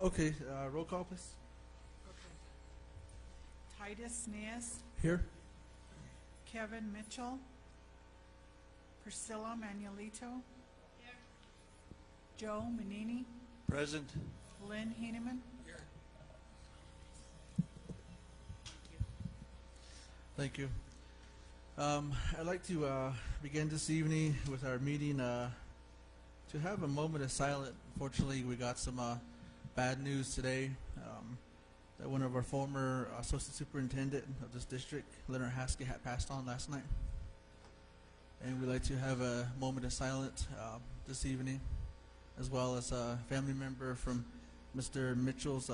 Okay, roll call, please. Okay. Titus Neas, Here. Kevin Mitchell, Priscilla Manuelito, Joe Manini, Present. Lynn Heineman. Thank you. I'd like to begin this evening with our meeting to have a moment of silence. Unfortunately, we got some bad news today that one of our former associate superintendent of this district, Leonard Haskett, had passed on last night. And we'd like to have a moment of silence this evening, as well as a family member from Mr. Mitchell's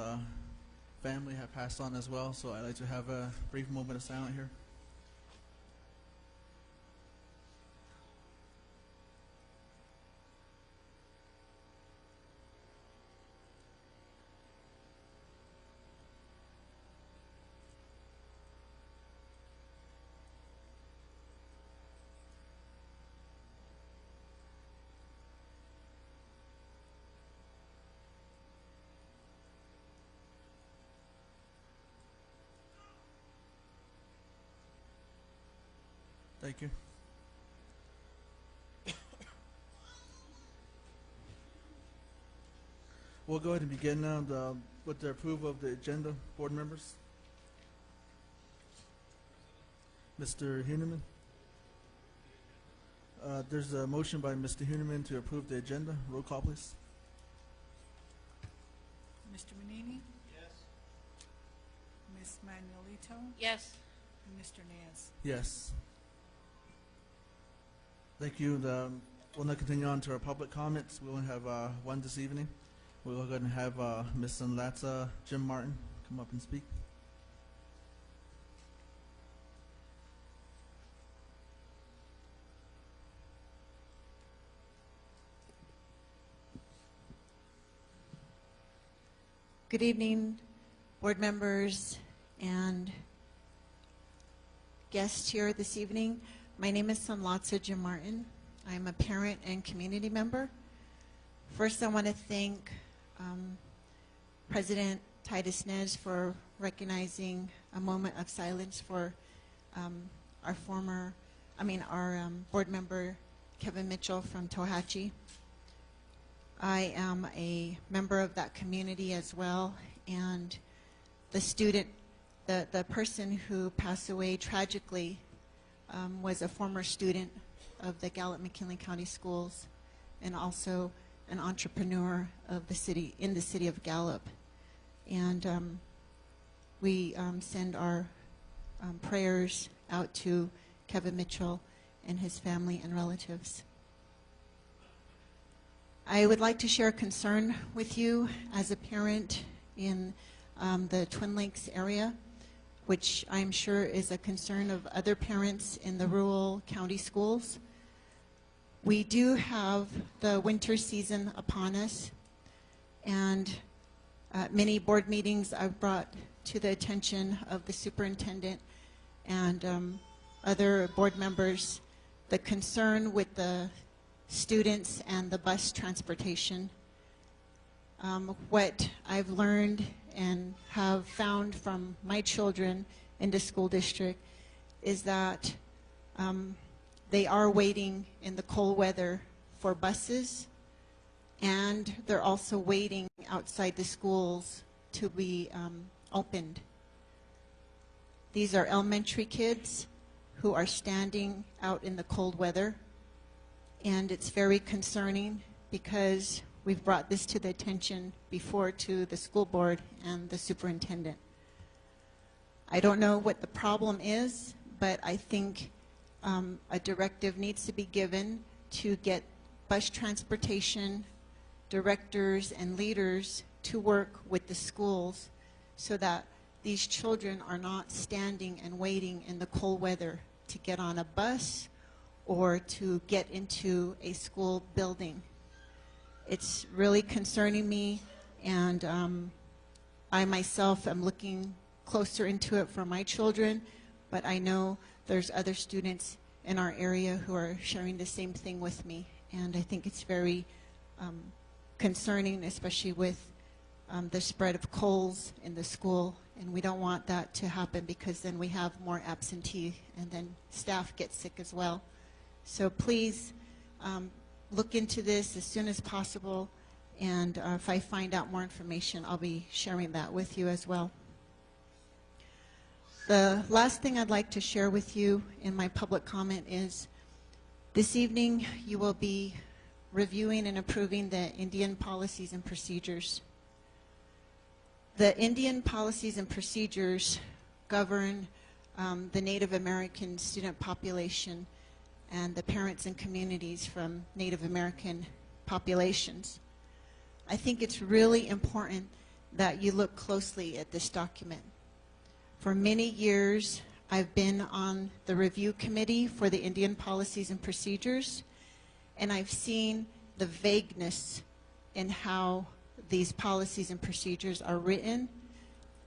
family had passed on as well. So I'd like to have a brief moment of silence here. Thank you. We'll go ahead and begin now with the approval of the agenda, board members. Mr. Heineman. There's a motion by Mr. Heineman to approve the agenda. Roll call, please. Mr. Manini, Yes. Ms. Manuelito, Yes. and Mr. Neas. Yes. Thank you. We'll now continue on to our public comments. We only have one this evening. We'll go ahead and have Ms. Latza, Jim Martin, come up and speak. Good evening, board members and guests here this evening. My name is Sanlatza Jim Martin. I'm a parent and community member. First, I want to thank President Titus Neas for recognizing a moment of silence for our board member Kevin Mitchell from Tohatchee. I am a member of that community as well, and the person who passed away tragically was a former student of the Gallup McKinley County Schools and also an entrepreneur of the city, in the city of Gallup. And we send our prayers out to Kevin Mitchell and his family and relatives. I would like to share a concern with you as a parent in the Twin Lakes area, which I'm sure is a concern of other parents in the rural county schools. We do have the winter season upon us, and many board meetings I've brought to the attention of the superintendent and other board members the concern with the students and the bus transportation. What I've learned and have found from my children in the school district is that they are waiting in the cold weather for buses, and they're also waiting outside the schools to be opened. These are elementary kids who are standing out in the cold weather, and it's very concerning because we've brought this to the attention before to the school board and the superintendent. I don't know what the problem is, but I think a directive needs to be given to get bus transportation directors and leaders to work with the schools so that these children are not standing and waiting in the cold weather to get on a bus or to get into a school building. It's really concerning me, and I myself am looking closer into it for my children, but I know there's other students in our area who are sharing the same thing with me, and I think it's very concerning, especially with the spread of colds in the school, and we don't want that to happen because then we have more absentee and then staff get sick as well. So please look into this as soon as possible, and if I find out more information, I'll be sharing that with you as well. The last thing I'd like to share with you in my public comment is this evening you will be reviewing and approving the Indian policies and procedures. The Indian policies and procedures govern the Native American student population and the parents and communities from Native American populations. I think it's really important that you look closely at this document. For many years, I've been on the review committee for the Indian policies and procedures, and I've seen the vagueness in how these policies and procedures are written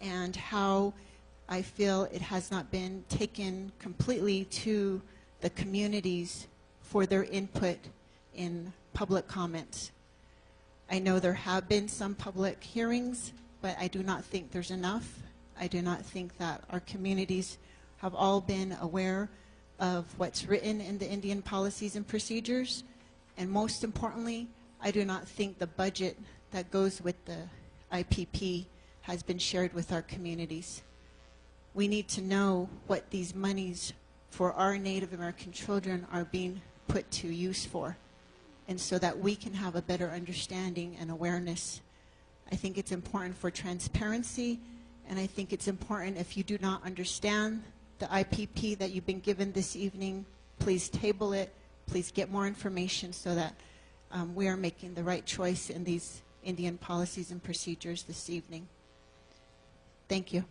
and how I feel it has not been taken completely to the communities for their input in public comments. I know there have been some public hearings, but I do not think there's enough. I do not think that our communities have all been aware of what's written in the Indian policies and procedures. And most importantly, I do not think the budget that goes with the IPP has been shared with our communities. We need to know what these monies for our Native American children are being put to use for, and so that we can have a better understanding and awareness. I think it's important for transparency, and I think it's important if you do not understand the IPP that you've been given this evening, please table it, please get more information so that we are making the right choice in these Indian policies and procedures this evening. Thank you.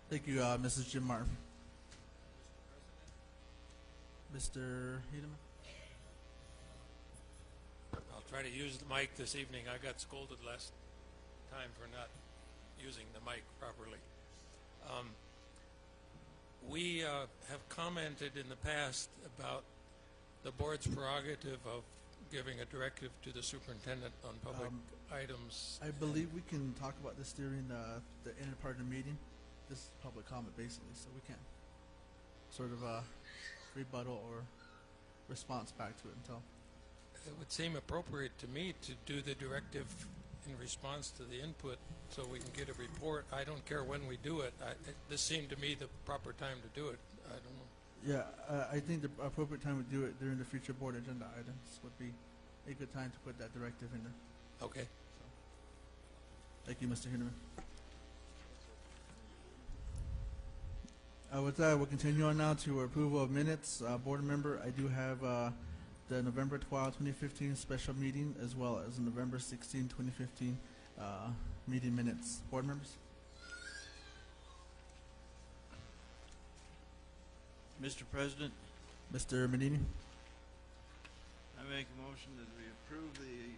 Thank you, Mrs. Jim Martin. Mr. Hedeman? I'll try to use the mic this evening. I got scolded last time for not using the mic properly. We have commented in the past about the board's prerogative of giving a directive to the superintendent on public items. I believe we can talk about this during the end part of the meeting. This is public comment, basically, so we can't sort of rebuttal or response back to it until. It would seem appropriate to me to do the directive in response to the input so we can get a report. I don't care when we do it. This seemed to me the proper time to do it. I don't know. Yeah, I think the appropriate time to do it during the future board agenda items would be a good time to put that directive in there. Okay. So, thank you, Mr. Hinneman. With that, we'll continue on now to approval of minutes. Board member, I do have the November 12, 2015 special meeting as well as the November 16, 2015 meeting minutes. Board members? Mr. President, Mr. Menini? I make a motion that we approve the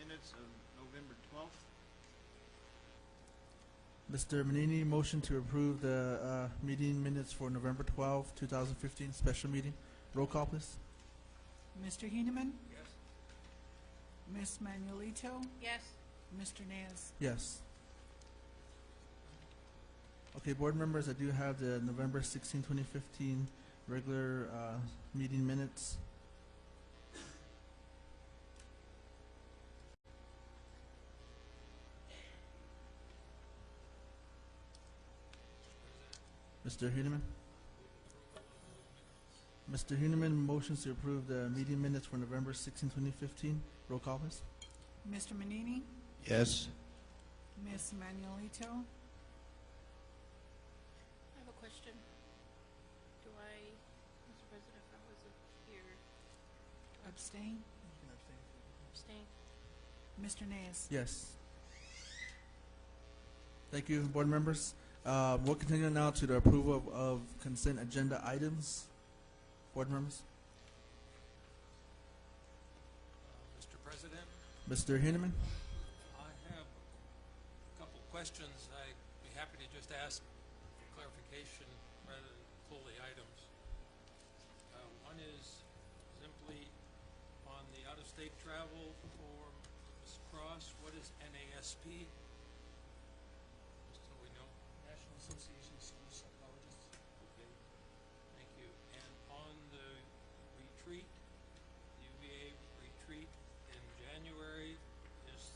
minutes of November 12th. Mr. Menini, motion to approve the meeting minutes for November 12, 2015 special meeting. Roll call, please. Mr. Heineman? Yes. Ms. Manuelito? Yes. Mr. Naz? Yes. Okay, board members, I do have the November 16, 2015 regular meeting minutes. Mr. Heineman? Mr. Heineman motions to approve the meeting minutes for November 16, 2015. Roll call, please. Mr. Menini? Yes. Ms. Manuelito? I have a question. Do I, Mr. President, if I wasn't here, Abstain? abstain? Mr. Naz? Yes. Thank you, board members. We'll continue now to the approval of consent agenda items. Board members. Mr. President, Mr. Heineman. I have a couple questions. I'd be happy to just ask for clarification rather than pull the items. One is simply on the out-of-state travel for NASP? Just so we know. National Association of School Psychologists. Okay, thank you. And on the retreat, the UVA retreat in January, is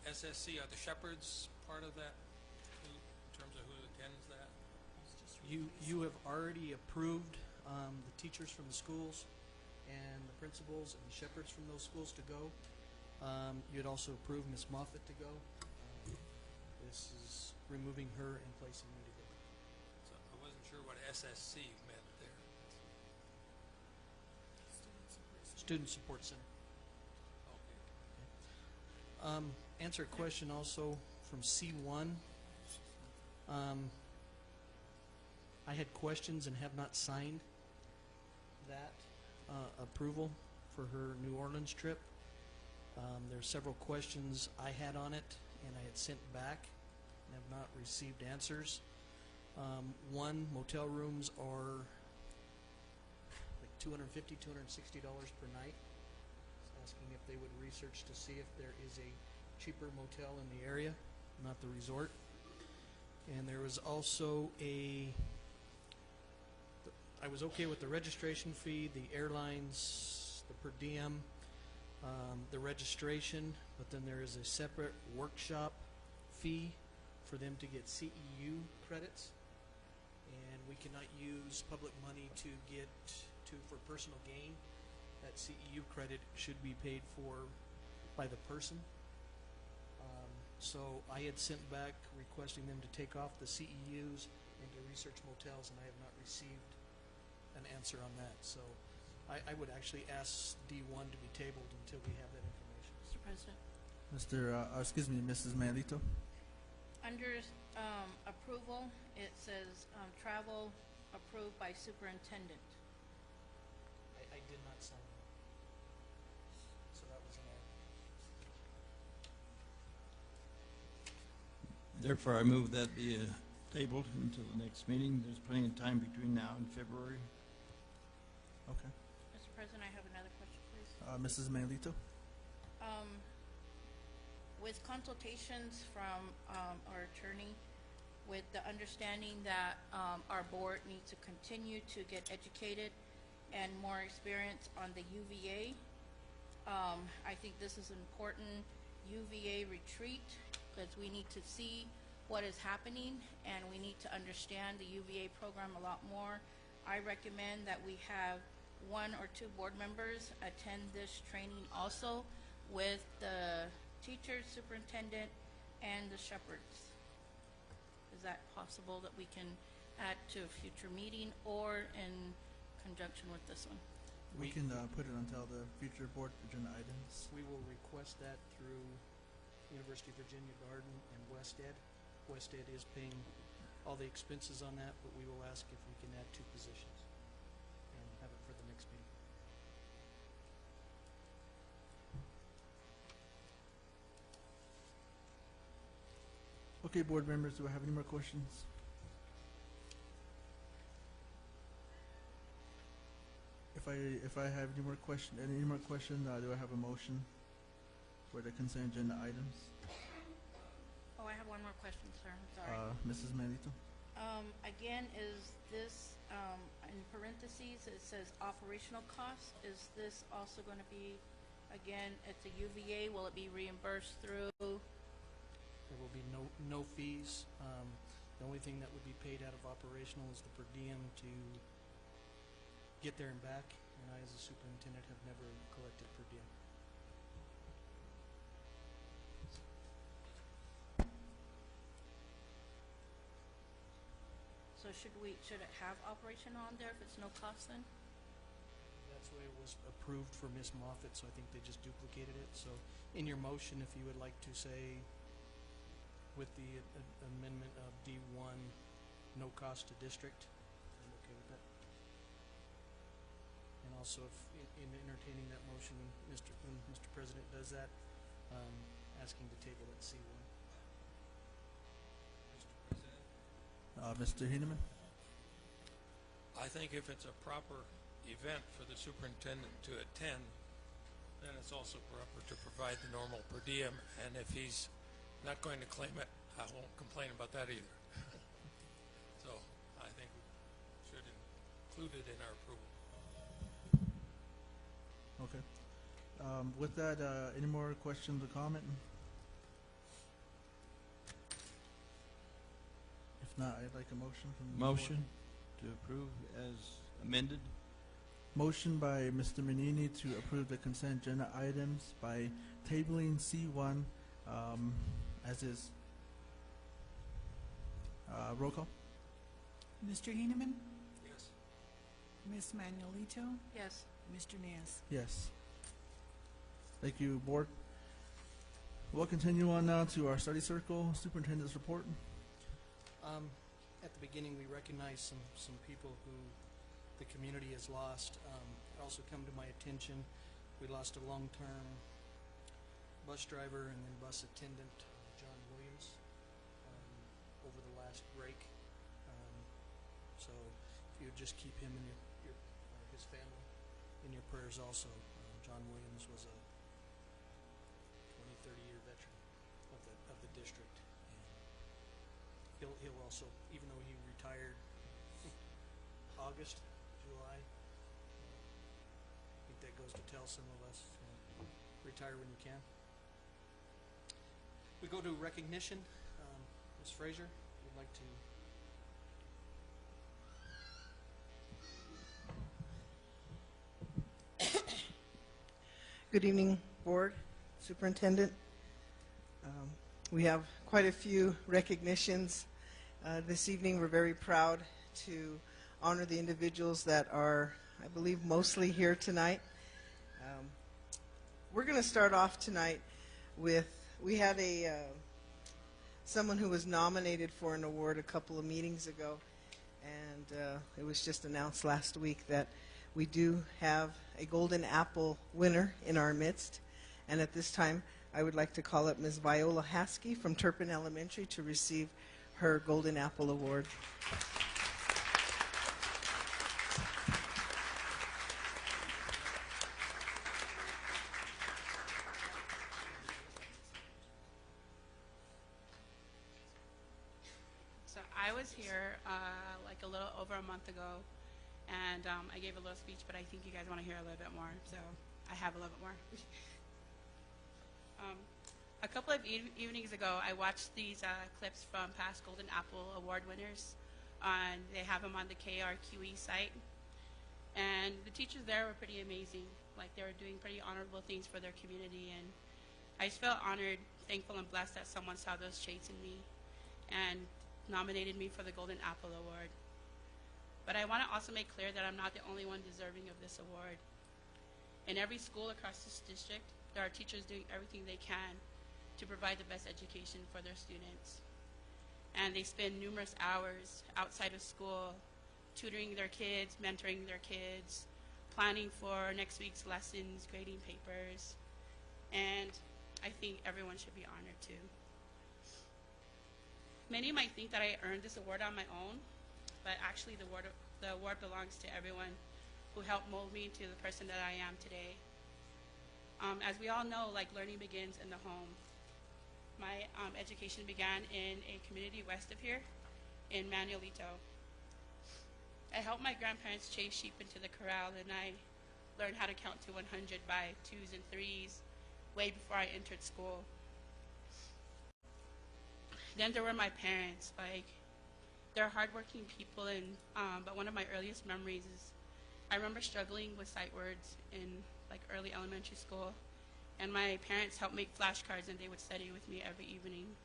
the SSC, are the shepherds part of that, in terms of who attends that? You have already approved the teachers from the schools and the principals and the shepherds from those schools to go. You had also approved Ms. Moffett to go. This is removing her and placing me to go. So I wasn't sure what SSC meant there. Student Support Center. Okay. Answer a question also from C1. I had questions and have not signed that approval for her New Orleans trip. There are several questions I had on it and I had sent back and have not received answers. One, motel rooms are like $250, $260 per night. Asking if they would research to see if there is a cheaper motel in the area, not the resort. And there was also I was okay with the registration fee, the airlines, the per diem, the registration, but then there is a separate workshop fee for them to get CEU credits. And we cannot use public money for personal gain. That CEU credit should be paid for by the person. So I had sent back requesting them to take off the CEUs and to research motels, and I have not received an answer on that. So I would actually ask D1 to be tabled until we have that information. Mr. President. Excuse me, Mrs. Manlito. Under approval, it says travel approved by superintendent. I did not sign that. So that was an error. Therefore, I move that be tabled until the next meeting. There's plenty of time between now and February. Okay. Mr. President, I have another question, please. Mrs. Manlito. With consultations from our attorney, with the understanding that our board needs to continue to get educated and more experience on the UVA, I think this is an important UVA retreat because we need to see what is happening and we need to understand the UVA program a lot more. I recommend that we have 1 or 2 board members attend this training also with the teachers, superintendent, and the shepherds. Is that possible that we can add to a future meeting or in conjunction with this one? We can put it until the future board agenda items. We will request that through University of Virginia Garden and West Ed. West Ed is paying all the expenses on that, but we will ask if we can add 2 positions and have it for the next meeting. Okay, board members, do I have any more questions? If I have any more question, do I have a motion for the consent agenda items? Oh, I have one more question, sir. I'm sorry. Mrs. Manlito. Again, is this, in parentheses, it says operational cost. Is this also going to be, again, it's a UVA, will it be reimbursed through? There will be no fees. The only thing that would be paid out of operational is the per diem to get there and back, and I as a superintendent have never collected per diem. So should it have operation on there if it's no cost then? That's the way it was approved for Ms. Moffett, so I think they just duplicated it. So in your motion, if you would like to say with the amendment of D1, no cost to district, I'm okay with that. And also, if in entertaining that motion, when Mr. President does that, asking to table at C1. Mr. Heineman. I think if it's a proper event for the superintendent to attend, then it's also proper to provide the normal per diem. And if he's Not going to claim it. I won't complain about that either. So I think we should include it in our approval. Okay. With that, any more questions or comment? If not, I'd like a motion from the board. Motion to approve as amended. Motion by Mr. Manini to approve the consent agenda items by tabling C1 as is. Roll call. Mr. Heineman, Yes. Ms. Manuelito, Yes. Mr. Nez. Yes. Thank you, board. We'll continue on now to our study circle superintendent's report. At the beginning, we recognize some people who the community has lost. It also come to my attention, we lost a long-term bus driver and then bus attendant, John Williams, over the last break. So if you would just keep him in your his family in your prayers also. John Williams was a 20-30-year veteran of the district. And he'll also, even though he retired August, July, I think that goes to tell some of us, retire when you can. We go to recognition. Ms. Frazier, would like to. Good evening, Board, Superintendent. We have quite a few recognitions this evening. We're very proud to honor the individuals that are, I believe, mostly here tonight. We're going to start off tonight with, we had someone who was nominated for an award a couple of meetings ago, and it was just announced last week that we do have a Golden Apple winner in our midst. And at this time, I would like to call up Ms. Viola Haskey from Turpin Elementary to receive her Golden Apple Award. So I was here like a little over a month ago, and I gave a little speech, but I think you guys want to hear a little bit more, so I have a little bit more. A couple of evenings ago, I watched these clips from past Golden Apple Award winners. They have them on the KRQE site, and the teachers there were pretty amazing. Like, they were doing pretty honorable things for their community, and I just felt honored, thankful, and blessed that someone saw those traits in me and nominated me for the Golden Apple Award. But I want to also make clear that I'm not the only one deserving of this award. In every school across this district, there are teachers doing everything they can to provide the best education for their students. And they spend numerous hours outside of school, tutoring their kids, mentoring their kids, planning for next week's lessons, grading papers. And I think everyone should be honored too. Many might think that I earned this award on my own, but actually the award belongs to everyone who helped mold me into the person that I am today. As we all know, like, learning begins in the home. My education began in a community west of here, in Manuelito. I helped my grandparents chase sheep into the corral, and I learned how to count to 100 by 2s and 3s way before I entered school. Then there were my parents. Like, they're hardworking people, and but one of my earliest memories is I remember struggling with sight words in like early elementary school, and my parents helped make flashcards, and they would study with me every evening.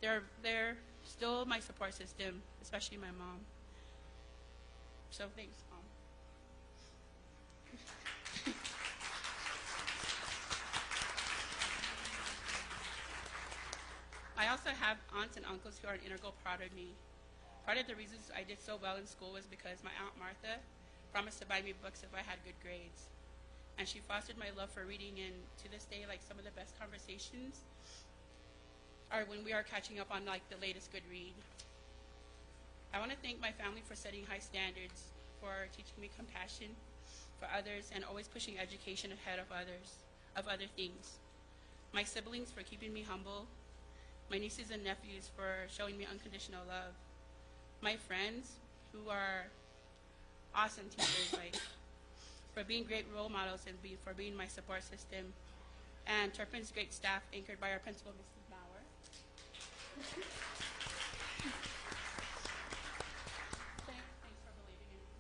They're still my support system, especially my mom. So thanks, Mom. I also have aunts and uncles who are an integral part of me. Part of the reasons I did so well in school was because my Aunt Martha promised to buy me books if I had good grades. And she fostered my love for reading, and to this day, like, some of the best conversations are when we are catching up on like the latest good read. I want to thank my family for setting high standards, for teaching me compassion for others, and always pushing education ahead of other things. My siblings for keeping me humble my nieces and nephews for showing me unconditional love, my friends who are awesome teachers, like for being great role models and for being my support system, and Turpin's great staff anchored by our principal, Mrs. Mauer. Thanks for believing in me.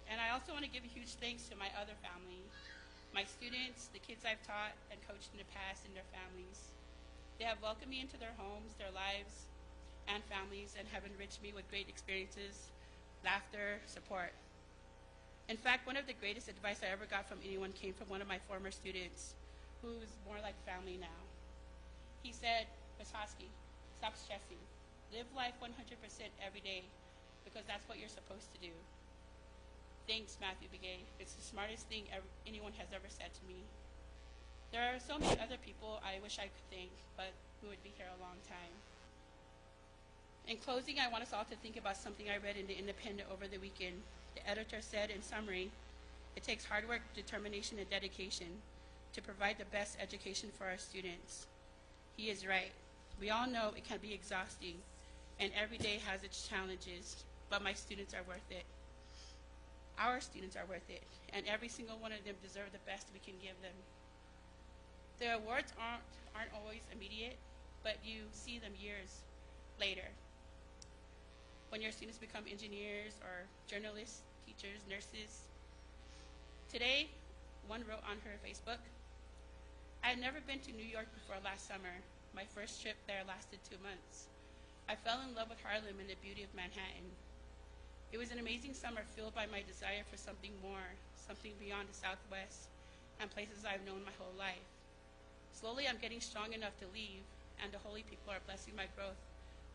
And I also want to give a huge thanks to my other family, my students, the kids I've taught and coached in the past, and their families. They have welcomed me into their homes, their lives, and families, and have enriched me with great experiences, laughter, support. In fact, one of the greatest advice I ever got from anyone came from one of my former students, who's more like family now. He said, "Ms. Hosky, stop stressing. Live life 100% every day, because that's what you're supposed to do." Thanks, Matthew Begay. It's the smartest thing anyone has ever said to me. There are so many other people I wish I could thank, but who would be here a long time. In closing, I want us all to think about something I read in the Independent over the weekend. The editor said, in summary, it takes hard work, determination, and dedication to provide the best education for our students. He is right. We all know it can be exhausting, and every day has its challenges, but my students are worth it. Our students are worth it, and every single one of them deserve the best we can give them. The awards aren't always immediate, but you see them years later. When your students become engineers or journalists, teachers, nurses. Today, one wrote on her Facebook, "I had never been to New York before last summer. My first trip there lasted 2 months. I fell in love with Harlem and the beauty of Manhattan. It was an amazing summer filled by my desire for something more, something beyond the Southwest and places I've known my whole life. Slowly, I'm getting strong enough to leave, and the holy people are blessing my growth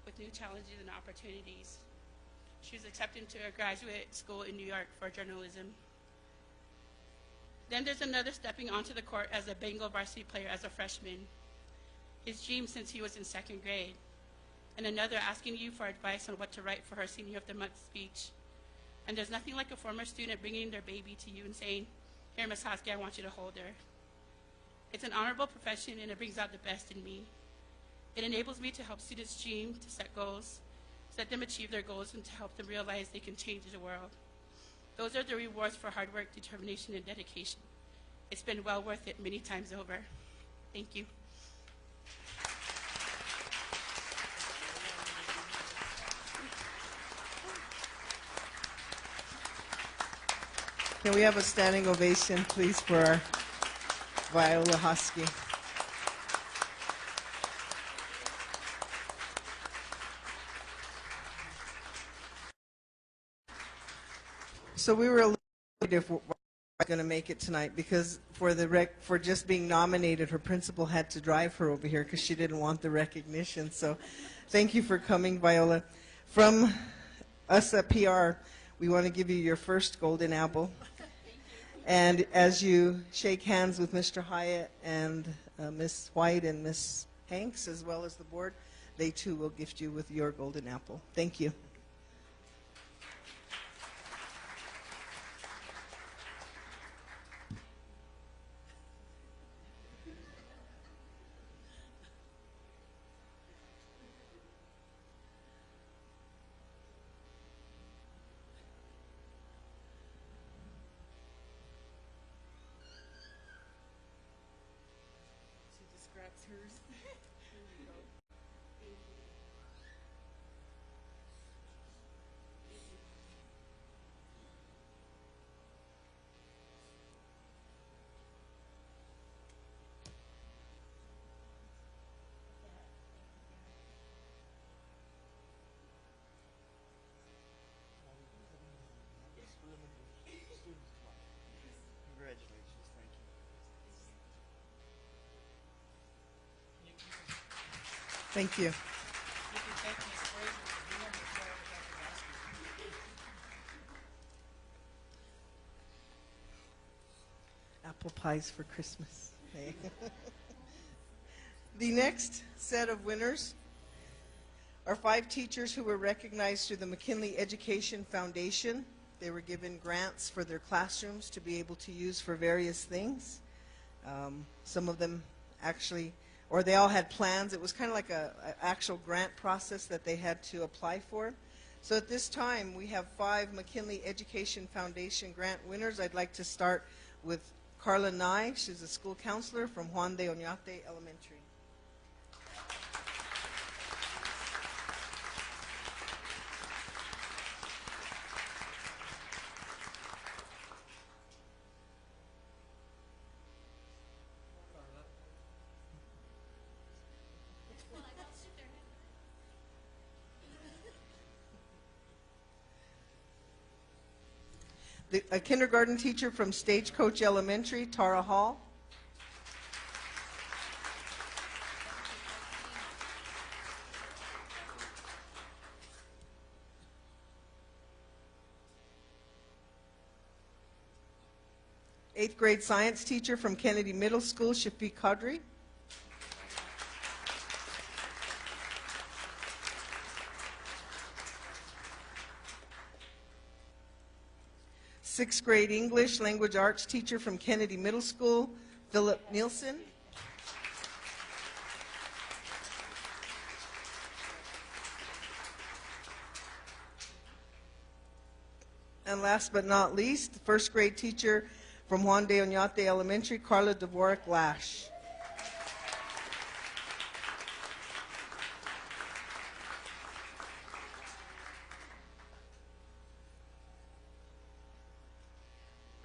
with new challenges and opportunities." She was accepted to a graduate school in New York for journalism. Then there's another stepping onto the court as a Bengal varsity player as a freshman, his dream since he was in 2nd grade, and another asking you for advice on what to write for her Senior of the Month speech. And there's nothing like a former student bringing their baby to you and saying, "Here, Ms. Hosky, I want you to hold her." It's an honorable profession, and it brings out the best in me. It enables me to help students dream, to set goals, to let them achieve their goals, and to help them realize they can change the world. Those are the rewards for hard work, determination, and dedication. It's been well worth it many times over. Thank you. Can we have a standing ovation, please, for our Viola Hosky? So we were a little worried if we're going to make it tonight, because for just being nominated, her principal had to drive her over here because she didn't want the recognition. So thank you for coming, Viola. From us at PR, we want to give you your first golden apple. And as you shake hands with Mr. Hyatt and Ms. White and Ms. Hanks, as well as the board, they too will gift you with your golden apple. Thank you. Congratulations, thank you. Thank you. Apple pies for Christmas. Hey. The next set of winners are 5 teachers who were recognized through the McKinley Education Foundation. They were given grants for their classrooms to be able to use for various things. Some of them actually or they all had plans. It was kind of like a actual grant process that they had to apply for. So at this time, we have 5 McKinley Education Foundation grant winners. I'd like to start with Carla Nye. She's a school counselor from Juan de Oñate Elementary. A kindergarten teacher from Stagecoach Elementary, Tara Hall. Eighth grade science teacher from Kennedy Middle School, Shafiq Qadri. Sixth grade English language arts teacher from Kennedy Middle School, Philip Nielsen. And last but not least, first grade teacher from Juan de Oñate Elementary, Carla Dvorak Lash.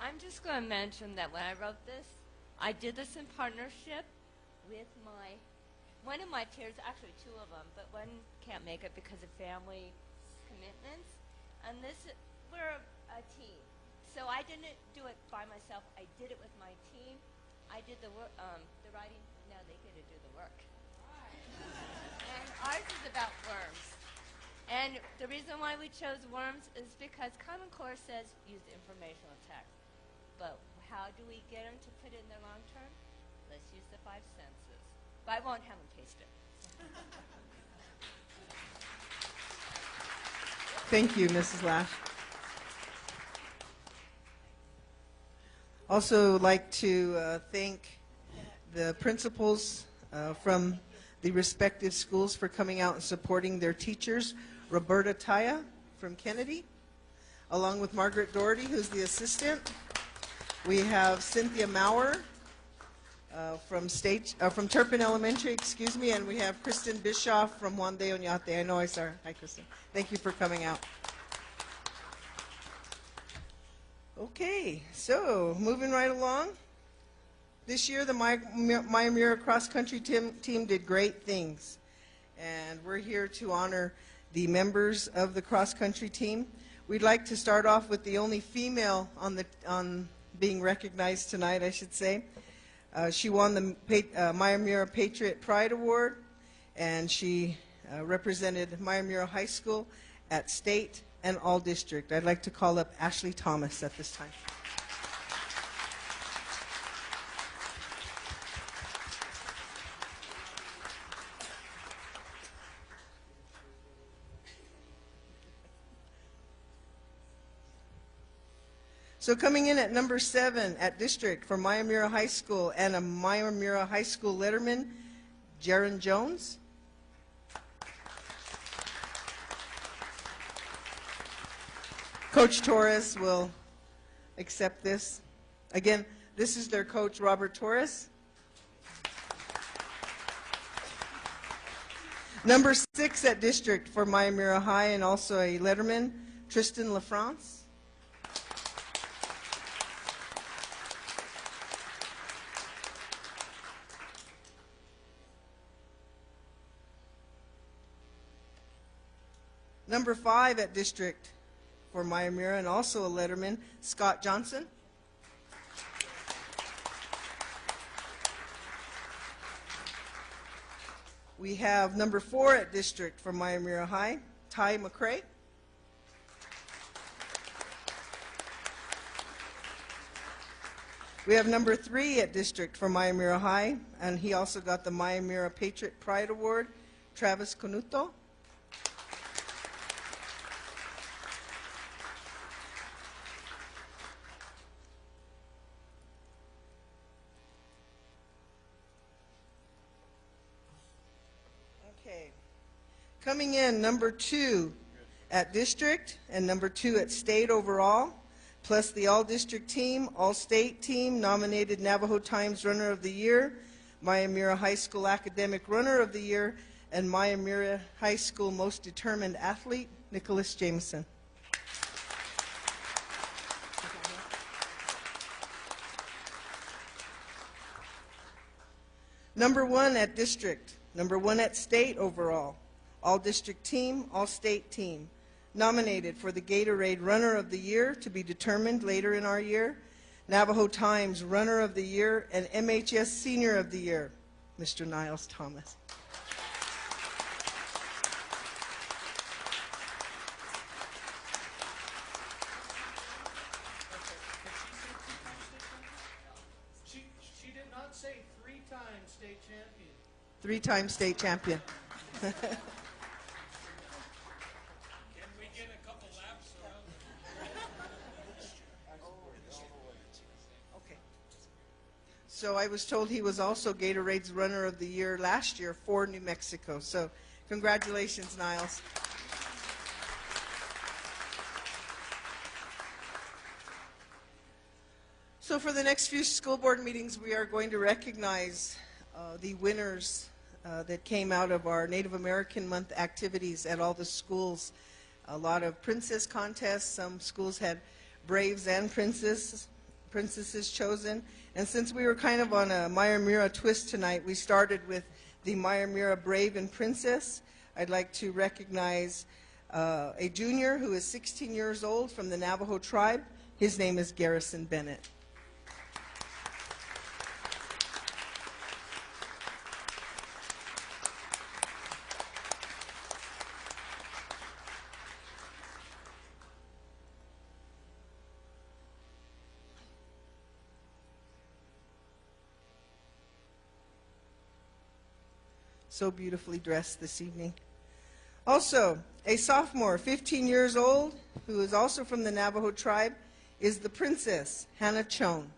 I'm just going to mention that when I wrote this, I did this in partnership with one of my peers, actually 2 of them, but one can't make it because of family commitments. And we're a team. So I didn't do it by myself. I did it with my team. I did the writing. Now they get to do the work. And ours is about worms. And the reason why we chose worms is because Common Core says use informational text. But how do we get them to put it in their long term? Let's use the 5 senses. But I won't have them paste it. Thank you, Mrs. Lash. Also like to thank the principals from the respective schools for coming out and supporting their teachers. Roberta Taya from Kennedy, along with Margaret Doherty, who's the assistant. We have Cynthia Maurer from Turpin Elementary, excuse me, and we have Kristen Bischoff from Juan de Oñate. I know I saw her. Hi, Kristen. Thank you for coming out. Okay, so moving right along. This year, the Mayamura cross-country team did great things, and we're here to honor the members of the cross-country team. We'd like to start off with the only female on being recognized tonight, I should say. She won the Mayamura Patriot Pride Award, and she represented Mayamura High School at state and all district. I'd like to call up Ashley Thomas at this time. So coming in at number 7 at district for Mayamura High School and a Mayamura High School letterman, Jaron Jones. Coach Torres will accept this. Again, this is their coach, Robert Torres. Number 6 at district for Mayamura High and also a letterman, Tristan LaFrance. Number 5 at district for Mayamura and also a letterman, Scott Johnson. We have number 4 at district for Mayamura High, Ty McCrae. We have number 3 at district for Mayamura High, and he also got the Mayamura Patriot Pride Award, Travis Conuto. Coming in number 2 at district and number 2 at state overall, plus the all-district team, all-state team, nominated Navajo Times Runner of the Year, Mayamira High School Academic Runner of the Year, and Mayamira High School Most Determined Athlete, Nicholas Jameson. Number 1 at district, number 1 at state overall, all-district team, all-state team. Nominated for the Gatorade Runner of the Year, to be determined later in our year, Navajo Times Runner of the Year, and MHS Senior of the Year, Mr. Niles Thomas. She did not say 3-time state champion. 3-time state champion. Can we get a couple laps around? Okay. So I was told he was also Gatorade's Runner of the Year last year for New Mexico. So congratulations, Niles. So for the next few school board meetings, we are going to recognize the winners that came out of our Native American Month activities at all the schools. A lot of princess contests. Some schools had braves and princesses chosen. And since we were kind of on a Mayamira twist tonight, we started with the Mayamira Brave and Princess. I'd like to recognize a junior who is 16 years old from the Navajo tribe. His name is Garrison Bennett. So beautifully dressed this evening. Also, a sophomore, 15 years old, who is also from the Navajo tribe, is the Princess, Hannah Chone.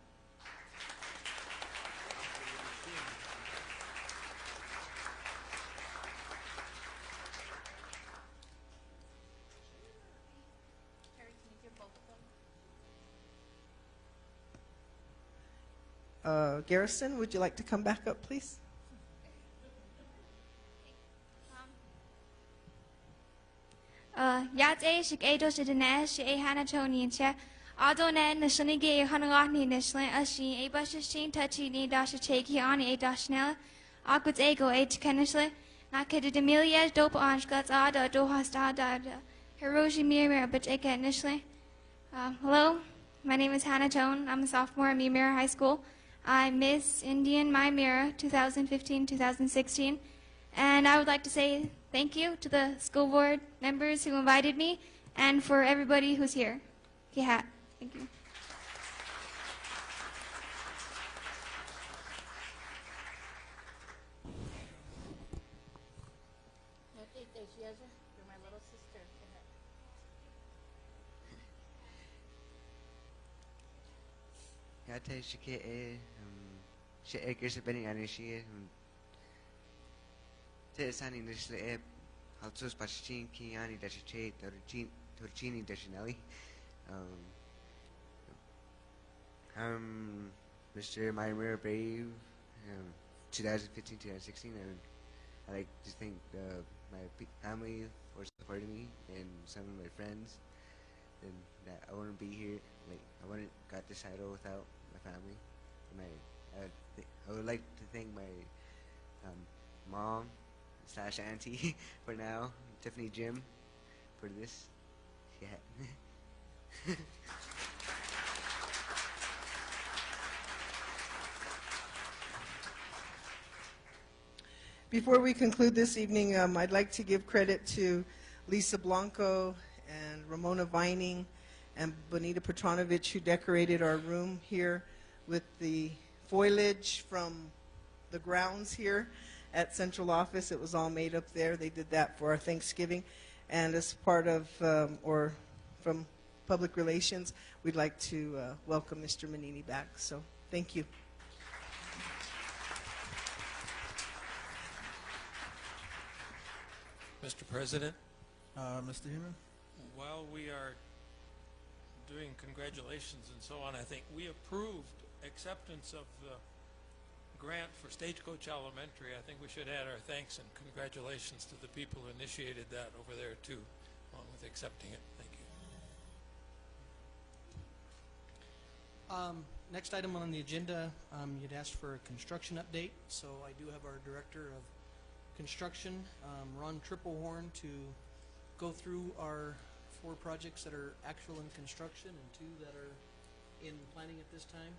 Garrison, would you like to come back up, please? Yat a shik a dos it nash a hanatonian chair. Adonan the shinigi hanagani nishlan ashi a bushin touchy ni dash take on a dashnella. Akut ego a kenishly. Naked Emilia dope on scuts ada do hasta da Hiroshi Mirror but a initially. Hello, my name is Hannah Tone. I'm a sophomore at Mirror High School. I'm Miss Indian Mirror 2015-2016. And I would like to say thank you to the school board members who invited me and for everybody who's here. Yeah, thank you. You're my little sister. Yate shike she ekers beni anishi te sani nisle halsus pachin kiani dashiche torchini dashinelli Mr. Mayamira Brave 2015-2016 and I like to thank my family for supporting me and some of my friends and that I wouldn't be here, like I wouldn't got this title without my family. I would like to thank my mom / auntie for now, Tiffany Jim for this. Yeah. Before we conclude this evening, I'd like to give credit to Lisa Blanco and Ramona Vining and Bonita Petronovich, who decorated our room here with the foliage from the grounds here at Central Office. It was all made up there. They did that for our Thanksgiving. And as part of, or from Public Relations, we'd like to welcome Mr. Manini back. So thank you. Mr. President. Mr. Heenan? While we are doing congratulations and so on, I think we approved acceptance of the grant for Stagecoach Elementary. I think we should add our thanks and congratulations to the people who initiated that over there too, along with accepting it. Thank you. Next item on the agenda, you'd asked for a construction update, so I do have our Director of Construction, Ron Triplehorn, to go through our 4 projects that are actual in construction and 2 that are in planning at this time.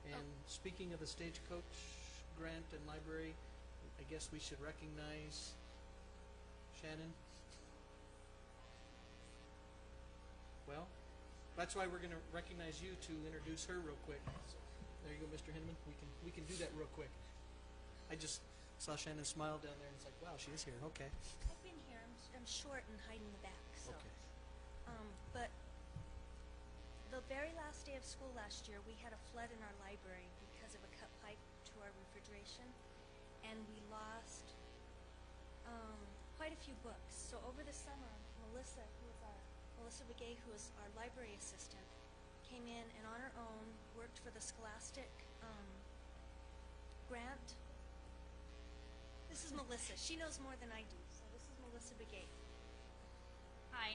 And speaking of the Stagecoach grant and library, I guess we should recognize Shannon. Well, that's why we're going to recognize you to introduce her real quick. So, there you go, Mr. Hinman. We can do that real quick. I just saw Shannon smile down there, and it's like, wow, she is here. Okay. I've been here. I'm short and hide in the back. So. Okay. But the very last day of school last year, we had a flood in our library because of a cut pipe to our refrigeration, and we lost quite a few books. So over the summer, Melissa Begay, who was our library assistant, came in and on her own worked for the Scholastic grant. This is Melissa. She knows more than I do. So this is Melissa Begay. Hi,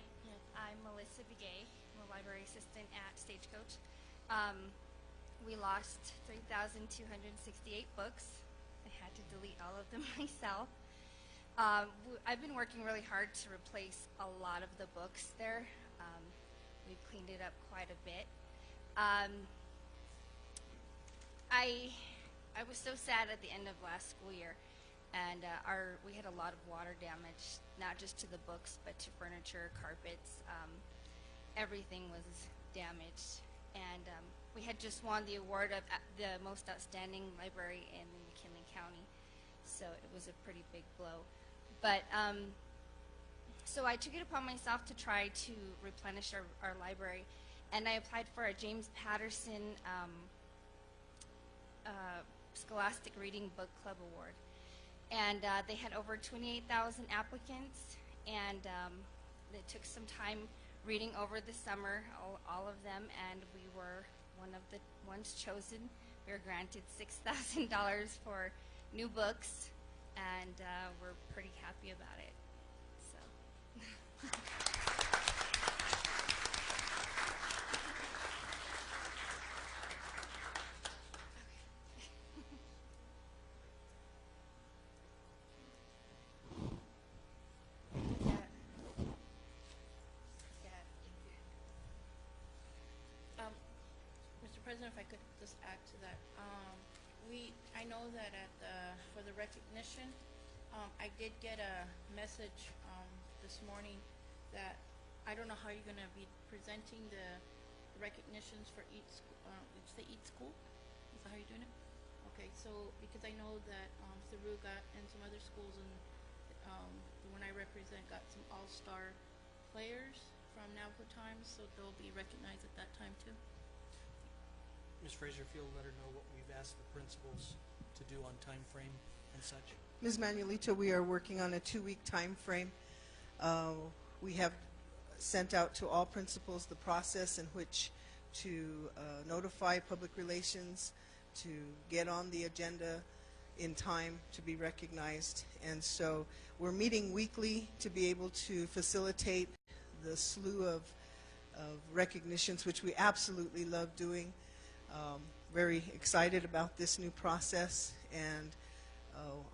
I'm Melissa Begay. I'm a library assistant at Stagecoach. We lost 3,268 books. I had to delete all of them myself. I've been working really hard to replace a lot of the books there. We've cleaned it up quite a bit. I was so sad at the end of last school year, and we had a lot of water damage, not just to the books, but to furniture, carpets. Everything was damaged, and we had just won the award of the most outstanding library in McKinley County, so it was a pretty big blow. But so I took it upon myself to try to replenish our library, and I applied for a James Patterson Scholastic Reading Book Club Award. And they had over 28,000 applicants, and it took some time reading over the summer, all of them, and we were one of the ones chosen. We were granted $6,000 for new books, and we're pretty happy about it. So. Mr. President, if I could just add to that, I know that for the recognition, I did get a message this morning that I don't know how you're going to be presenting the recognitions for each school. Is that how you're doing it? Okay, so because I know that Saru got and some other schools and the one I represent got some all-star players from Navajo Times, so they'll be recognized at that time too. Ms. Fraser, if you'll let her know what we've asked the principals to do on time frame and such. Ms. Manuelito, we are working on a 2-week time frame. We have sent out to all principals the process in which to notify public relations, to get on the agenda in time to be recognized. And so we're meeting weekly to be able to facilitate the slew of recognitions, which we absolutely love doing. Very excited about this new process, and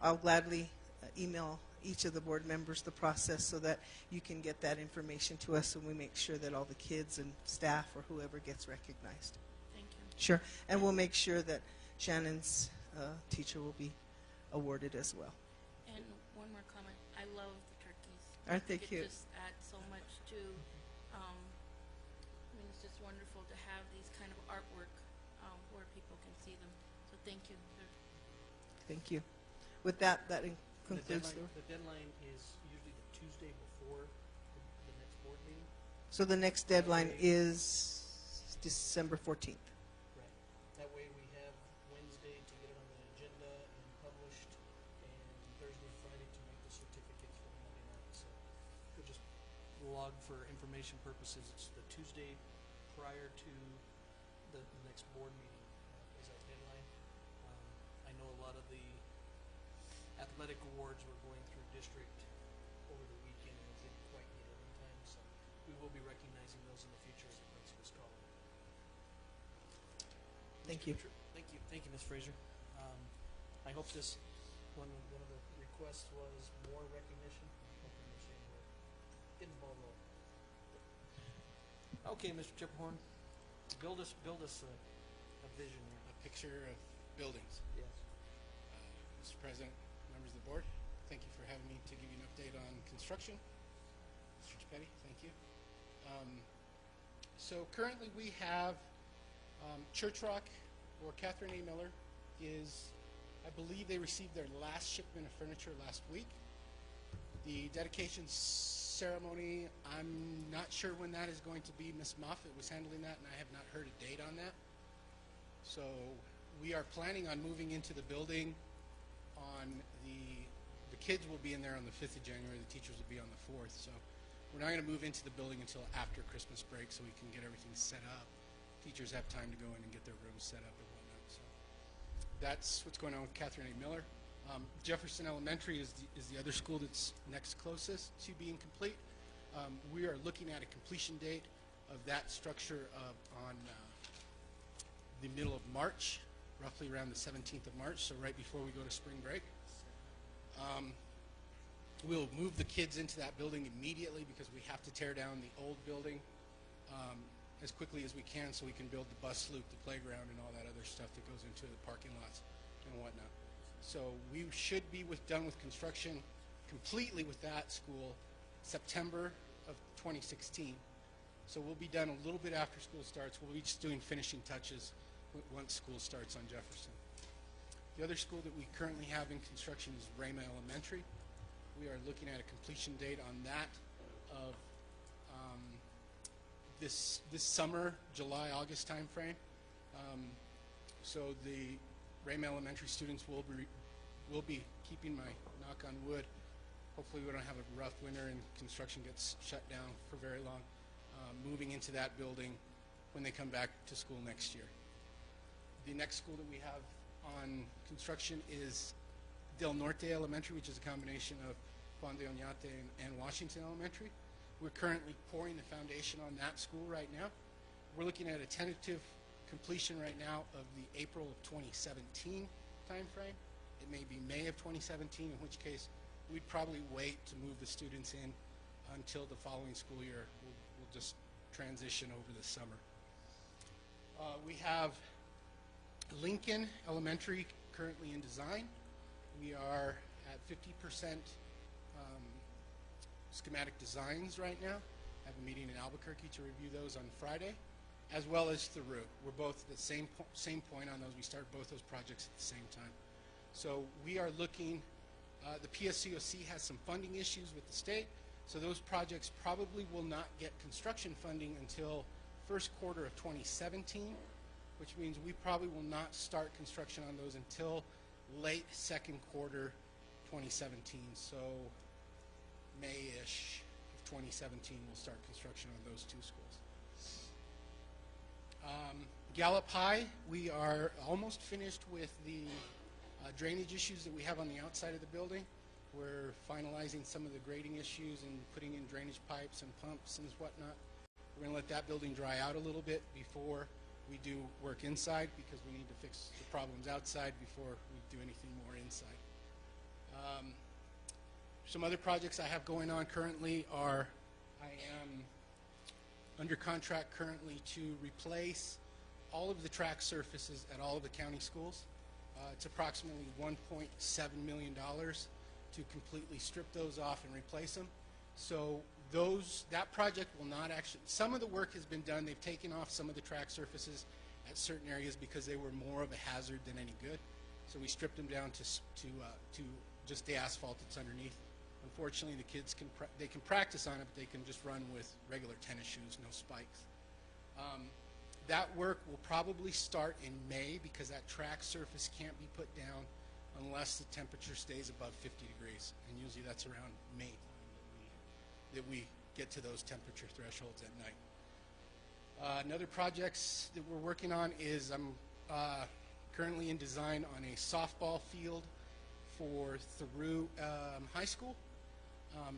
I'll gladly email each of the board members the process so that you can get that information to us, and we make sure that all the kids and staff or whoever gets recognized. Thank you. Sure, and we'll make sure that Shannon's teacher will be awarded as well. And one more comment. I love the turkeys. Aren't they It cute? just adds so much to, I mean, it's just wonderful to have these kind of artwork where people can see them. So thank you. Thank you. With that, concludes The deadline is usually the Tuesday before the next board meeting. So the next deadline is December 14th. Right. That way we have Wednesday to get it on the agenda and published, and Thursday and Friday to make the certificates for Monday night. So catalog for information purposes. It's the Tuesday prior to the next board meeting is our deadline. I know a lot of the athletic awards were going through district over the weekend and it didn't quite get it in time, so we will be recognizing those in the future as the principal's calling. Thank you. Thank you, Ms. Fraser. I hope this one of the requests was more recognition. Hoping you're saying we're getting the ball rolling. Okay, Mr. Chipperhorn, build us a vision here. A picture of buildings. Yes. Mr. President, members of the board, thank you for having me to give you an update on construction. Mr. Chipetti, thank you. So currently we have Church Rock, or Catherine A. Miller, is, I believe they received their last shipment of furniture last week. The dedication ceremony, I'm not sure when that is going to be. Ms. Moffitt was handling that, and I have not heard a date on that. So we are planning on moving into the building on the kids will be in there on the 5th of January, the teachers will be on the 4th. So we're not going to move into the building until after Christmas break so we can get everything set up. Teachers have time to go in and get their rooms set up and whatnot. So that's what's going on with Catherine A. Miller. Jefferson Elementary is the other school that's next closest to being complete. We are looking at a completion date of that structure on the middle of March, roughly around the 17th of March, so right before we go to spring break. We'll move the kids into that building immediately because we have to tear down the old building as quickly as we can so we can build the bus loop, the playground, and all that other stuff that goes into the parking lots and whatnot. So we should be done with construction completely with that school September of 2016. So we'll be done a little bit after school starts. We'll be just doing finishing touches once school starts on Jefferson. The other school that we currently have in construction is Rama Elementary. We are looking at a completion date on that of this summer, July, August time frame. So the Rama Elementary students will be keeping my knock on wood. Hopefully we don't have a rough winter and construction gets shut down for very long. Moving into that building when they come back to school next year. The next school that we have on construction is Del Norte Elementary, which is a combination of Juan de Oñate and Washington Elementary. We're currently pouring the foundation on that school right now. We're looking at a tentative completion right now of the April of 2017 time frame. It may be May of 2017, in which case we'd probably wait to move the students in until the following school year. We'll just transition over the summer. We have Lincoln Elementary currently in design. We are at 50% schematic designs right now. I have a meeting in Albuquerque to review those on Friday, as well as Theroux. We're both at the same point on those. We start both those projects at the same time. So we are looking, the PSCOC has some funding issues with the state, so those projects probably will not get construction funding until first quarter of 2017, which means we probably will not start construction on those until late second quarter 2017. So May-ish of 2017 we'll start construction on those two schools. Gallup High, we are almost finished with the drainage issues that we have on the outside of the building. We're finalizing some of the grading issues and putting in drainage pipes and pumps and whatnot. We're going to let that building dry out a little bit before we do work inside because we need to fix the problems outside before we do anything more inside. Some other projects I have going on currently are I am under contract currently to replace all of the track surfaces at all of the county schools. It's approximately $1.7 million to completely strip those off and replace them. So that project will not actually, some of the work has been done. They've taken off some of the track surfaces at certain areas because they were more of a hazard than any good. So we stripped them down to just the asphalt that's underneath. Unfortunately, the kids they can practice on it, but they can just run with regular tennis shoes, no spikes. That work will probably start in May because that track surface can't be put down unless the temperature stays above 50 degrees. And usually that's around May that we get to those temperature thresholds at night. Another projects that we're working on is I'm currently in design on a softball field for Thoreau High School.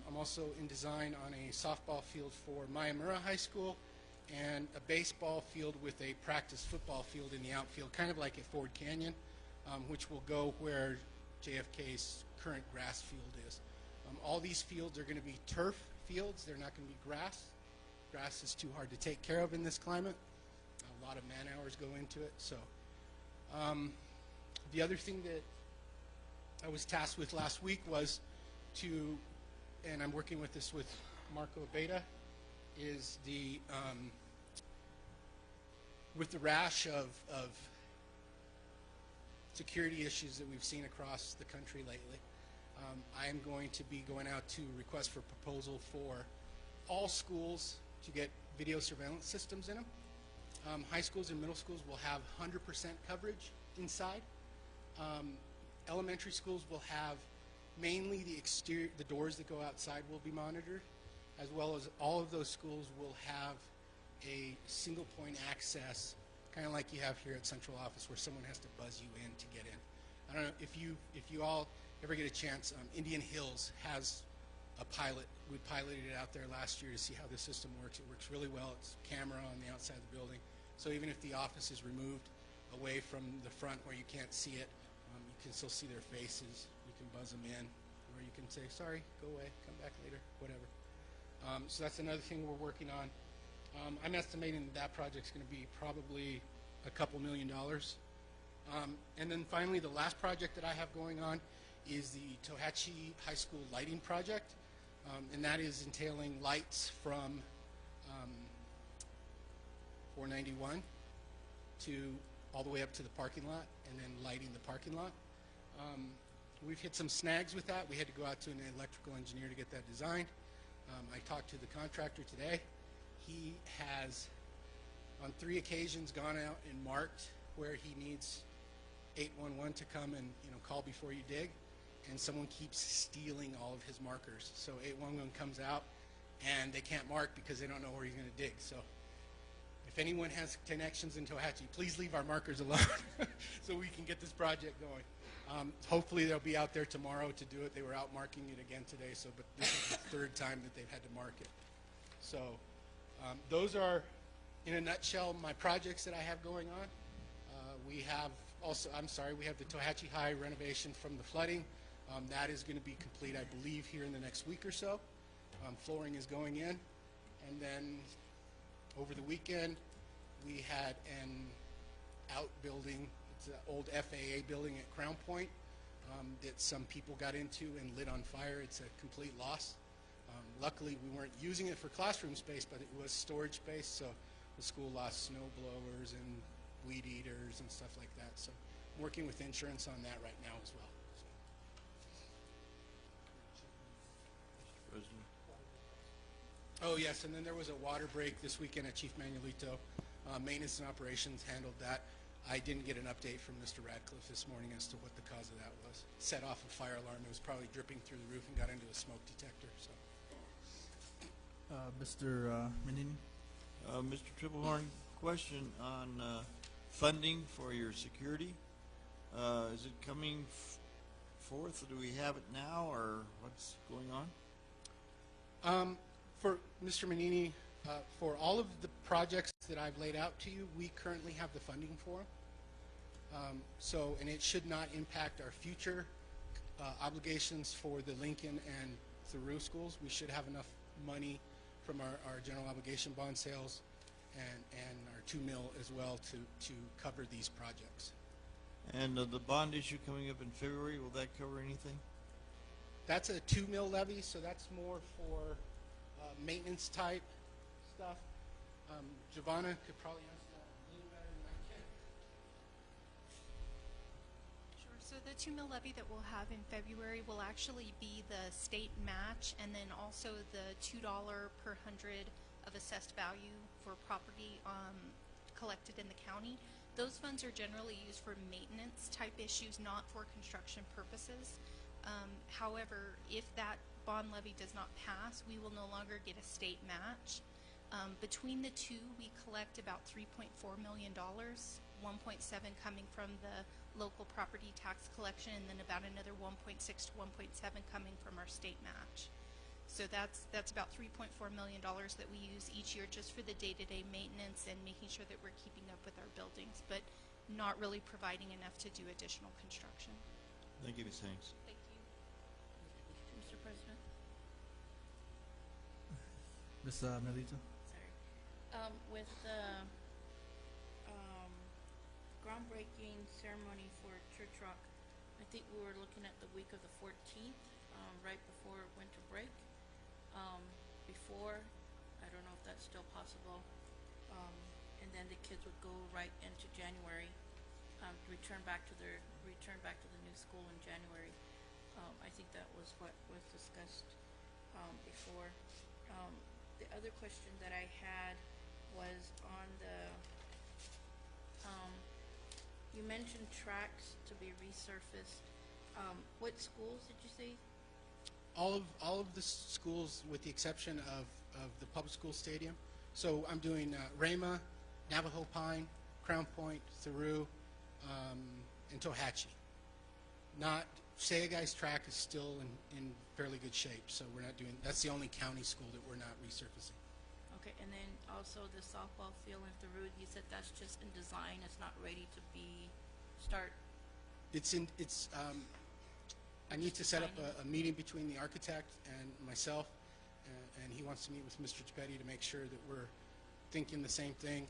I'm also in design on a softball field for Mayamura High School and a baseball field with a practice football field in the outfield, kind of like at Ford Canyon, which will go where JFK's current grass field is. All these fields are going to be turf fields. They're not going to be grass. Grass is too hard to take care of in this climate. A lot of man hours go into it. So the other thing that I was tasked with last week was to, and I'm working with this with Marco Abeta, is the with the rash of security issues that we've seen across the country lately. I am going to be going out to request for proposal for all schools to get video surveillance systems in them. High schools and middle schools will have 100% coverage inside. Elementary schools will have mainly the exterior, the doors that go outside will be monitored, as well as all of those schools will have a single point access, kind of like you have here at central office, where someone has to buzz you in to get in. I don't know if you all ever get a chance. Indian Hills has a pilot. We piloted it out there last year to see how the system works. It works really well. It's camera on the outside of the building, so even if the office is removed away from the front where you can't see it, you can still see their faces. You can buzz them in, or you can say, sorry, go away, come back later, whatever. So that's another thing we're working on. I'm estimating that project's going to be probably a couple $1 million. And then finally, the last project that I have going on is the Tohatchi High School lighting project, and that is entailing lights from 491 to all the way up to the parking lot, and then lighting the parking lot. We've hit some snags with that. We had to go out to an electrical engineer to get that designed. I talked to the contractor today. He has, on 3 occasions, gone out and marked where he needs 811 to come and call before you dig, and someone keeps stealing all of his markers. So 811 comes out, and they can't mark because they don't know where he's going to dig. So if anyone has connections in Tohatchi, please leave our markers alone so we can get this project going. Hopefully they'll be out there tomorrow to do it. They were out marking it again today, but this is the 3rd time that they've had to mark it. So those are, in a nutshell, my projects that I have going on. We have also, we have the Tohatchi High renovation from the flooding. That is going to be complete, I believe, here in the next week or so. Flooring is going in. And then over the weekend, we had an outbuilding. It's an old FAA building at Crown Point that some people got into and lit on fire. It's a complete loss. Luckily, we weren't using it for classroom space, but it was storage space, so the school lost snow blowers and weed eaters and stuff like that. So I'm working with insurance on that right now as well. Mr. President. Oh, yes, and then there was a water break this weekend at Chief Manuelito. Maintenance and operations handled that. I didn't get an update from Mr. Radcliffe this morning as to what the cause of that was. Set off a fire alarm. It was probably dripping through the roof and got into a smoke detector. So. Mr. Menini? Mr. Triplehorn, question on funding for your security. Is it coming forth? Do we have it now, or what's going on? For Mr. Menini, for all of the projects that I've laid out to you, we currently have the funding for them. And it should not impact our future obligations for the Lincoln and Thoreau schools. We should have enough money from our general obligation bond sales and our 2 mil as well to cover these projects. And the bond issue coming up in February, will that cover anything? That's a 2 mil levy, so that's more for maintenance type stuff. Giovanna could probably answer that a little better than I can. Sure. So the 2 mil levy that we'll have in February will actually be the state match, and then also the $2 per 100 of assessed value for property collected in the county. Those funds are generally used for maintenance type issues, not for construction purposes. However, if that bond levy does not pass, we will no longer get a state match. Between the two, we collect about $3.4 million, 1.7 coming from the local property tax collection, and then about another 1.6 to 1.7 coming from our state match. So that's about $3.4 million that we use each year just for the day-to-day maintenance and making sure that we're keeping up with our buildings, but not really providing enough to do additional construction. Thank you, Ms. Hanks. Thank you. Mr. President? Ms. Melito? Sorry. With the groundbreaking ceremony for Church Rock, I think we were looking at the week of the 14th, right before winter break. Before, I don't know if that's still possible, and then the kids would go right into January, return back to the new school in January. I think that was what was discussed before. The other question that I had was on the you mentioned tracks to be resurfaced. What schools did you say? All of the schools, with the exception of the public school stadium. So I'm doing Rama, Navajo Pine, Crown Point, Thoreau, and Tohatchee. Not Sayagai's track is still in fairly good shape, so we're not doing. That's the only county school that we're not resurfacing. Okay, and then also the softball field in Thoreau. You said that's just in design. It's not ready to be start. I need to set up a meeting between the architect and myself, and he wants to meet with Mr. Gepetti to make sure that we're thinking the same thing.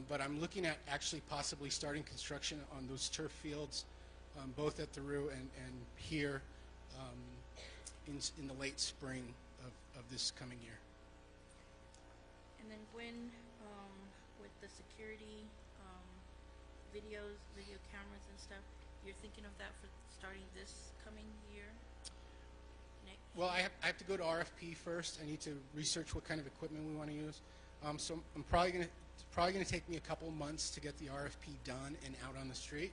But I'm looking at actually possibly starting construction on those turf fields, both at Thoreau and here in the late spring of this coming year. And then when, with the security video cameras and stuff, you're thinking of that for starting this coming year? Well, I have to go to RFP first. I need to research what kind of equipment we want to use. So I'm probably going to take me a couple months to get the RFP done and out on the street,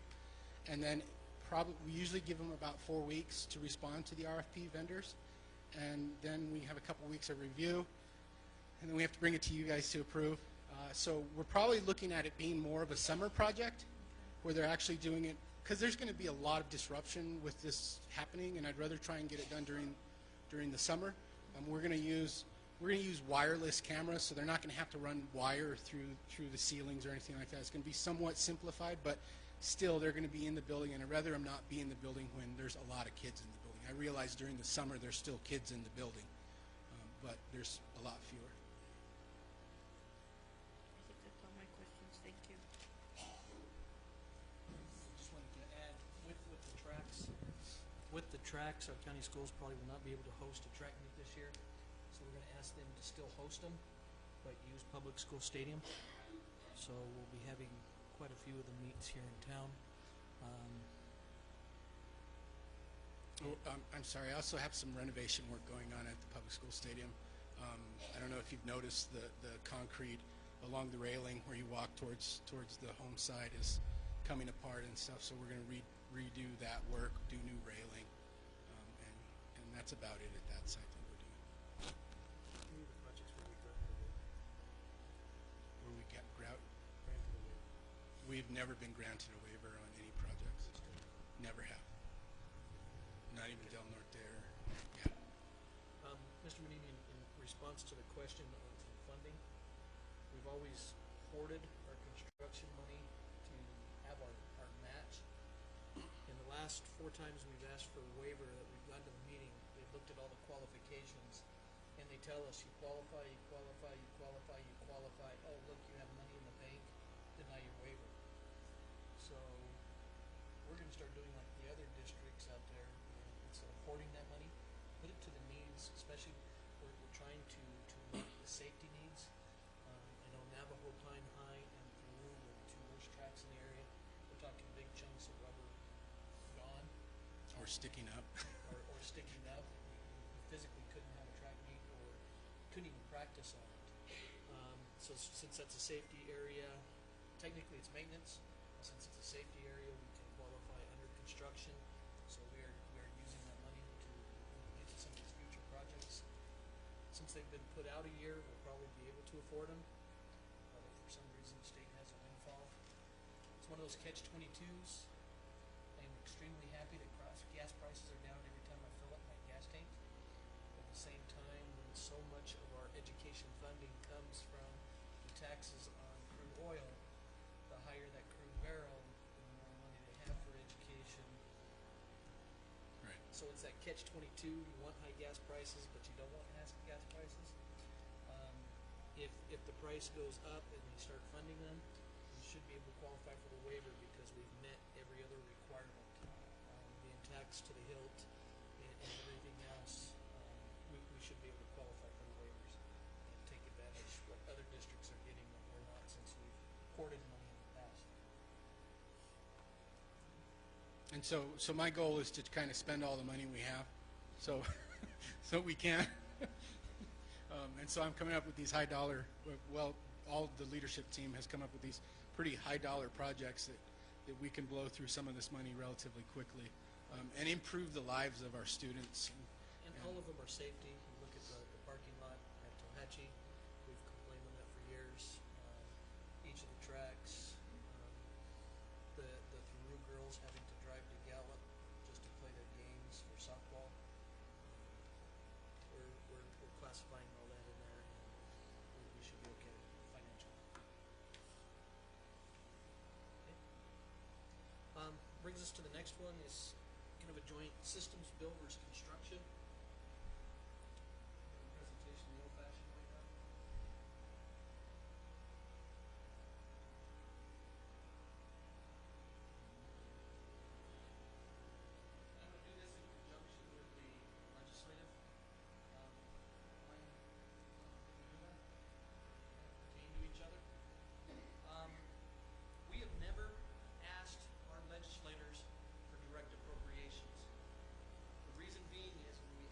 and then we usually give them about 4 weeks to respond to the RFP vendors, and then we have a couple weeks of review, and then we have to bring it to you guys to approve. So we're probably looking at it being more of a summer project, where they're actually doing it, because there's going to be a lot of disruption with this happening, and I'd rather try and get it done during the summer. We're going to use wireless cameras, so they're not going to have to run wire through the ceilings or anything like that. It's going to be somewhat simplified, but still they're going to be in the building, and I'd rather them not be in the building when there's a lot of kids in the building. I realize during the summer there's still kids in the building, but there's a lot fewer. I think that's all my questions. Thank you. Just wanted to add, with the tracks, our county schools probably will not be able to host a track meet this year, so we're going to ask them to still host them, but use public school stadium. So we'll be having quite a few of the meets here in town. I'm sorry, I also have some renovation work going on at the public school stadium. I don't know if you've noticed the concrete along the railing where you walk towards the home side is coming apart and stuff, so we're going to redo that work, do new railing, and that's about it at that site that we're doing. Where we get we've never been granted a waiver on any projects. Never have. Not even Del Norte or, yeah. Mr. Menini, in response to the question on funding, we've always hoarded our construction money to have our match. In the last 4 times we've asked for a waiver that we've gone to the meeting, they've looked at all the qualifications, and they tell us you qualify, you qualify, you qualify, you qualify. Oh, look, you have money in the bank, deny your waiver. So we're going to start doing like the other districts out there. Instead of hoarding that money, put it to the needs, especially we're trying to meet the safety needs. I know Navajo, Pine High, and Peru were the 2 worst tracks in the area. We're talking big chunks of rubber gone. Or sticking up. or sticking up. We physically couldn't have a track meet or couldn't even practice on it. So since that's a safety area, technically it's maintenance. Since it's a safety area, we can qualify under construction. So we are using that money put out a year, we'll probably be able to afford them. But if for some reason the state has a windfall, it's one of those catch-22s. I'm extremely happy that gas prices are down every time I fill up my gas tank. At the same time, when so much of our education funding comes from the taxes on crude oil, the higher that crude barrel, the more money they have for education. Right. So it's that catch-22. You want high gas prices, but you don't want gas prices. If the price goes up and we start funding them, we should be able to qualify for the waiver because we've met every other requirement. Being taxed to the hilt and everything else, we should be able to qualify for the waivers and take advantage of what other districts are getting that we're not, since we've hoarded money in the past. And so my goal is to kind of spend all the money we have, so we can. And so I'm coming up with these high dollar. Well, all the leadership team has come up with these pretty high dollar projects that we can blow through some of this money relatively quickly, and improve the lives of our students. And all of them are safety. You look at the parking lot at Tohatchee. We've complained on that for years. Each of the tracks, the Thoreau girls having to drive to Gallup just to play their games for softball. We're classifying all that in there, and we should be okay financially. Okay. Brings us to the next one is kind of a joint systems bill versus construction. Presentation the old-fashioned way now. I'm going to do this in conjunction with the legislative plan. Can we do that? Pertain to each other. We have never asked our legislators for direct appropriations. The reason being is when we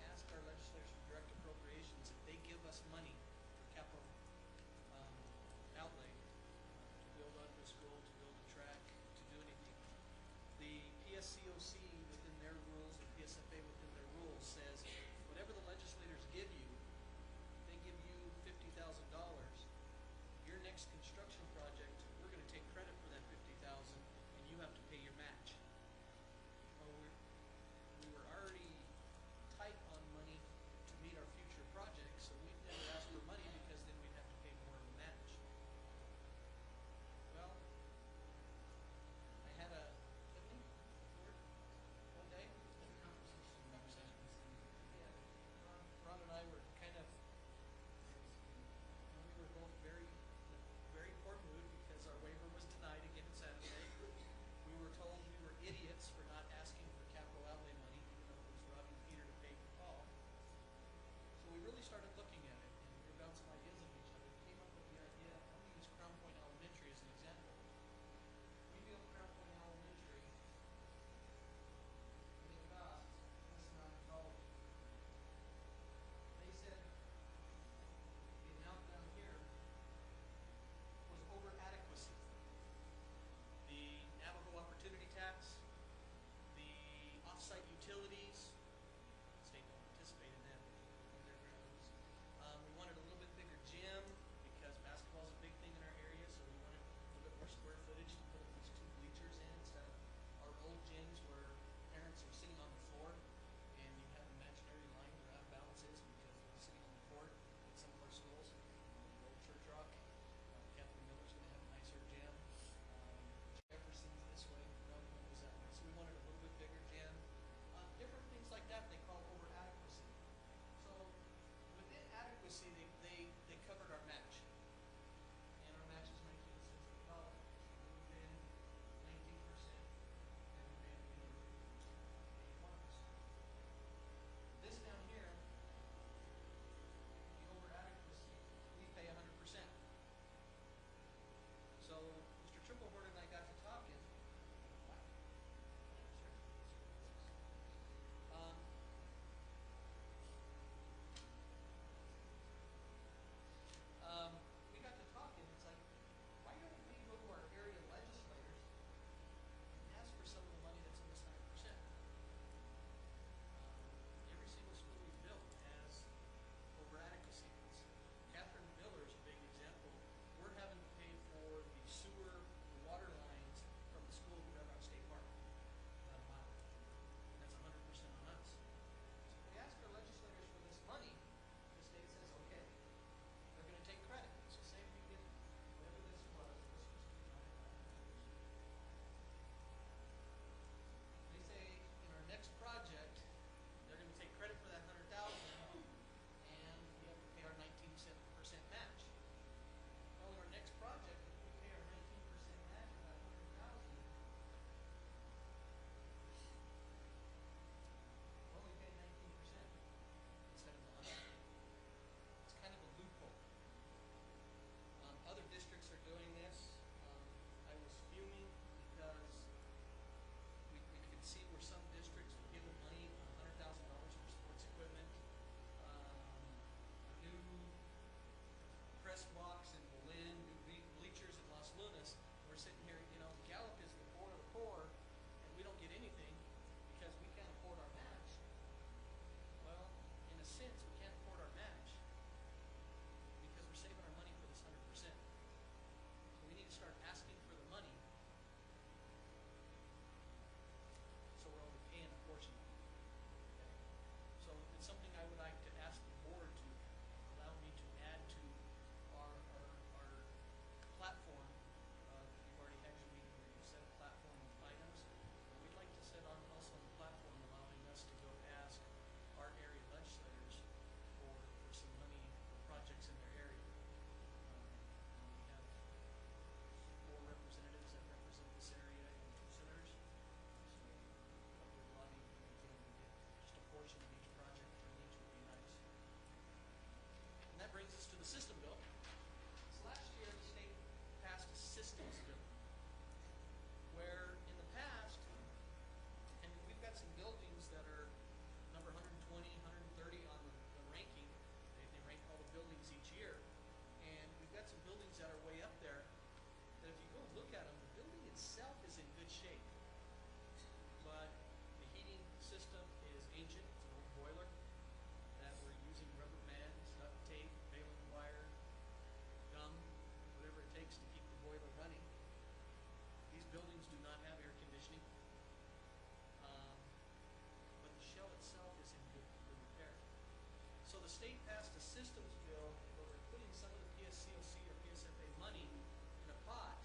systems bill where we're putting some of the PSCOC or PSFA money in a pot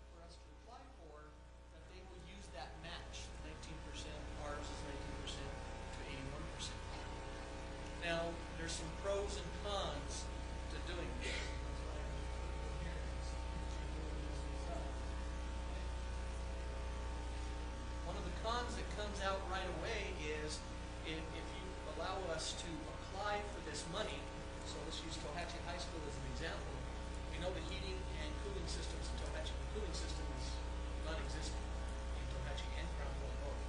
for us to apply for, that they will use that match, 19%, ours is 19% to 81%. Now, there's some pros and cons to doing this. One of the cons that comes out right away is if you allow us to apply for this money, so let's use Tohatchee High School as an example. We know the heating and cooling systems in Tohatchee. The cooling system is non-existent in Tohatchee and Crown Point North.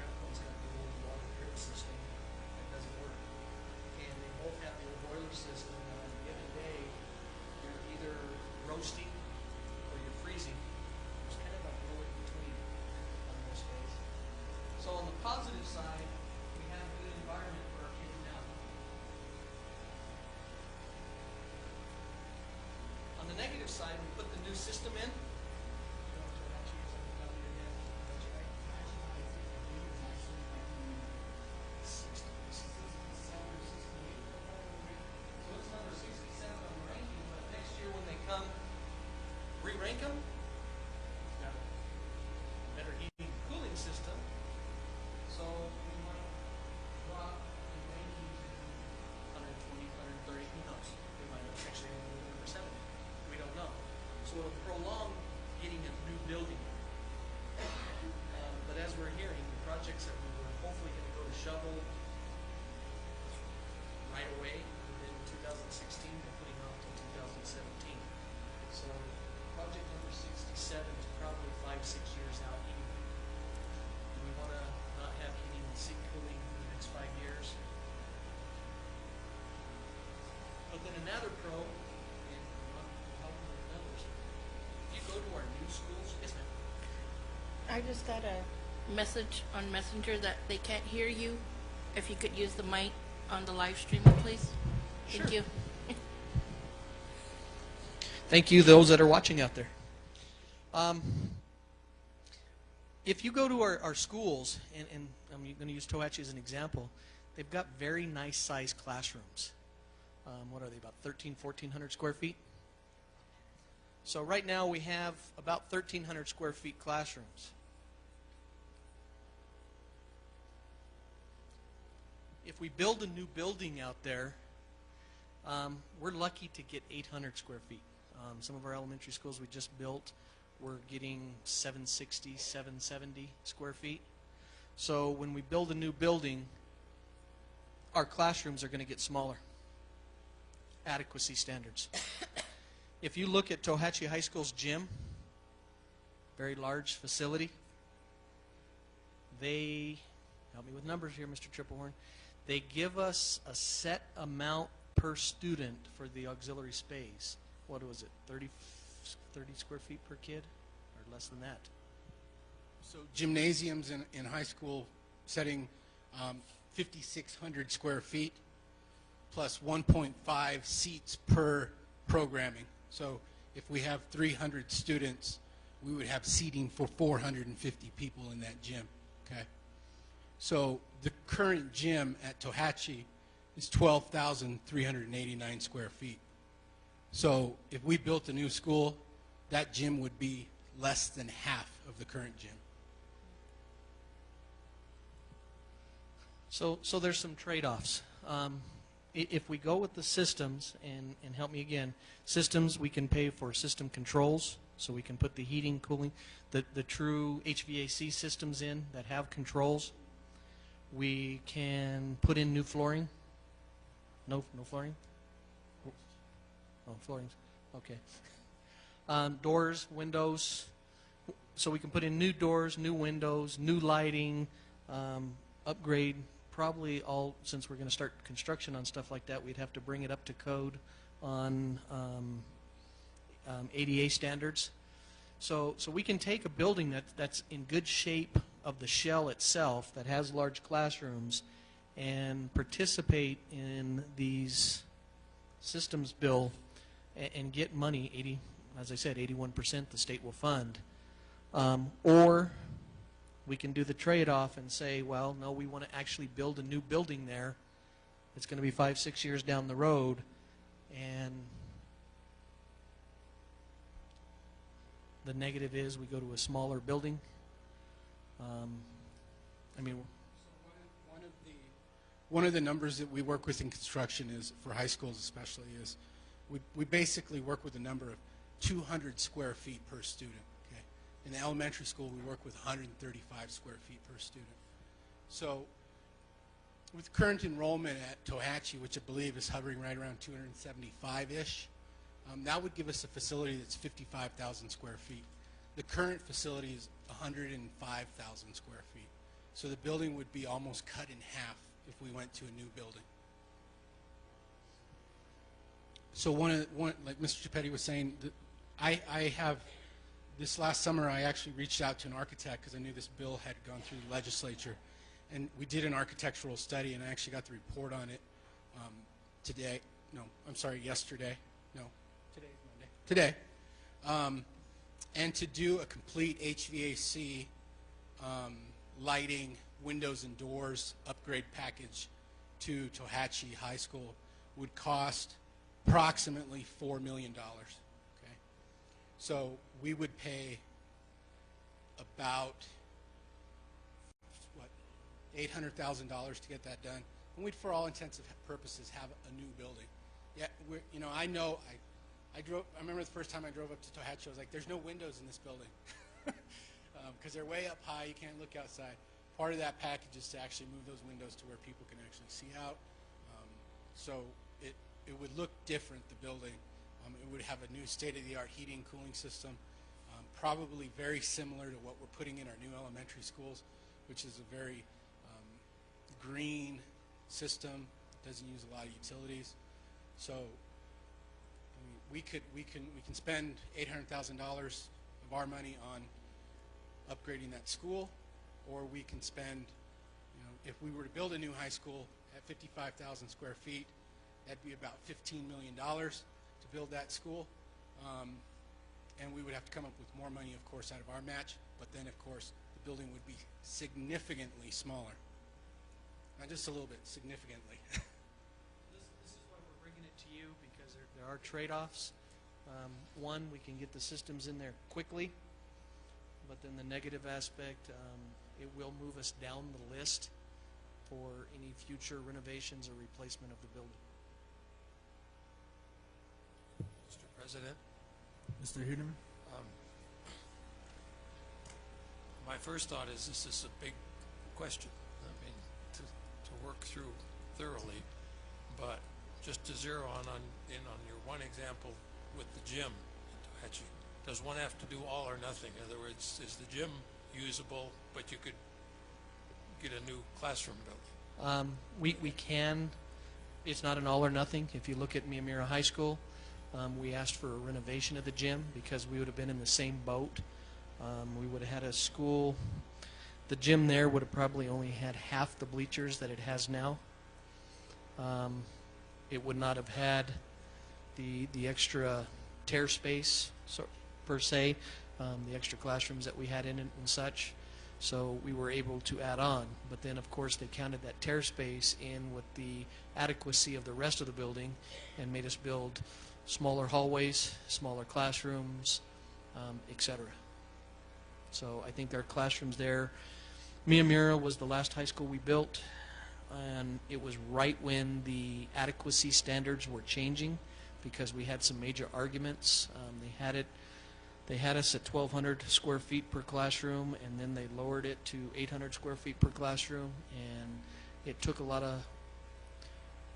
Crown Point's got the old water drip system that doesn't work. And they both have the old boiler system, and on a given day, you're either roasting or you're freezing. There's kind of like no in between on most days. So on the positive side, we have a good environment for our kids now. On the negative side, we put the new system in. So it's number 67 on the ranking, but next year when they come re-rank them, it's got a better heating and cooling system. So we might drop the ranking to 120, 130, who knows? We might actually end up number 70. We don't know. So it'll prolong getting a new building. But as we're hearing, the projects that we were hopefully going to go to shovel right away in 2016, they're putting off to 2017. So project number 67 is probably 5-6 years out anyway. Do we want to not have heating and seat cooling in the next 5 years? But then another pro, and I'm helping with numbers, if you go to our new schools, yes ma'am. I just got a message on Messenger that they can't hear you. If you could use the mic on the live stream, please. Thank Sure. you. Thank you, those that are watching out there. If you go to our schools, and I'm going to use Tohatchee as an example, they've got very nice sized classrooms. What are they, about 1,400 square feet? So right now we have about 1,300 square feet classrooms. If we build a new building out there, we're lucky to get 800 square feet. Some of our elementary schools we just built, we're getting 760, 770 square feet. So when we build a new building, our classrooms are going to get smaller. Adequacy standards. If you look at Tohatchee High School's gym, very large facility, they, help me with numbers here, Mr. Triplehorn, they give us a set amount per student for the auxiliary space. What was it, 30 square feet per kid, or less than that? So gymnasiums in high school setting 5,600 square feet plus 1.5 seats per programming. So if we have 300 students, we would have seating for 450 people in that gym. Okay. So the current gym at Tohatchee is 12,389 square feet. So if we built a new school, that gym would be less than half of the current gym. So there's some trade-offs. If we go with the systems, and help me again, systems, we can pay for system controls, so we can put the heating, cooling, the true HVAC systems in that have controls. We can put in new flooring. No flooring? Oh, flooring's okay. Doors, windows. So we can put in new doors, new windows, new lighting, upgrade. Probably all, since we're going to start construction on stuff like that, we'd have to bring it up to code on ADA standards. So we can take a building that's in good shape of the shell itself, that has large classrooms, and participate in these systems bill and get money, as I said, 81% the state will fund. Or we can do the trade-off and say, well, no, we want to actually build a new building there. It's going to be 5-6 years down the road, And the negative is we go to a smaller building. I mean, one of the numbers that we work with in construction is, for high schools especially, is we basically work with a number of 200 square feet per student. Okay? In the elementary school, we work with 135 square feet per student. So with current enrollment at Tohatchee, which I believe is hovering right around 275-ish, that would give us a facility that's 55,000 square feet. The current facility is 105,000 square feet. So the building would be almost cut in half if we went to a new building. So like Mr. Gepetti was saying, I have, this last summer I actually reached out to an architect because I knew this bill had gone through the legislature. And we did an architectural study, and I actually got the report on it yesterday. No, today's Monday. Today. And to do a complete HVAC, lighting, windows and doors upgrade package to Tohatchee High School would cost approximately $4 million. Okay? So we would pay about $800,000 to get that done, and we'd, for all intents and purposes, have a new building. Yeah, I remember the first time I drove up to Tohatchee, I was like, "There's no windows in this building," because they're way up high. You can't look outside. Part of that package is to actually move those windows to where people can actually see out. So it would look different. The building, it would have a new state-of-the-art heating, cooling system, probably very similar to what we're putting in our new elementary schools, which is a very green system, doesn't use a lot of utilities. So I mean, we can spend $800,000 of our money on upgrading that school, or we can spend, if we were to build a new high school at 55,000 square feet, that'd be about $15 million to build that school. And we would have to come up with more money, of course, out of our match, but then, of course, the building would be significantly smaller. Not just a little bit, significantly. This is why we're bringing it to you, because there are trade-offs. One, we can get the systems in there quickly, but then the negative aspect, it will move us down the list for any future renovations or replacement of the building. Mr. President? Mr. Huderman? My first thought is this is a big question. I mean, to work through thoroughly, but just to zero in on your one example with the gym in Tohatchee, does one have to do all or nothing? In other words, is the gym usable, but you could get a new classroom built? We can. It's not an all or nothing. If you look at Miamira High School, we asked for a renovation of the gym because we would have been in the same boat. We would have had a school. The gym there would have probably only had half the bleachers that it has now. It would not have had the extra tear space, per se, the extra classrooms that we had in it and such. So we were able to add on. But then, of course, they counted that tear space in with the adequacy of the rest of the building and made us build smaller hallways, smaller classrooms, etc. So I think our classrooms there, Miamira was the last high school we built, and it was right when the adequacy standards were changing because we had some major arguments. They had us at 1,200 square feet per classroom, and then they lowered it to 800 square feet per classroom, and it took a lot of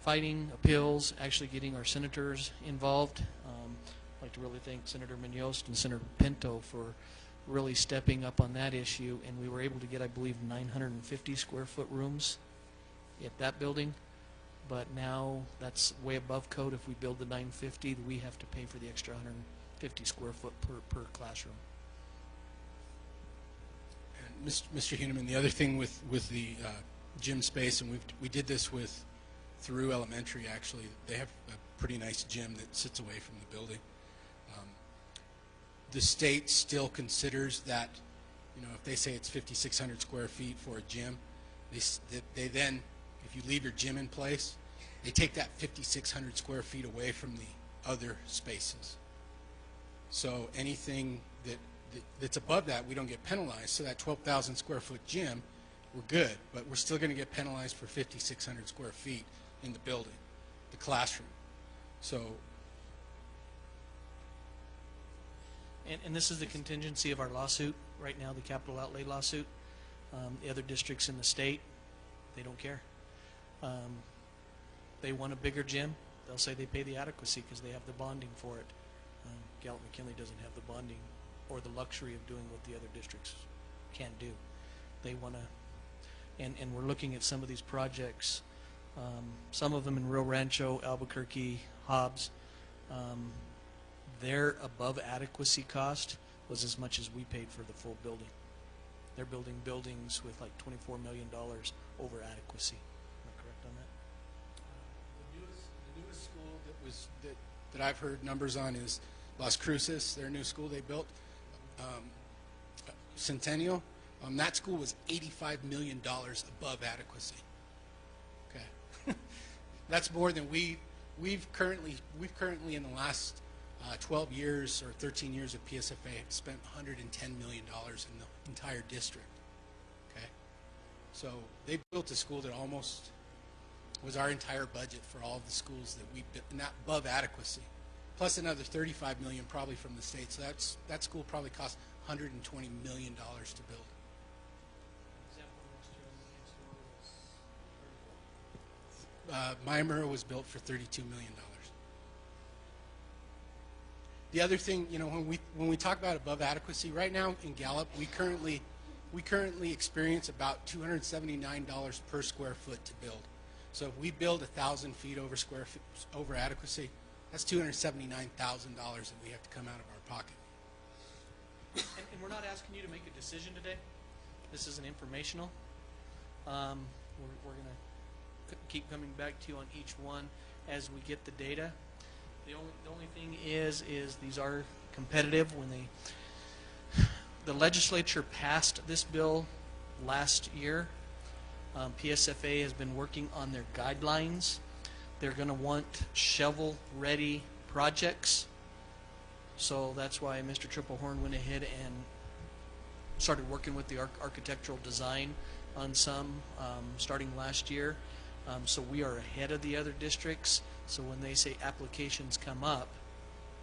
fighting, appeals, actually getting our senators involved. I'd like to really thank Senator Munoz and Senator Pinto for really stepping up on that issue, and we were able to get, I believe, 950 square foot rooms at that building. But now that's way above code. If we build the 950, we have to pay for the extra 150 square foot per classroom. And Mr. Huneman, the other thing with the gym space, and we did this through elementary actually, they have a pretty nice gym that sits away from the building. The state still considers that, if they say it's 5,600 square feet for a gym, they then, if you leave your gym in place, they take that 5,600 square feet away from the other spaces. So anything that's above that, we don't get penalized. So that 12,000 square foot gym, we're good, but we're still going to get penalized for 5,600 square feet in the building, the classroom. So, and this is the contingency of our lawsuit right now, the capital outlay lawsuit. The other districts in the state, they don't care. They want a bigger gym. They'll say they pay the adequacy because they have the bonding for it. Gallup McKinley doesn't have the bonding or the luxury of doing what the other districts can do. They want to, and we're looking at some of these projects, some of them in Rio Rancho, Albuquerque, Hobbs. Their above adequacy cost was as much as we paid for the full building. They're building buildings with like $24 million over adequacy. Am I correct on that? The newest school that I've heard numbers on is Las Cruces, their new school they built, Centennial. That school was $85 million above adequacy. Okay, that's more than we've currently in the last 12 years or 13 years of PSFA have spent $110 million in the entire district. Okay, so they built a school that almost was our entire budget for all of the schools that we built, not above adequacy, plus another $35 million probably from the state. So that school probably cost $120 million to build. Meimer was built for $32 million. The other thing, you know, when we talk about above adequacy, right now in Gallup, we currently experience about $279 per square foot to build. So if we build 1,000 feet over adequacy, that's $279,000 that we have to come out of our pocket. And we're not asking you to make a decision today. This is an informational. We're going to keep coming back to you on each one as we get the data. The only thing is these are competitive. When the legislature passed this bill last year, PSFA has been working on their guidelines. They're going to want shovel-ready projects. So that's why Mr. Triplehorn went ahead and started working with the architectural design on some starting last year. So we are ahead of the other districts. So when they say applications come up,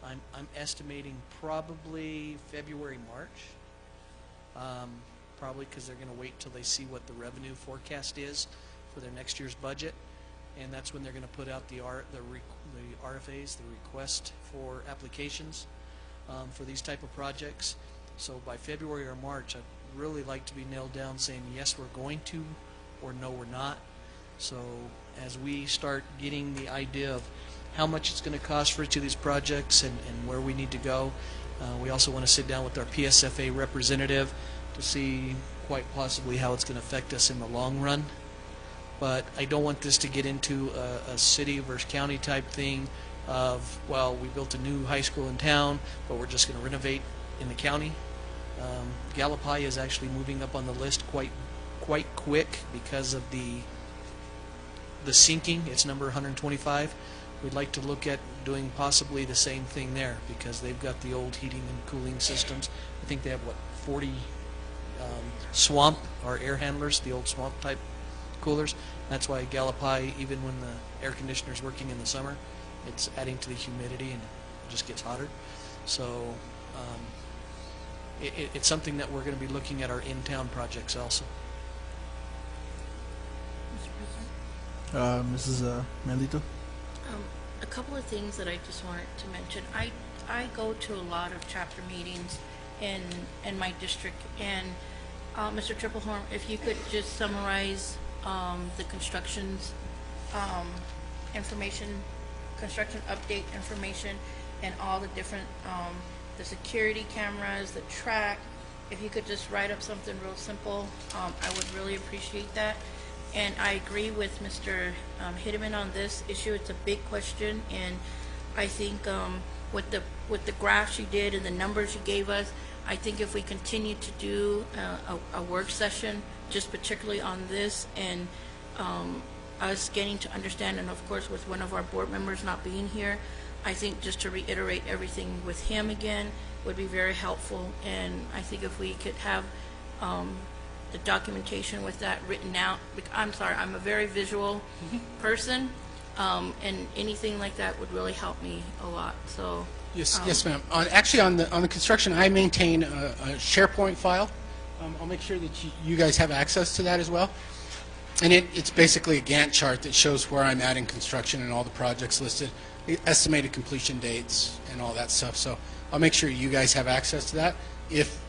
I'm estimating probably February, March. Probably because they're going to wait till they see what the revenue forecast is for their next year's budget, and that's when they're going to put out the RFAs, the request for applications for these type of projects. So by February or March, I'd really like to be nailed down saying yes, we're going to, or no, we're not. So as we start getting the idea of how much it's going to cost for each of these projects and where we need to go, we also want to sit down with our PSFA representative to see quite possibly how it's going to affect us in the long run. But I don't want this to get into a city versus county type thing of, well, we built a new high school in town, but we're just going to renovate in the county. Gallup High is actually moving up on the list quite quick because of the sinking. It's number 125. We'd like to look at doing possibly the same thing there because they've got the old heating and cooling systems. I think they have, what, 40 swamp or air handlers, the old swamp type coolers. That's why Gallup High, even when the air conditioner is working in the summer, it's adding to the humidity and it just gets hotter. So it's something that we're going to be looking at our in-town projects also. Mrs. Melito? A couple of things that I just wanted to mention. I go to a lot of chapter meetings in my district, and Mr. Triplehorn, if you could just summarize the construction's information, construction update information, and all the different the security cameras, the track. If you could just write up something real simple, I would really appreciate that. And I agree with Mr. Hideman on this issue. It's a big question, and I think with the graphs you did and the numbers you gave us, I think if we continue to do a work session, just particularly on this, and us getting to understand, and of course with one of our board members not being here, I think just to reiterate everything with him again would be very helpful. And I think if we could have the documentation with that written out, I'm sorry, I'm a very visual person, and anything like that would really help me a lot. So yes, yes, ma'am. Actually, on the construction, I maintain a SharePoint file. I'll make sure that you guys have access to that as well. And it's basically a Gantt chart that shows where I'm at in construction and all the projects listed, estimated completion dates, and all that stuff. So I'll make sure you guys have access to that. If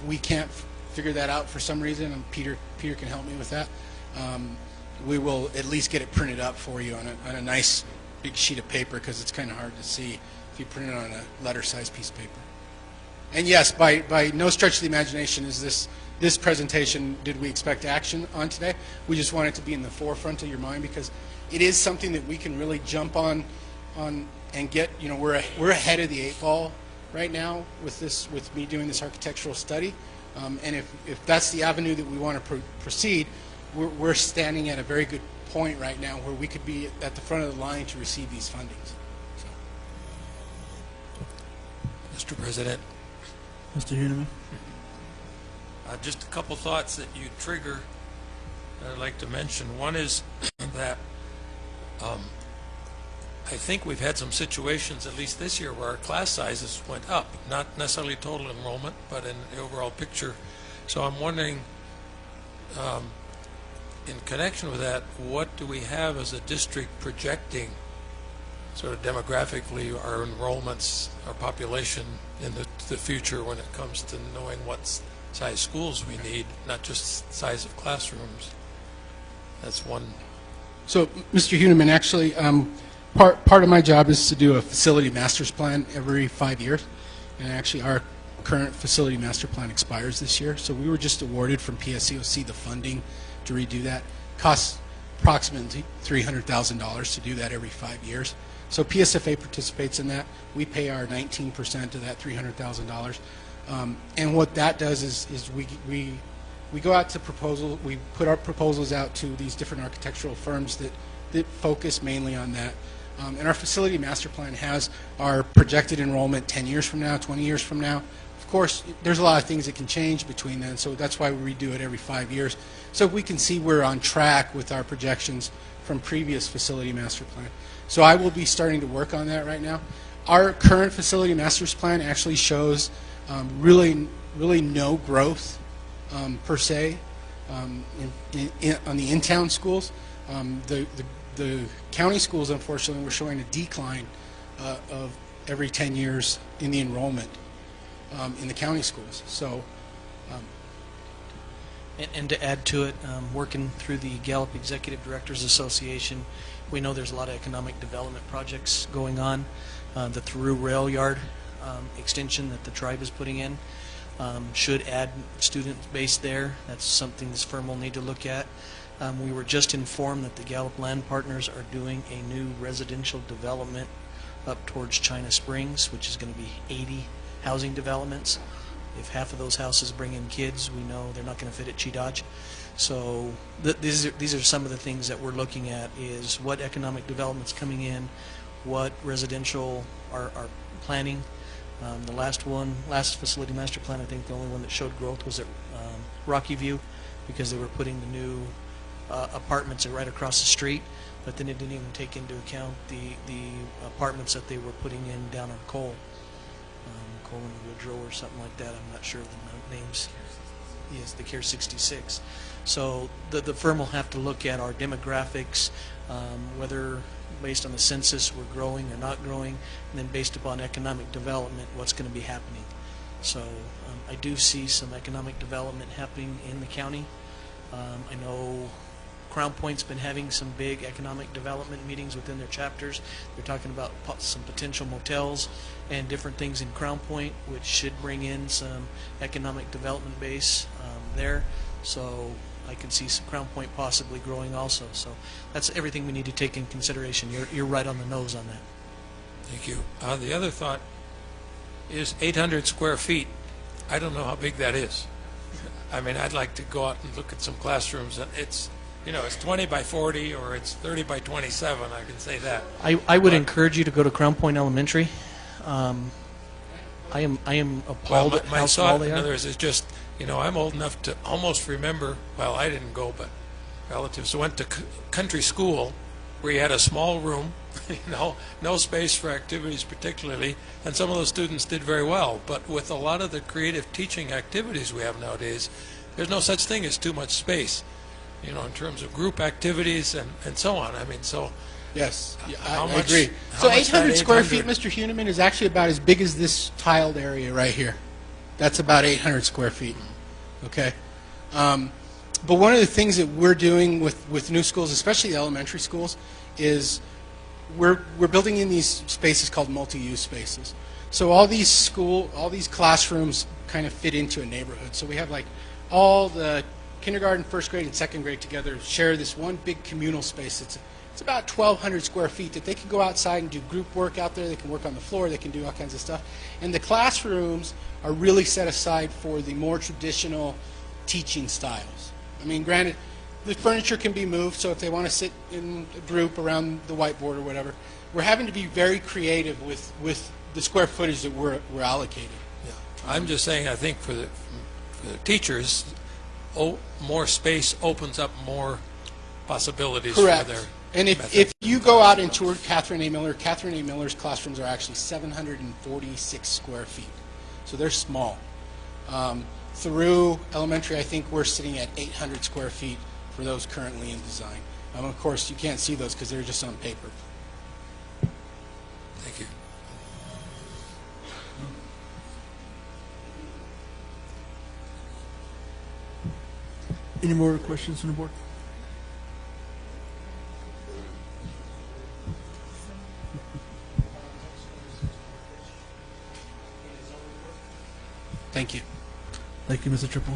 we can't figure that out for some reason, and Peter can help me with that, we will at least get it printed up for you on a nice big sheet of paper, because it's kind of hard to see if you print it on a letter-sized piece of paper. And yes, by no stretch of the imagination is this presentation did we expect action on today. We just want it to be in the forefront of your mind, because it is something that we can really jump on and get, we're ahead of the 8 ball right now with me doing this architectural study. And if that's the avenue that we want to proceed, we're standing at a very good point right now where we could be at the front of the line to receive these fundings. Mr. President. Mr. Heuneman. Just a couple thoughts that you trigger that I'd like to mention. One is that I think we've had some situations, at least this year, where our class sizes went up, not necessarily total enrollment, but in the overall picture. So I'm wondering, in connection with that, what do we have as a district projecting sort of demographically our enrollments, our population in the future when it comes to knowing what size schools we need, not just size of classrooms? That's one. So, Mr. Heuneman, actually, part of my job is to do a facility master's plan every 5 years. And actually, our current facility master plan expires this year. So we were just awarded from PSCOC the funding to redo that. Costs approximately $300,000 to do that every 5 years. So PSFA participates in that. We pay our 19% of that $300,000. And what that does is we go out to proposal. We put our proposals out to these different architectural firms that focus mainly on that. And our facility master plan has our projected enrollment 10 years from now, 20 years from now. Of course, there's a lot of things that can change between then, so that's why we redo it every 5 years. So we can see we're on track with our projections from previous facility master plan. So I will be starting to work on that right now. Our current facility master's plan actually shows really no growth per se on the in-town schools. The county schools, unfortunately, were showing a decline of every 10 years in the enrollment in the county schools. So, and to add to it, working through the Gallup Executive Directors Association, we know there's a lot of economic development projects going on. The through rail yard extension that the tribe is putting in should add student base there. That's something this firm will need to look at. We were just informed that the Gallup Land Partners are doing a new residential development up towards China Springs, which is going to be 80 housing developments. If half of those houses bring in kids, we know they're not going to fit at Cheetah. So these are some of the things that we're looking at, is what economic development's coming in, what residential are planning. The last facility master plan, I think the only one that showed growth was at Rocky View, because they were putting the new apartments right across the street, but then it didn't even take into account the apartments that they were putting in down on Cole and Woodrow or something like that. I'm not sure of the names. Yes, the Care 66. So the firm will have to look at our demographics, whether based on the census we're growing or not growing, and then based upon economic development, what's going to be happening. So I do see some economic development happening in the county. I know Crown Point's been having some big economic development meetings within their chapters. They're talking about some potential motels and different things in Crown Point, which should bring in some economic development base there. So I can see some Crown Point possibly growing also. So that's everything we need to take in consideration. You're right on the nose on that. Thank you. The other thought is 800 square feet. I don't know how big that is. I mean, I'd like to go out and look at some classrooms, and You know, it's 20 by 40 or it's 30 by 27, I can say that. I would But- encourage you to go to Crown Point Elementary. I am appalled Well, at my how small thought, they in are. other words, is just, you know, I'm old enough to almost remember, well, I didn't go, but relatives went to country school where you had a small room, you know, no space for activities particularly, and some of those students did very well. But with a lot of the creative teaching activities we have nowadays, there's no such thing as too much space, you know, in terms of group activities and so on. I mean, so... Yes, How I much- agree. how So much 800 that square feet, 800 Mr. Huneman, is actually about as big as this tiled area right here. That's about 800 square feet. Okay. But one of the things that we're doing with new schools, especially the elementary schools, is we're building in these spaces called multi-use spaces. So all these classrooms kind of fit into a neighborhood. So we have like all the kindergarten, first grade, and second grade together share this one big communal space. It's about 1,200 square feet that they can go outside and do group work out there. They can work on the floor. They can do all kinds of stuff. And the classrooms are really set aside for the more traditional teaching styles. I mean, granted, the furniture can be moved, so if they want to sit in a group around the whiteboard or whatever, we're having to be very creative with the square footage that we're allocating. Yeah. I'm just saying, I think for the teachers, more space opens up more possibilities Correct. for their And if you go out and tour Catherine A. Miller's classrooms are actually 746 square feet. So they're small. Through elementary, I think we're sitting at 800 square feet for those currently in design. Of course, you can't see those because they're just on paper. Thank you. Any more questions from the board? Thank you. Thank you, Mr. Triple.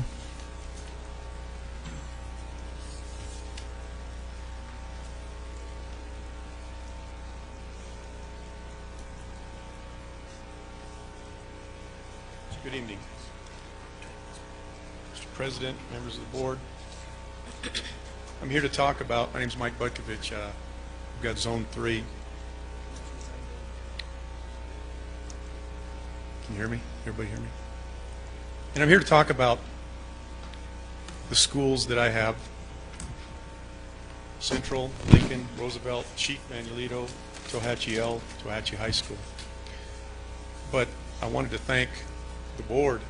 Good evening. Mr. President, members of the board. I'm here to talk about, my name is Mike Butkovich. We've got Zone 3. Can you hear me? Everybody hear me? And I'm here to talk about the schools that I have: Central, Lincoln, Roosevelt, Chief, Manuelito, Tohatchee L, Tohatchee High School. But I wanted to thank the board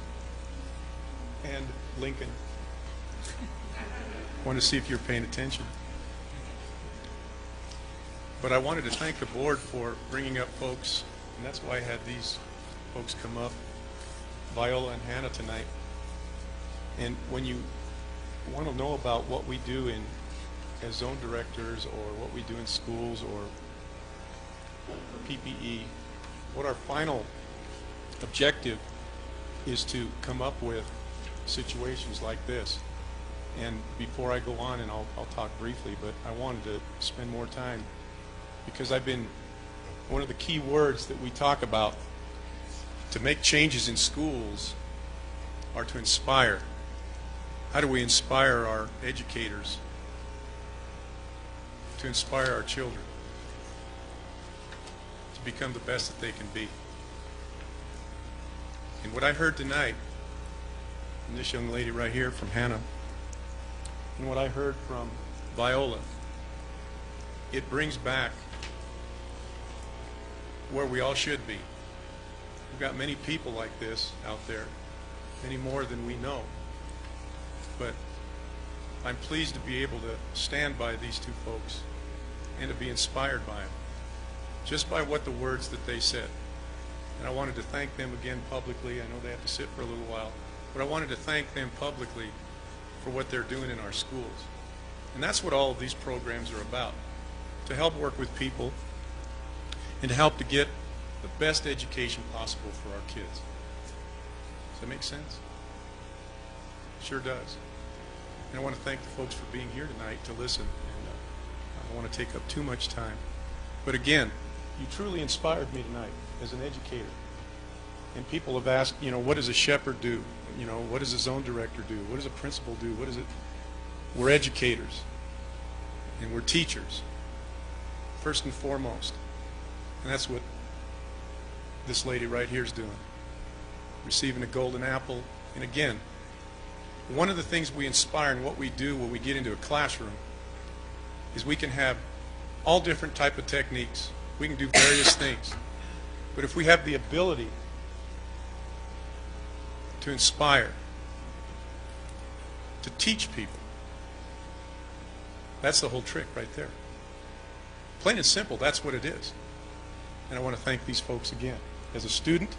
and Lincoln. I wanted to see if you're paying attention. But I wanted to thank the board for bringing up folks, and that's why I had these folks come up, Viola and Hannah, tonight. And when you want to know about what we do as zone directors, or what we do in schools, or PPE, what our final objective is to come up with situations like this. And before I go on, and I'll talk briefly, but I wanted to spend more time, because one of the key words that we talk about to make changes in schools are to inspire. How do we inspire our educators to inspire our children to become the best that they can be? And what I heard tonight from this young lady right here, from Hannah, and what I heard from Viola, it brings back where we all should be. We've got many people like this out there, many more than we know. But I'm pleased to be able to stand by these two folks and to be inspired by them, just by what the words that they said. And I wanted to thank them again publicly. I know they have to sit for a little while, but I wanted to thank them publicly for what they're doing in our schools. And that's what all of these programs are about, to help work with people and to help to get the best education possible for our kids. Does that make sense? Sure does. And I want to thank the folks for being here tonight to listen. And I don't want to take up too much time. But again, you truly inspired me tonight as an educator. And people have asked, what does a shepherd do? What does a zone director do? What does a principal do? What is it? We're educators. And we're teachers, first and foremost. And that's what this lady right here is doing, receiving a golden apple. And again, one of the things we inspire and what we do when we get into a classroom is we can have all different type of techniques. We can do various things. But if we have the ability to inspire, to teach people, that's the whole trick right there. Plain and simple, that's what it is. And I want to thank these folks again. As a student,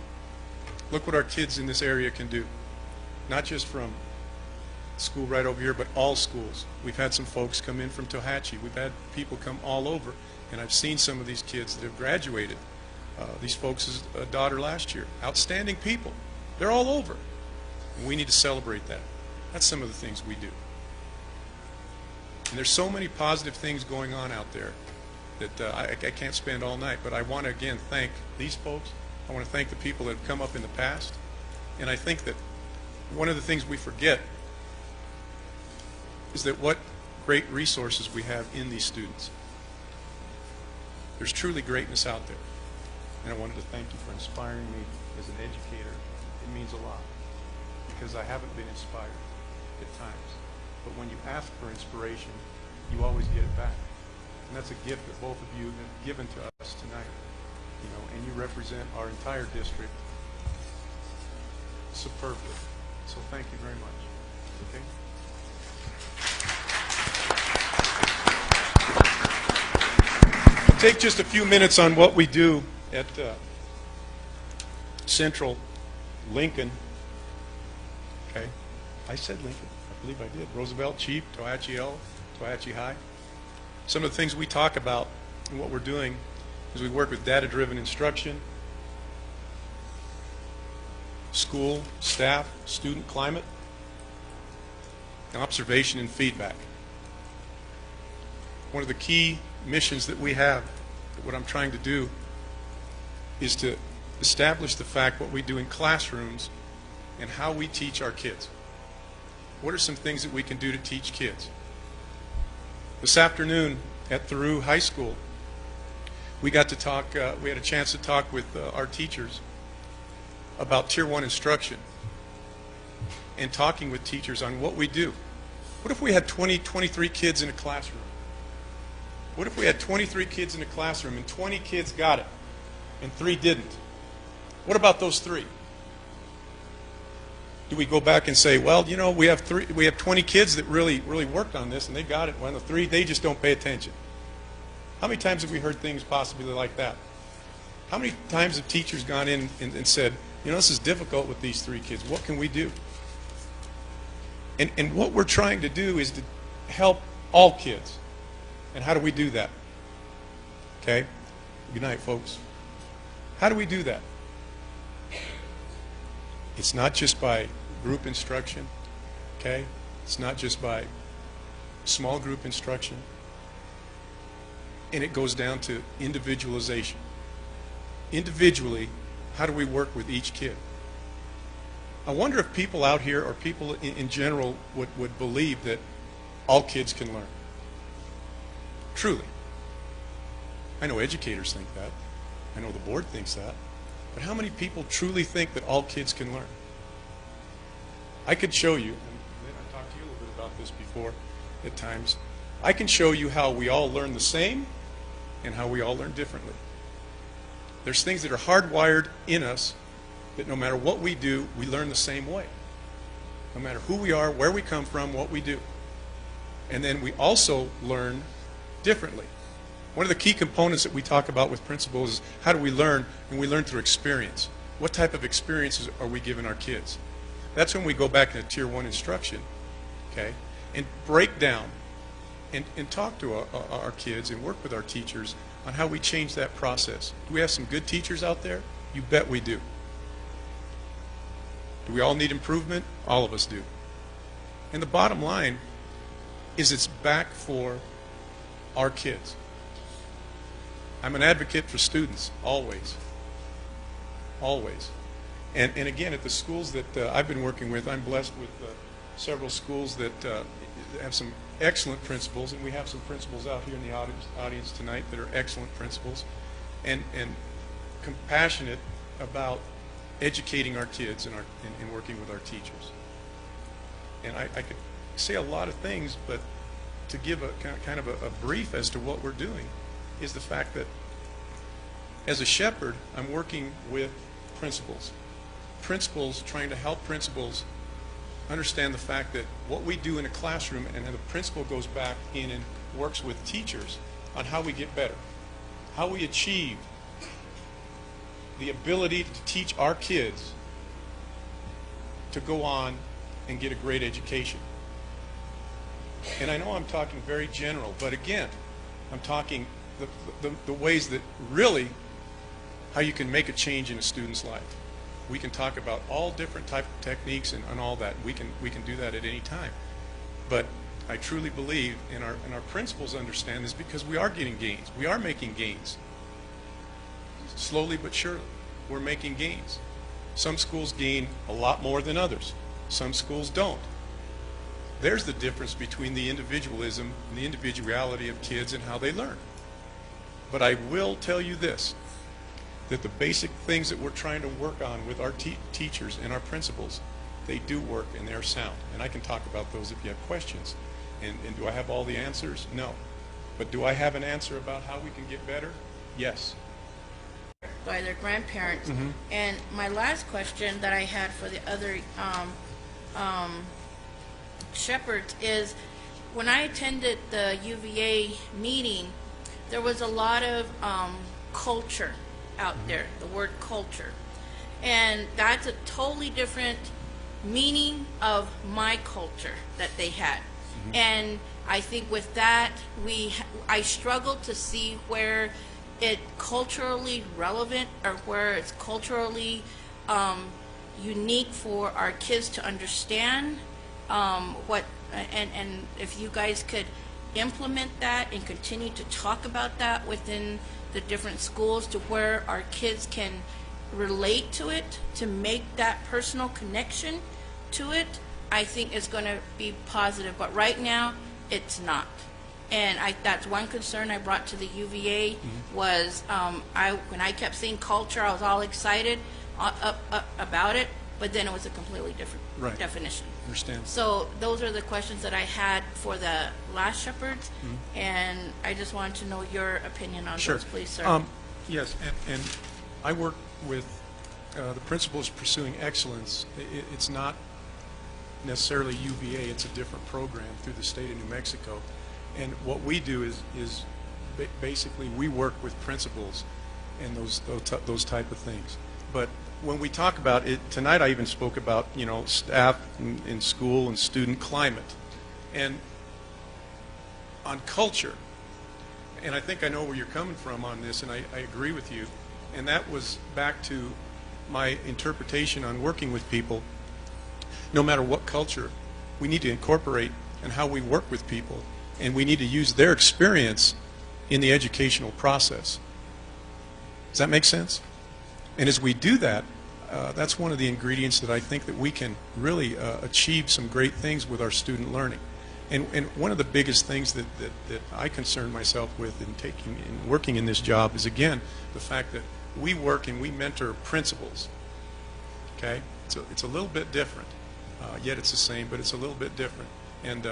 look what our kids in this area can do. Not just from school right over here, but all schools. We've had some folks come in from Tohatchee. We've had people come all over. And I've seen some of these kids that have graduated. These folks' daughter last year. Outstanding people. They're all over. And we need to celebrate that. That's some of the things we do. And there's so many positive things going on out there that I can't spend all night. But I want to, again, thank these folks. I want to thank the people that have come up in the past. And I think that one of the things we forget is that what great resources we have in these students. There's truly greatness out there. And I wanted to thank you for inspiring me as an educator. It means a lot because I haven't been inspired at times. But when you ask for inspiration, you always get it back. And that's a gift that both of you have given to us tonight. You know, and you represent our entire district superbly. So thank you very much. Okay? Take just a few minutes on what we do at Central Lincoln. Okay, I said Lincoln. I believe I did. Roosevelt, Chief, Tohatchee L, Tohatchee High. Some of the things we talk about and what we're doing is we work with data-driven instruction, school, staff, student climate, observation and feedback. One of the key missions that we have, what I'm trying to do, is to establish the fact what we do in classrooms and how we teach our kids. What are some things that we can do to teach kids? This afternoon at Thoreau High School, we got to talk, we had a chance to talk with our teachers about Tier 1 instruction and talking with teachers on what we do. What if we had 23 kids in a classroom? What if we had 23 kids in a classroom and 20 kids got it and 3 didn't? What about those 3? Do we go back and say, well, you know, we have 20 kids that really worked on this and they got it. Well, the 3, they just don't pay attention. How many times have we heard things possibly like that? How many times have teachers gone in and said, you know, this is difficult with these 3 kids. What can we do? And what we're trying to do is to help all kids. And how do we do that? Okay? Good night, folks. How do we do that? It's not just by group instruction, okay? It's not just by small group instruction. And it goes down to individualization. Individually, how do we work with each kid? I wonder if people out here or people in general would believe that all kids can learn. Truly. I know educators think that. I know the board thinks that. But how many people truly think that all kids can learn? I could show you, and I talked to you a little bit about this before at times, I can show you how we all learn the same and how we all learn differently. There's things that are hardwired in us that no matter what we do, we learn the same way. No matter who we are, where we come from, what we do. And then we also learn differently. One of the key components that we talk about with principals is how do we learn, and we learn through experience. What type of experiences are we giving our kids? That's when we go back into Tier 1 instruction, okay, and break down and talk to our kids and work with our teachers on how we change that process. Do we have some good teachers out there? You bet we do. Do we all need improvement? All of us do. And the bottom line is it's back for our kids. I'm an advocate for students, always. Always. And again, at the schools that I've been working with, I'm blessed with several schools that have some excellent principals, and we have some principals out here in the audience tonight that are excellent principals, and compassionate about educating our kids and working with our teachers. And I could say a lot of things, but to give a kind of a brief as to what we're doing is the fact that as a shepherd, I'm working with principals. Principals, trying to help principals understand the fact that what we do in a classroom, and then the principal goes back in and works with teachers on how we get better, how we achieve the ability to teach our kids to go on and get a great education. And I know I'm talking very general, but again, I'm talking the ways that really how you can make a change in a student's life. We can talk about all different type of techniques and all that. We can do that at any time. But I truly believe, and our principals understand this, because we are getting gains. We are making gains. Slowly but surely, we're making gains. Some schools gain a lot more than others. Some schools don't. There's the difference between the individualism and the individuality of kids and how they learn. But I will tell you this, that the basic things that we're trying to work on with our teachers and our principals, they do work and they're sound. And I can talk about those if you have questions. And do I have all the answers? No. But do I have an answer about how we can get better? Yes. By their grandparents. And my last question that I had for the other shepherds is, when I attended the UVA meeting, there was a lot of culture out there, the word culture. And that's a totally different meaning of my culture that they had. And I think with that, I struggled to see where it's culturally relevant or where it's culturally unique for our kids to understand what, and if you guys could implement that and continue to talk about that within the different schools to where our kids can relate to it, to make that personal connection to it, I think it's going to be positive. But right now, it's not. And that's one concern I brought to the UVA was when I kept seeing culture, I was all excited about it, but then it was a completely different definition. Understand. So those are the questions that I had for the last shepherds, and I just wanted to know your opinion on those, please, sir. Yes, and I work with the principals pursuing excellence. It's not necessarily UVA, it's a different program through the state of New Mexico. And what we do is basically we work with principals and those type of things. But when we talk about it, tonight I even spoke about, staff in school and student climate. And on culture, and I think I know where you're coming from on this, and I agree with you, and that was back to my interpretation on working with people. No matter what culture, we need to incorporate in how we work with people, and we need to use their experience in the educational process. Does that make sense? And as we do that, that's one of the ingredients that I think that we can really achieve some great things with our student learning. And one of the biggest things that I concern myself with in working in this job is, again, the fact that we work and we mentor principals. Okay? It's a little bit different. Yet it's the same, but it's a little bit different. And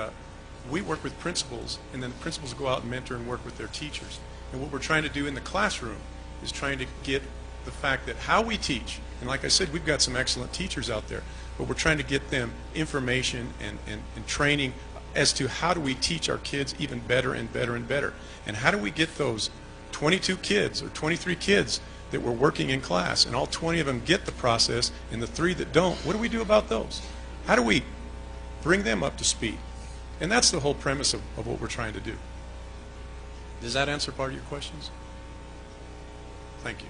we work with principals, and then the principals go out and mentor and work with their teachers. And what we're trying to do in the classroom is trying to get the fact that how we teach, and like I said, we've got some excellent teachers out there, but we're trying to get them information and training as to how do we teach our kids even better and better and better. And how do we get those 22 kids or 23 kids that we're working in class, and all 20 of them get the process, and the 3 that don't, what do we do about those? How do we bring them up to speed? And that's the whole premise of what we're trying to do. Does that answer part of your questions? Thank you.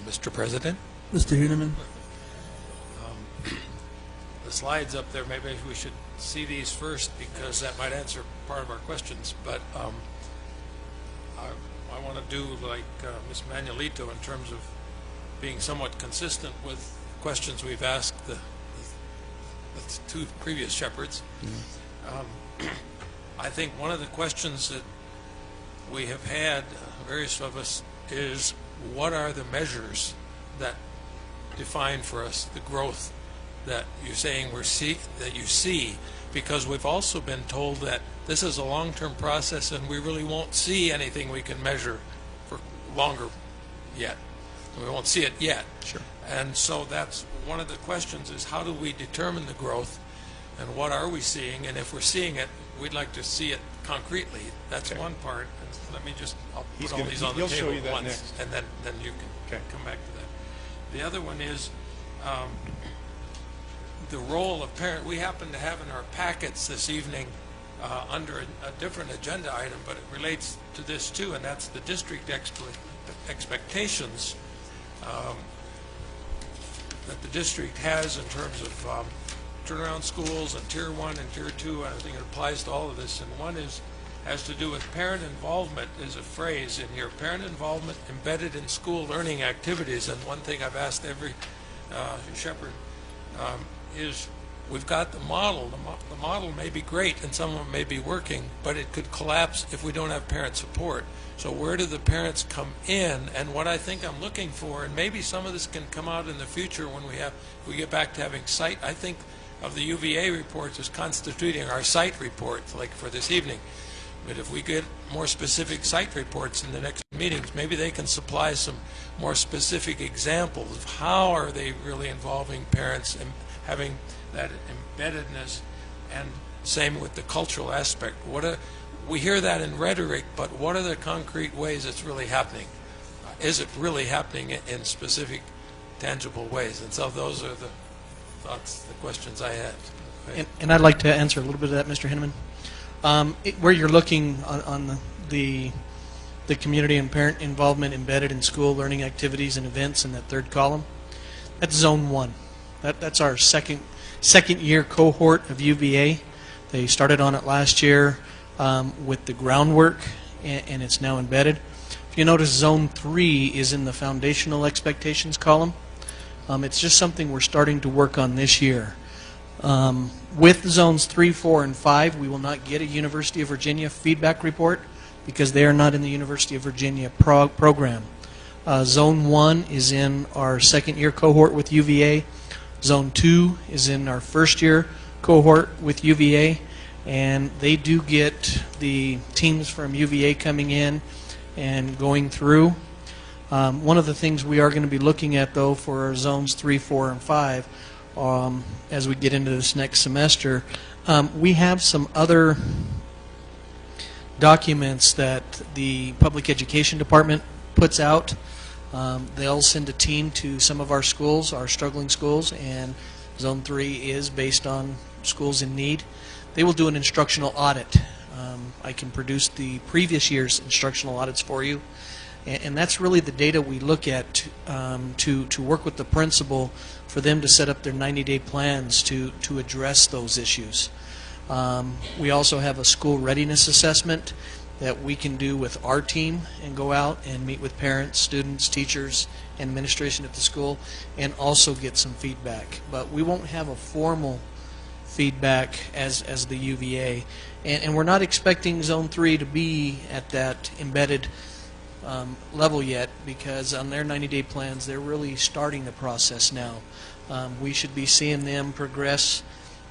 Mr. President? Mr. Heeneman? The slides up there, maybe we should see these first because that might answer part of our questions. But I want to do like Ms. Manuelito in terms of being somewhat consistent with questions we've asked the the two previous shepherds. I think one of the questions that we have had, various of us, is what are the measures that define for us the growth that you're saying that you see? Because we've also been told that this is a long-term process and we really won't see anything we can measure for longer yet. We won't see it yet. Sure. And so that's one of the questions, is how do we determine the growth and what are we seeing? And if we're seeing it, we'd like to see it concretely. That's one part. And let me just, I'll put all these on the table at once, and then you can come back to that. The other one is the role of parent. We happen to have in our packets this evening under a different agenda item, but it relates to this too, and that's the district expectations that the district has in terms of turnaround schools and Tier 1 and Tier 2. And I think it applies to all of this. And one has to do with parent involvement. Is a phrase in here, parent involvement embedded in school learning activities. And one thing I've asked every shepherd is, we've got the model. The model may be great and some of them may be working, but it could collapse if we don't have parent support. So where do the parents come in? And what I think I'm looking for, and maybe some of this can come out in the future when we get back to having site. I think of the UVA reports as constituting our site reports, like for this evening. But if we get more specific site reports in the next meetings, maybe they can supply some more specific examples of how are they really involving parents and having that embeddedness, and same with the cultural aspect. We hear that in rhetoric, but what are the concrete ways it's really happening? Is it really happening in specific, tangible ways? And so those are the thoughts, the questions I had. And I'd like to answer a little bit of that, Mr. Hinneman. Where you're looking on the community and parent involvement embedded in school learning activities and events in that third column, that's Zone 1. That's our second year cohort of UVA. They started on it last year with the groundwork, and it's now embedded. If you notice, Zone 3 is in the foundational expectations column. It's just something we're starting to work on this year. With Zones 3, 4, and 5, we will not get a University of Virginia feedback report because they are not in the University of Virginia program. Zone 1 is in our second year cohort with UVA. Zone 2 is in our first year cohort with UVA, and they do get the teams from UVA coming in and going through. One of the things we are going to be looking at, though, for our Zones 3, 4, and 5, as we get into this next semester, we have some other documents that the Public Education Department puts out. They'll send a team to some of our schools, our struggling schools, and Zone 3 is based on schools in need. They will do an instructional audit. I can produce the previous year's instructional audits for you, and that's really the data we look at to work with the principal for them to set up their 90-day plans to address those issues. We also have a school readiness assessment that we can do with our team and go out and meet with parents, students, teachers, and administration at the school and also get some feedback. But we won't have a formal feedback as the UVA. And we're not expecting Zone 3 to be at that embedded level yet, because on their 90-day plans, they're really starting the process now. We should be seeing them progress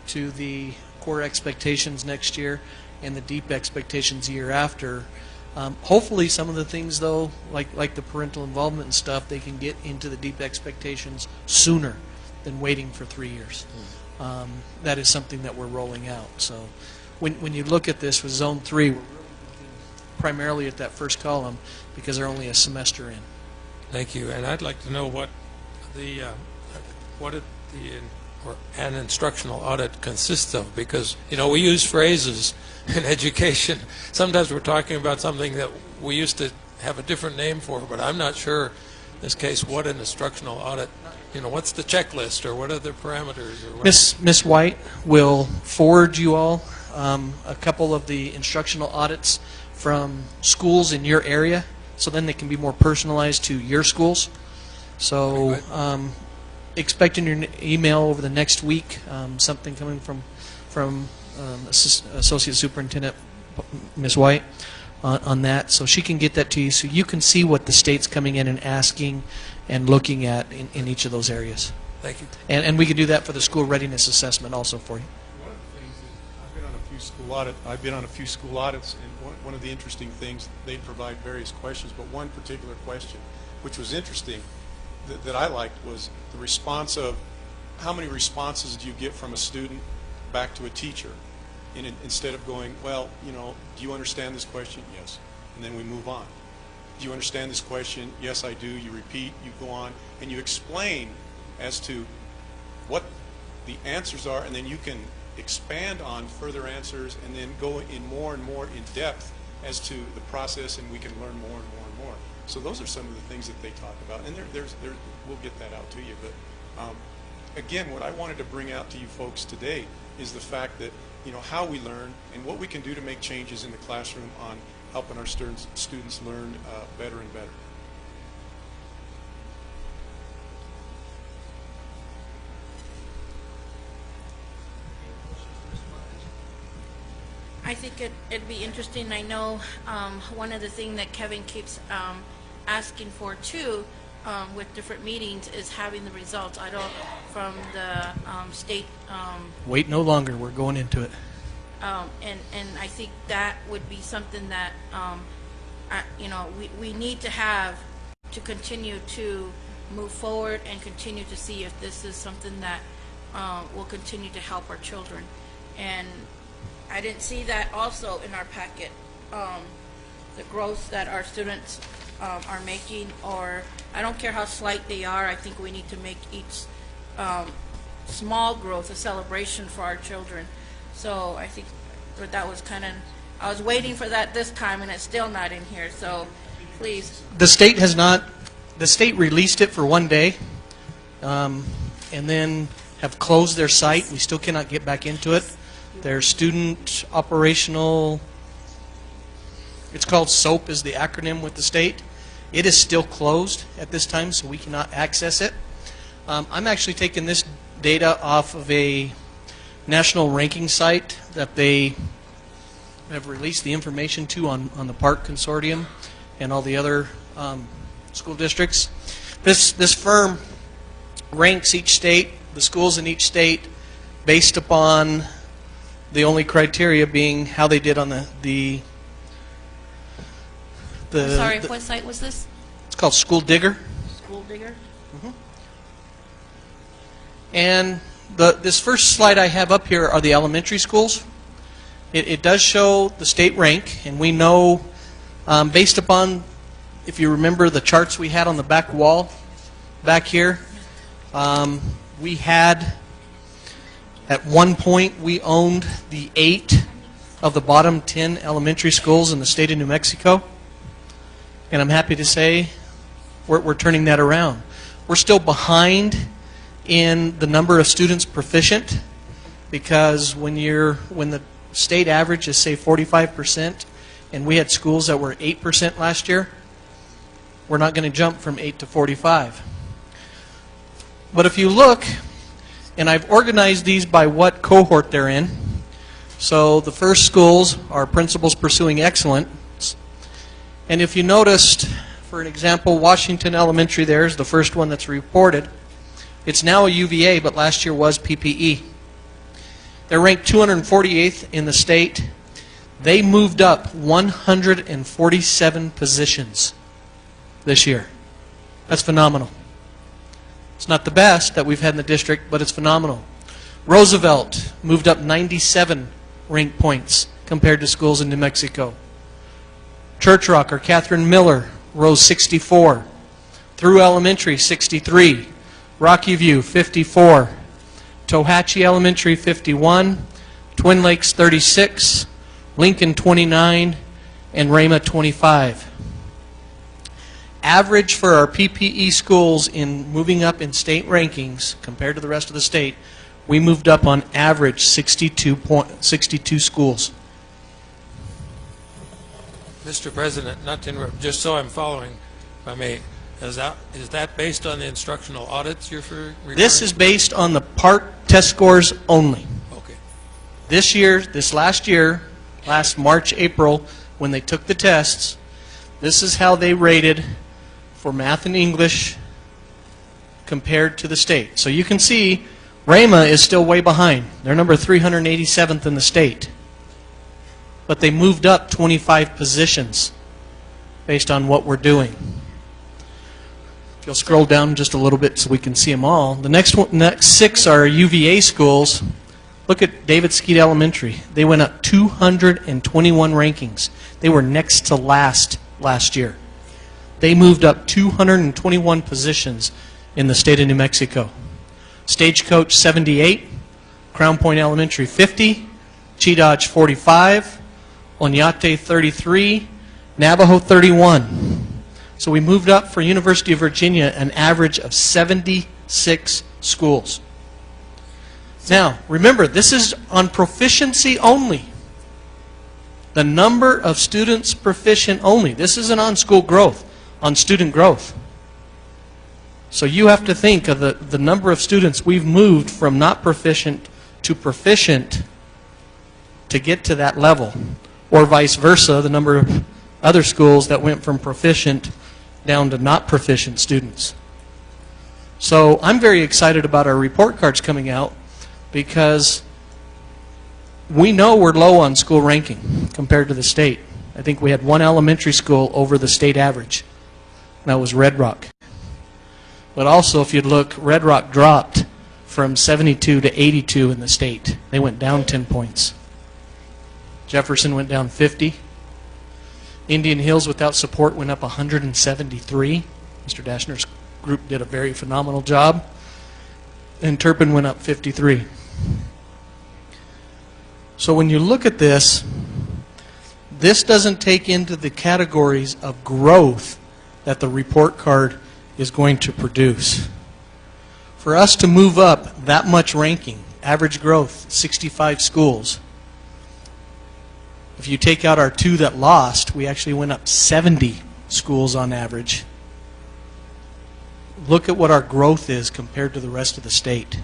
to the core expectations next year and the deep expectations the year after. Hopefully some of the things, though, like the parental involvement and stuff, they can get into the deep expectations sooner than waiting for 3 years. That is something that we're rolling out. So when you look at this with Zone 3, we're really looking primarily at that first column because they're only a semester in. Thank you. And I'd like to know what an instructional audit consists of, because we use phrases in education. Sometimes we're talking about something that we used to have a different name for, but I'm not sure in this case what an instructional audit, what's the checklist or what are the parameters? Or Miss White will forward you all a couple of the instructional audits from schools in your area, so then they can be more personalized to your schools. So expecting your email over the next week, something coming from Associate Superintendent Ms. White on that, so she can get that to you so you can see what the state's coming in and asking and looking at in each of those areas. Thank you. And we can do that for the school readiness assessment also for you. One of the things is I've been on a few school audits, and one of the interesting things, they provide various questions, but one particular question, which was interesting, that I liked, was the response of how many responses do you get from a student back to a teacher, instead of going, well, you know, do you understand this question? Yes. And then we move on. Do you understand this question? Yes, I do. You repeat, you go on, and you explain as to what the answers are, and then you can expand on further answers and then go in more and more in depth as to the process, and we can learn more and more and more. So those are some of the things that they talk about, and we'll get that out to you. But again, what I wanted to bring out to you folks today is the fact that, you know, how we learn and what we can do to make changes in the classroom on helping our students learn better and better. I think it'd be interesting. I know one of the things that Kevin keeps asking for too, with different meetings, is having the results. I don't, from the state. Wait no longer. We're going into it. And I think that would be something that you know, we need to have to continue to move forward and continue to see if this is something that will continue to help our children. And I didn't see that also in our packet, the growth that our students are making, or I don't care how slight they are. I think we need to make each small growth a celebration for our children. So I think that was kind of, I was waiting for that this time, and it's still not in here. So please. The state has not, the state released it for one day and then have closed their site. We still cannot get back into it. Their student operational, it's called SOAP is the acronym with the state. It is still closed at this time, so we cannot access it. I'm actually taking this data off of a national ranking site that they have released the information to on the Park Consortium and all the other school districts. This firm ranks each state, the schools in each state, based upon the only criteria being how they did on the sorry, what site was this? It's called School Digger. School Digger? Mm-hmm. And this first slide I have up here are the elementary schools. It does show the state rank, and we know, based upon, if you remember the charts we had on the back wall back here, we had, at one point, we owned the 8 of the bottom 10 elementary schools in the state of New Mexico. And I'm happy to say we're turning that around. We're still behind in the number of students proficient, because when the state average is, say, 45%, and we had schools that were 8% last year, we're not going to jump from 8 to 45. But if you look, and I've organized these by what cohort they're in. So the first schools are Principals Pursuing Excellence. And if you noticed, for an example, Washington Elementary there is the first one that's reported. It's now a UVA, but last year was PPE. They're ranked 248th in the state. They moved up 147 positions this year. That's phenomenal. It's not the best that we've had in the district, but it's phenomenal. Roosevelt moved up 97 rank points compared to schools in New Mexico. Church Rock, or Catherine Miller, rose 64. Through Elementary, 63. Rocky View, 54. Tohatchee Elementary, 51. Twin Lakes, 36. Lincoln, 29. And Rama, 25. Average for our PPE schools in moving up in state rankings compared to the rest of the state, we moved up on average 62 schools. Mr. President, not to interrupt, just so I'm following, if I may, Is that based on the instructional audits you're referring This is to? based on the part test scores only. Okay. This last year, last March, April, when they took the tests, this is how they rated for math and English compared to the state. So you can see Rama is still way behind. They're number 387th in the state. But they moved up 25 positions based on what we're doing. If you'll scroll down just a little bit so we can see them all. The next 6 are UVA schools. Look at David Skeet Elementary. They went up 221 rankings. They were next to last year. They moved up 221 positions in the state of New Mexico. Stagecoach 78, Crown Point Elementary 50, Cheadodge 45, Oñate 33, Navajo 31. So we moved up for University of Virginia an average of 76 schools. Now, remember, this is on proficiency only. The number of students proficient only. This isn't on school growth, on student growth. So you have to think of the number of students we've moved from not proficient to proficient to get to that level. Or vice versa, the number of other schools that went from proficient down to not proficient students. So I'm very excited about our report cards coming out because we know we're low on school ranking compared to the state. I think we had one elementary school over the state average. And that was Red Rock. But also, if you'd look, Red Rock dropped from 72 to 82 in the state. They went down 10 points. Jefferson went down 50. Indian Hills without support went up 173. Mr. Dashner's group did a very phenomenal job. And Turpin went up 53. So when you look at this, this doesn't take into the categories of growth that the report card is going to produce. For us to move up that much ranking, average growth, 65 schools. If you take out our 2 that lost, we actually went up 70 schools on average. Look at what our growth is compared to the rest of the state.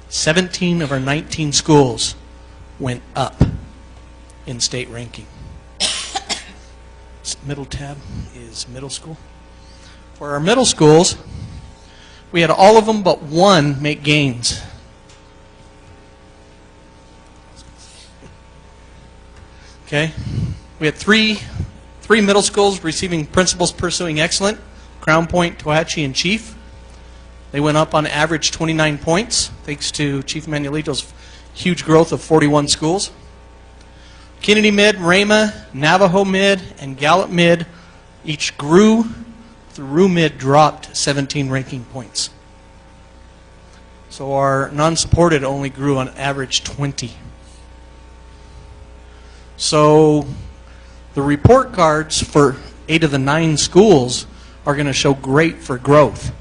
17 of our 19 schools went up in state ranking. Middle tab is middle school. For our middle schools, we had all of them but one make gains. Okay, we had three middle schools receiving Principals Pursuing Excellent, Crown Point, Tohatchee, and Chief. They went up on average 29 points, thanks to Chief Manuelito's huge growth of 41 schools. Kennedy Mid, Rama, Navajo Mid, and Gallup Mid each grew. Through Mid dropped 17 ranking points. So our non-supported only grew on average 20. So the report cards for 8 of the 9 schools are going to show great for growth.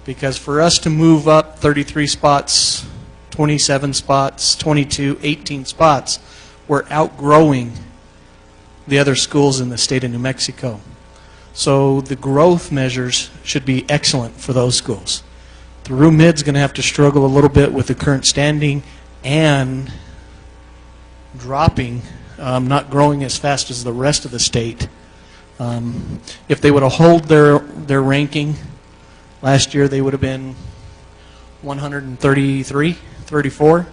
Because for us to move up 33 spots, 27 spots, 22, 18 spots, we're outgrowing the other schools in the state of New Mexico. So the growth measures should be excellent for those schools. Through Mid's going to have to struggle a little bit with the current standing and dropping, not growing as fast as the rest of the state. If they would have held their ranking last year, they would have been 133, 34,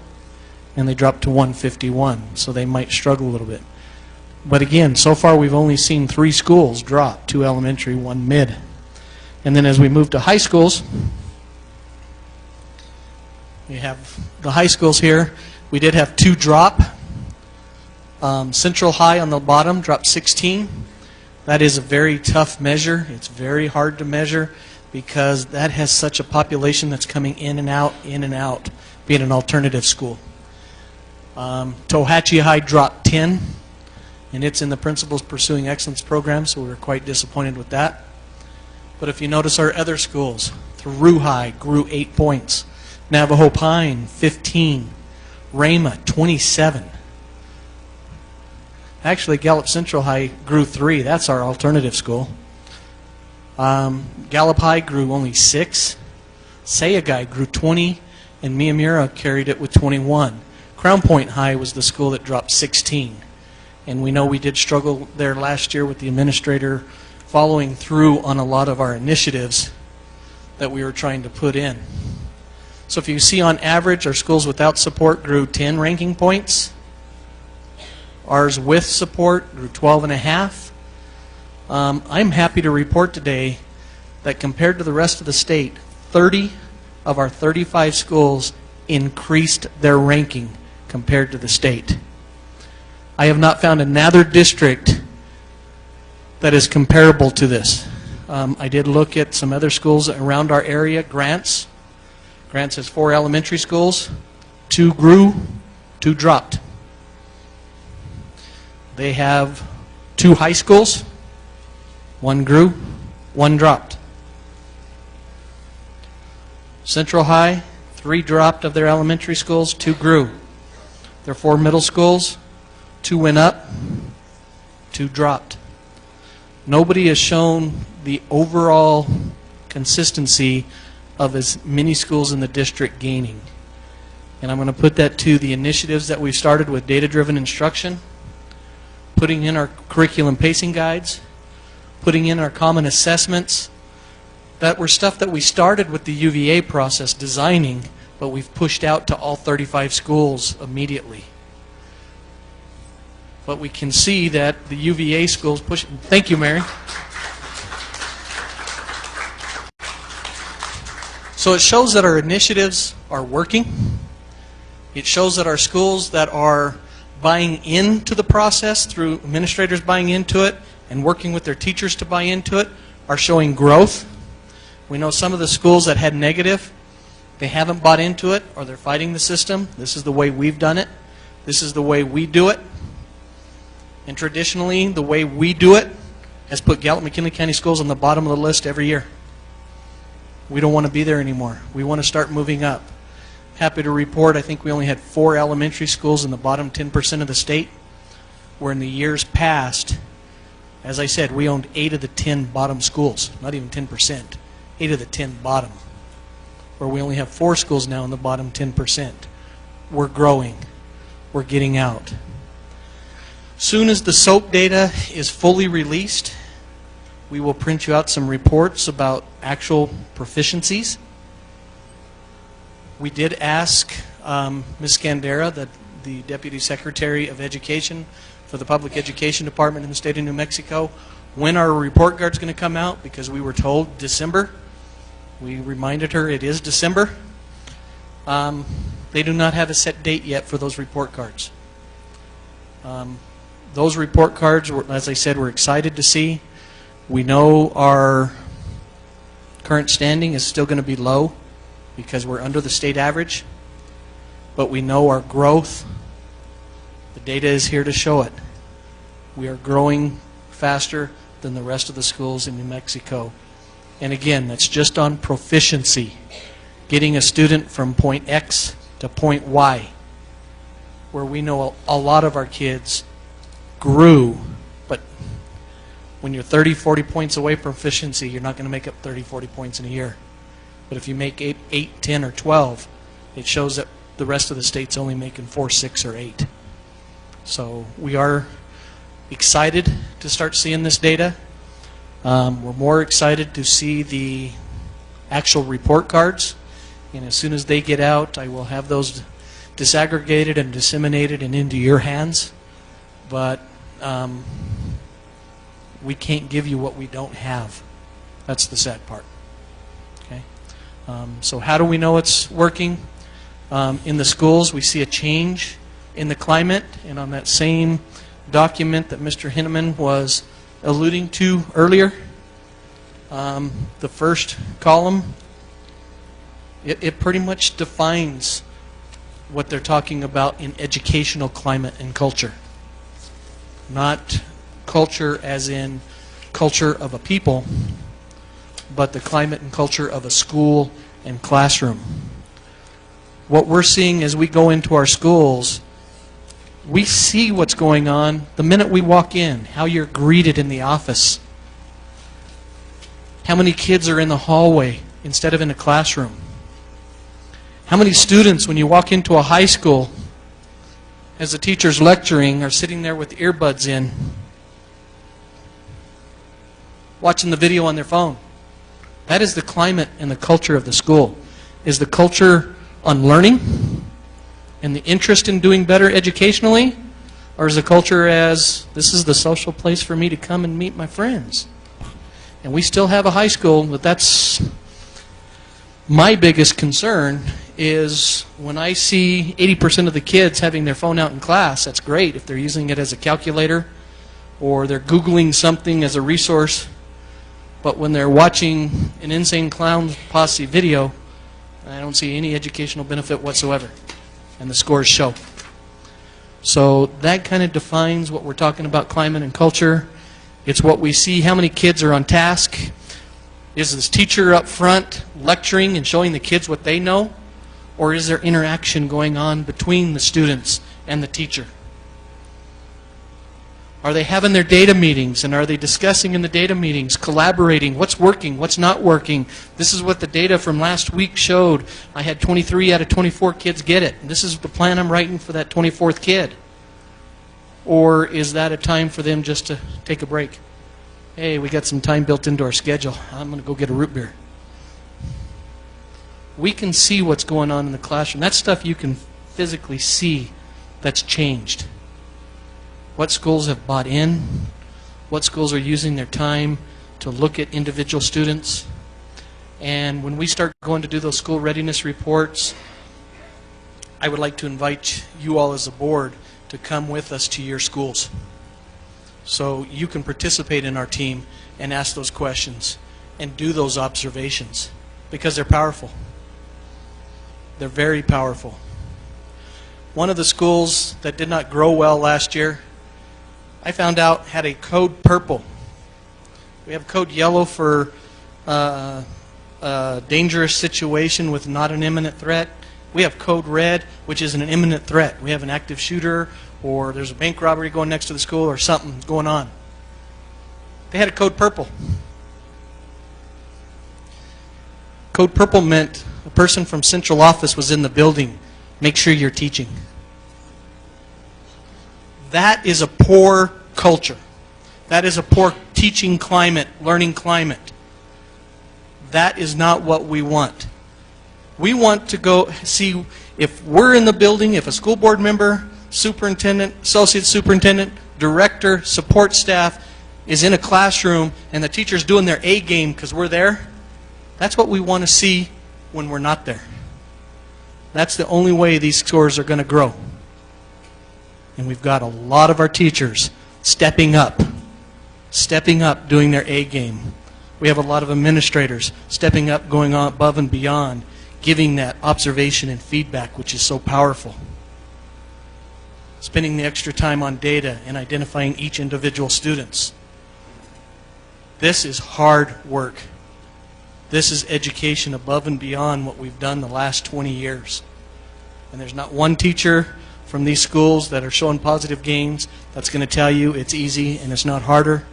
and they dropped to 151. So they might struggle a little bit. But again, so far we've only seen 3 schools drop, 2 elementary, 1 mid. And then as we move to high schools, we have the high schools here. We did have 2 drop. Central High on the bottom dropped 16. That is a very tough measure. It's very hard to measure because that has such a population that's coming in and out, being an alternative school. Tohatchee High dropped 10. And it's in the Principals Pursuing Excellence program, so we were quite disappointed with that. But if you notice our other schools, Through High grew 8 points. Navajo Pine, 15. Rama, 27. Actually, Gallup Central High grew 3. That's our alternative school. Gallup High grew only 6. Sayagai grew 20, and Miyamura carried it with 21. Crown Point High was the school that dropped 16. And we know we did struggle there last year with the administrator following through on a lot of our initiatives that we were trying to put in. So if you see on average, our schools without support grew 10 ranking points. Ours with support grew 12.5. I'm happy to report today that compared to the rest of the state, 30 of our 35 schools increased their ranking compared to the state. I have not found another district that is comparable to this. I did look at some other schools around our area. Grants has 4 elementary schools. 2 grew, 2 dropped. They have 2 high schools. 1 grew, 1 dropped. Central High, 3 dropped of their elementary schools, 2 grew. Their 4 middle schools, 2 went up, 2 dropped. Nobody has shown the overall consistency of as many schools in the district gaining. And I'm going to put that to the initiatives that we've started with data-driven instruction, putting in our curriculum pacing guides, putting in our common assessments. That were stuff that we started with the UVA process designing, but we've pushed out to all 35 schools immediately. But we can see that the UVA schools push. Thank you, Mary. So it shows that our initiatives are working. It shows that our schools that are buying into the process through administrators buying into it and working with their teachers to buy into it are showing growth. We know some of the schools that had negative, they haven't bought into it or they're fighting the system. This is the way we've done it. This is the way we do it. And traditionally, the way we do it has put Gallup McKinley County Schools on the bottom of the list every year. We don't want to be there anymore. We want to start moving up. Happy to report, I think we only had 4 elementary schools in the bottom 10% of the state, where in the years past, as I said, we owned 8 of the 10 bottom schools, not even 10%, 8 of the 10 bottom, where we only have 4 schools now in the bottom 10%. We're growing. We're getting out. Soon as the SOAP data is fully released, we will print you out some reports about actual proficiencies. We did ask Ms. Scandera, the Deputy Secretary of Education for the Public Education Department in the state of New Mexico, when our report card's going to come out, because we were told December. We reminded her it is December. They do not have a set date yet for those report cards. Those report cards, as I said, we're excited to see. We know our current standing is still going to be low because we're under the state average, but we know our growth. The data is here to show it. We are growing faster than the rest of the schools in New Mexico. And again, that's just on proficiency, getting a student from point X to point Y, where we know a lot of our kids grew, but when you're 30, 40 points away from proficiency, you're not going to make up 30, 40 points in a year. But if you make 8, 10, or 12, it shows that the rest of the state's only making 4, 6, or 8. So we are excited to start seeing this data. We're more excited to see the actual report cards. And as soon as they get out, I will have those disaggregated and disseminated and into your hands. But we can't give you what we don't have. That's the sad part. Okay. So how do we know it's working? In the schools, we see a change in the climate, and on that same document that Mr. Hinneman was alluding to earlier, the first column, it pretty much defines what they're talking about in educational climate and culture. Not culture as in culture of a people, but the climate and culture of a school and classroom. What we're seeing as we go into our schools, we see what's going on the minute we walk in, how you're greeted in the office. How many kids are in the hallway instead of in a classroom? How many students, when you walk into a high school, as the teacher's lecturing, are sitting there with earbuds in, watching the video on their phone? That is the climate and the culture of the school. Is the culture on learning and the interest in doing better educationally? Or is the culture as, this is the social place for me to come and meet my friends? And we still have a high school, but that's my biggest concern is when I see 80% of the kids having their phone out in class. That's great if they're using it as a calculator or they're Googling something as a resource. But when they're watching an Insane Clown Posse video, I don't see any educational benefit whatsoever. And the scores show. So that kind of defines what we're talking about, climate and culture. It's what we see, how many kids are on task. Is this teacher up front lecturing and showing the kids what they know? Or is there interaction going on between the students and the teacher? Are they having their data meetings, and are they discussing in the data meetings, collaborating, what's working, what's not working? This is what the data from last week showed. I had 23 out of 24 kids get it. And this is the plan I'm writing for that 24th kid. Or is that a time for them just to take a break? Hey, we got some time built into our schedule. I'm going to go get a root beer. We can see what's going on in the classroom. That's stuff you can physically see that's changed. What schools have bought in? What schools are using their time to look at individual students? And when we start going to do those school readiness reports, I would like to invite you all as a board to come with us to your schools so you can participate in our team and ask those questions and do those observations because they're powerful. They're very powerful. One of the schools that did not grow well last year, I found out had a code purple. We have code yellow for a dangerous situation with not an imminent threat. We have code red, which is an imminent threat. We have an active shooter, or there's a bank robbery going next to the school, or something going on. They had a code purple. Code purple meant a person from central office was in the building. Make sure you're teaching. That is a poor culture. That is a poor teaching climate, learning climate. That is not what we want. We want to go see if we're in the building, if a school board member, superintendent, associate superintendent, director, support staff is in a classroom and the teacher's doing their A game because we're there. That's what we want to see when we're not there. That's the only way these scores are going to grow. And we've got a lot of our teachers stepping up, doing their A game. We have a lot of administrators stepping up, going on above and beyond, giving that observation and feedback, which is so powerful. Spending the extra time on data and identifying each individual students. This is hard work. This is education above and beyond what we've done the last 20 years. And there's not one teacher from these schools that are showing positive gains that's going to tell you it's easy and it's not harder.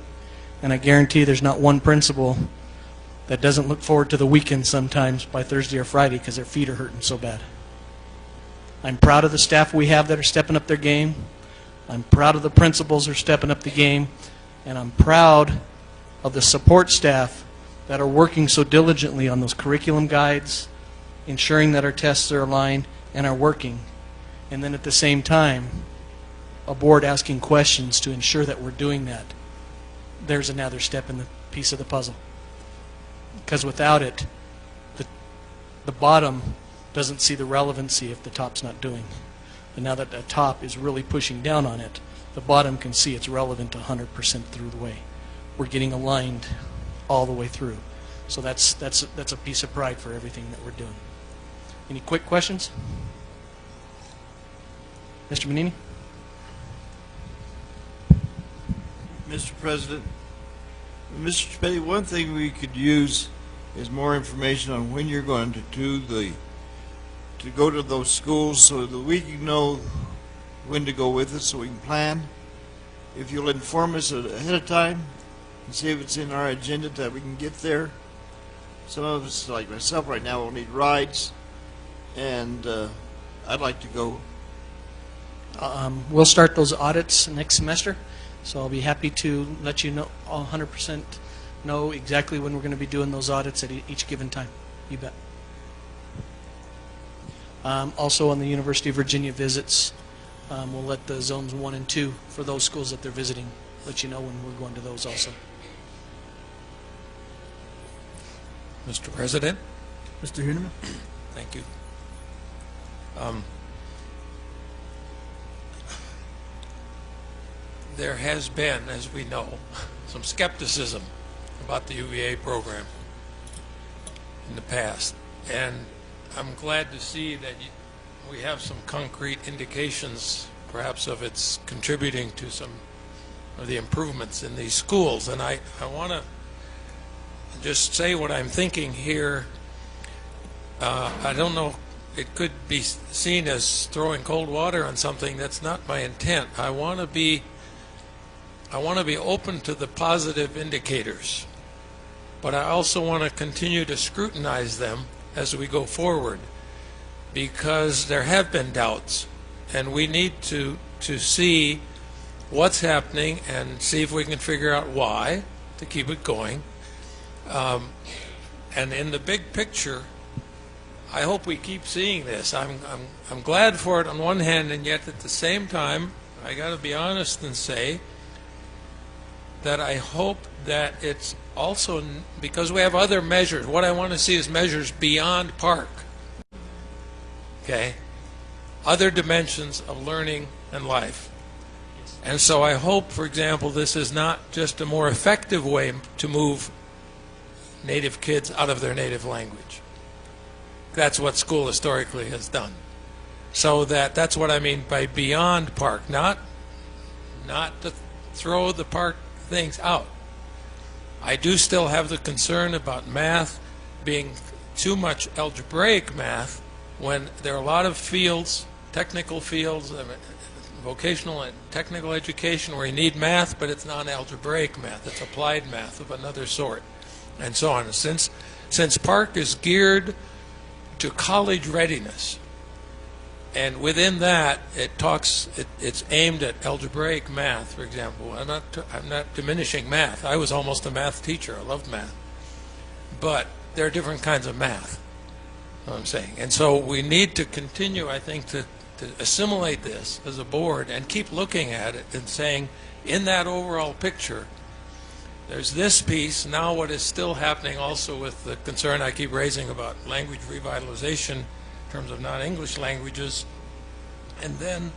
And I guarantee there's not one principal that doesn't look forward to the weekend sometimes by Thursday or Friday because their feet are hurting so bad. I'm proud of the staff we have that are stepping up their game. I'm proud of the principals who are stepping up the game. And I'm proud of the support staff that are working so diligently on those curriculum guides, ensuring that our tests are aligned and are working. And then at the same time, a board asking questions to ensure that we're doing that. There's another step in the piece of the puzzle. Because without it, the bottom doesn't see the relevancy if the top's not doing. But now that the top is really pushing down on it, the bottom can see it's relevant 100% through the way. We're getting aligned all the way through. So that's a piece of pride for everything that we're doing. Any quick questions? Mr. Manini? Mr. President, Mr. Spetty, one thing we could use is more information on when you're going to do to go to those schools so that we can know when to go with it so we can plan. If you'll inform us ahead of time and see if it's in our agenda that we can get there some of us, like myself right now, will need rides, and I'd like to go. We'll start those audits next semester, so I'll be happy to let you know 100% know exactly when we're going to be doing those audits at each given time. You bet. Also on the University of Virginia visits, we'll let the zones 1 and 2 for those schools that they're visiting let you know when we're going to those also. Mr. President? Mr. Heeneman? Thank you. There has been, as we know, some skepticism about the UVA program in the past, and I'm glad to see that we have some concrete indications, perhaps, of its contributing to some of the improvements in these schools. And I want to just say what I'm thinking here. I don't know, it could be seen as throwing cold water on something. That's not my intent. I want to be open to the positive indicators, but I also want to continue to scrutinize them as we go forward, because there have been doubts, and we need to see what's happening and see if we can figure out why to keep it going. And in the big picture, I hope we keep seeing this. I'm glad for it on one hand, and yet at the same time, I got to be honest and say that I hope that it's also, because we have other measures, what I want to see is measures beyond Park. Okay? Other dimensions of learning and life. And so I hope, for example, this is not just a more effective way to move Native kids out of their native language. That's what school historically has done. So that's what I mean by beyond Park, not to throw the Park things out. I do still have the concern about math being too much algebraic math when there are a lot of fields, technical fields, vocational and technical education where you need math, but it's non-algebraic math. It's applied math of another sort, and so on. Since Park is geared to college readiness, and within that it's aimed at algebraic math, for example. I'm not diminishing math. I was almost a math teacher. I loved math, but there are different kinds of math. What I'm saying, and so we need to continue, I think, to assimilate this as a board and keep looking at it and saying, in that overall picture, there's this piece. Now what is still happening also with the concern I keep raising about language revitalization in terms of non-English languages, and then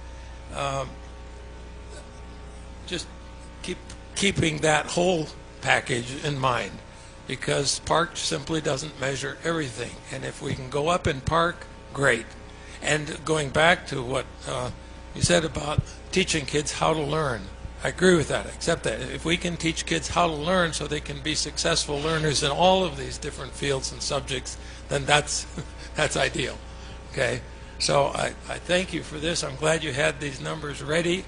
just keeping that whole package in mind, because Park simply doesn't measure everything. And if we can go up in Park, great. And going back to what you said about teaching kids how to learn, I agree with that, except that if we can teach kids how to learn so they can be successful learners in all of these different fields and subjects, then that's ideal. Okay? So I thank you for this. I'm glad you had these numbers ready.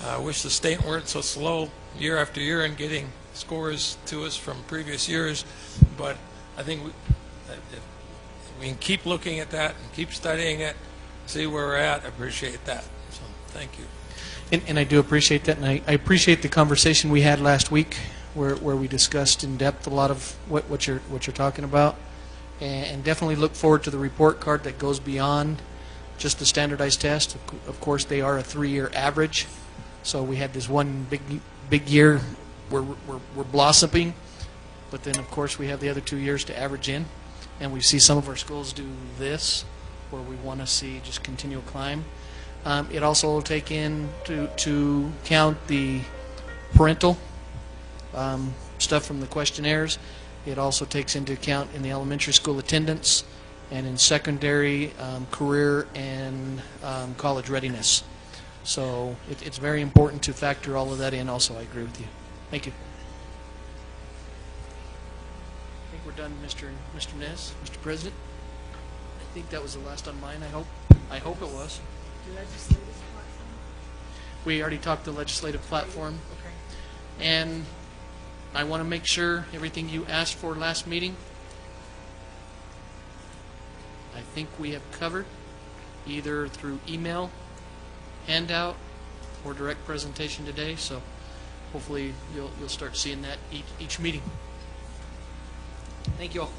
I wish the state weren't so slow year after year in getting scores to us from previous years, but I think we can keep looking at that and keep studying it, see where we're at. I appreciate that. So thank you. And I do appreciate that, and I appreciate the conversation we had last week, where we discussed in depth a lot of what you're talking about, and definitely look forward to the report card that goes beyond just the standardized test. Of course, they are a 3-year average, so we had this one big year where we're blossoming, but then of course we have the other 2 years to average in, and we see some of our schools do this, where we want to see just continual climb. It also will take in to count the parental stuff from the questionnaires. It also takes into account in the elementary school attendance, and in secondary career and college readiness. So it's very important to factor all of that in also. I agree with you. Thank you. I think we're done, Mr. Ness, Mr. President. I think that was the last on mine, I hope. I hope it was. We already talked the legislative platform. Okay. And I want to make sure everything you asked for last meeting I think we have covered, either through email, handout, or direct presentation today. So hopefully you'll start seeing that each meeting. Thank you all.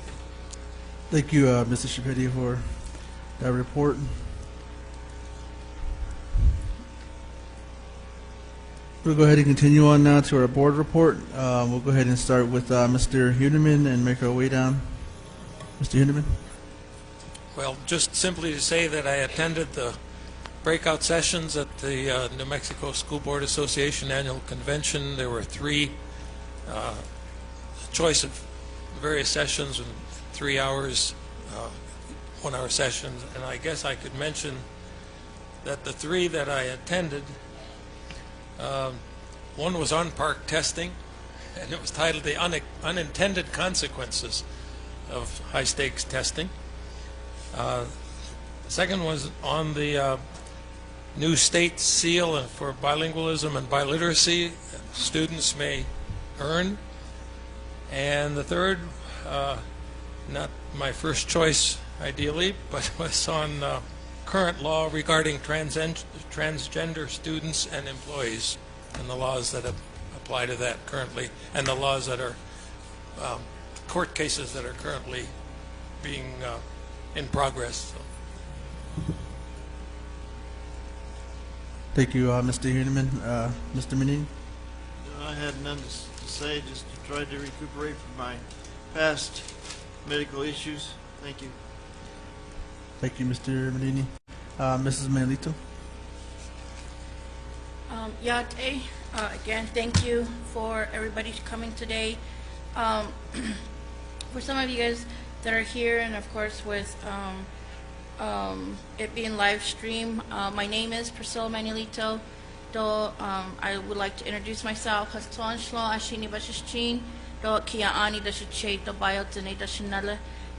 Thank you, Mr. Shapedi, for that report. We'll go ahead and continue on now to our board report. We'll go ahead and start with Mr. Huneman and make our way down. Mr. Huneman. Well, just simply to say that I attended the breakout sessions at the New Mexico School Board Association annual convention. There were three, choice of various sessions in 3 hours, 1 hour sessions, and I guess I could mention that the three that I attended, one was on park testing, and it was titled The Unintended Consequences of High Stakes Testing. The second was on the new state seal for bilingualism and biliteracy students may earn. And the third, not my first choice ideally, but was on current law regarding transgender students and employees and the laws that apply to that currently, and the laws that are court cases that are currently being in progress. So. Thank you, Mr. Huneman. Mr. Menini? I had none to say, just to try to recuperate from my past medical issues. Thank you. Thank you, Mr. Menini. Mrs. Manlito? Yate, again, thank you for everybody coming today. For some of you guys that are here, and of course with it being live stream, my name is Priscilla Manuelito. I would like to introduce myself.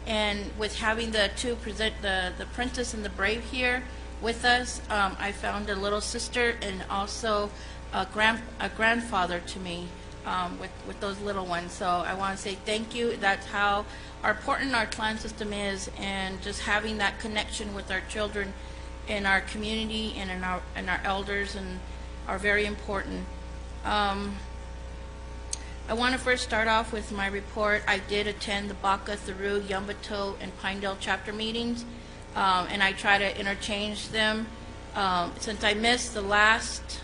And with having the two the Princess and the Brave here with us, I found a little sister and also a grandfather to me with those little ones. So I want to say thank you. That's how important our clan system is, and just having that connection with our children in our community and in our elders and are very important. I want to first start off with my report. I did attend the Baka, Theru, Yumbato, and Pinedale chapter meetings, and I try to interchange them. Since I missed the last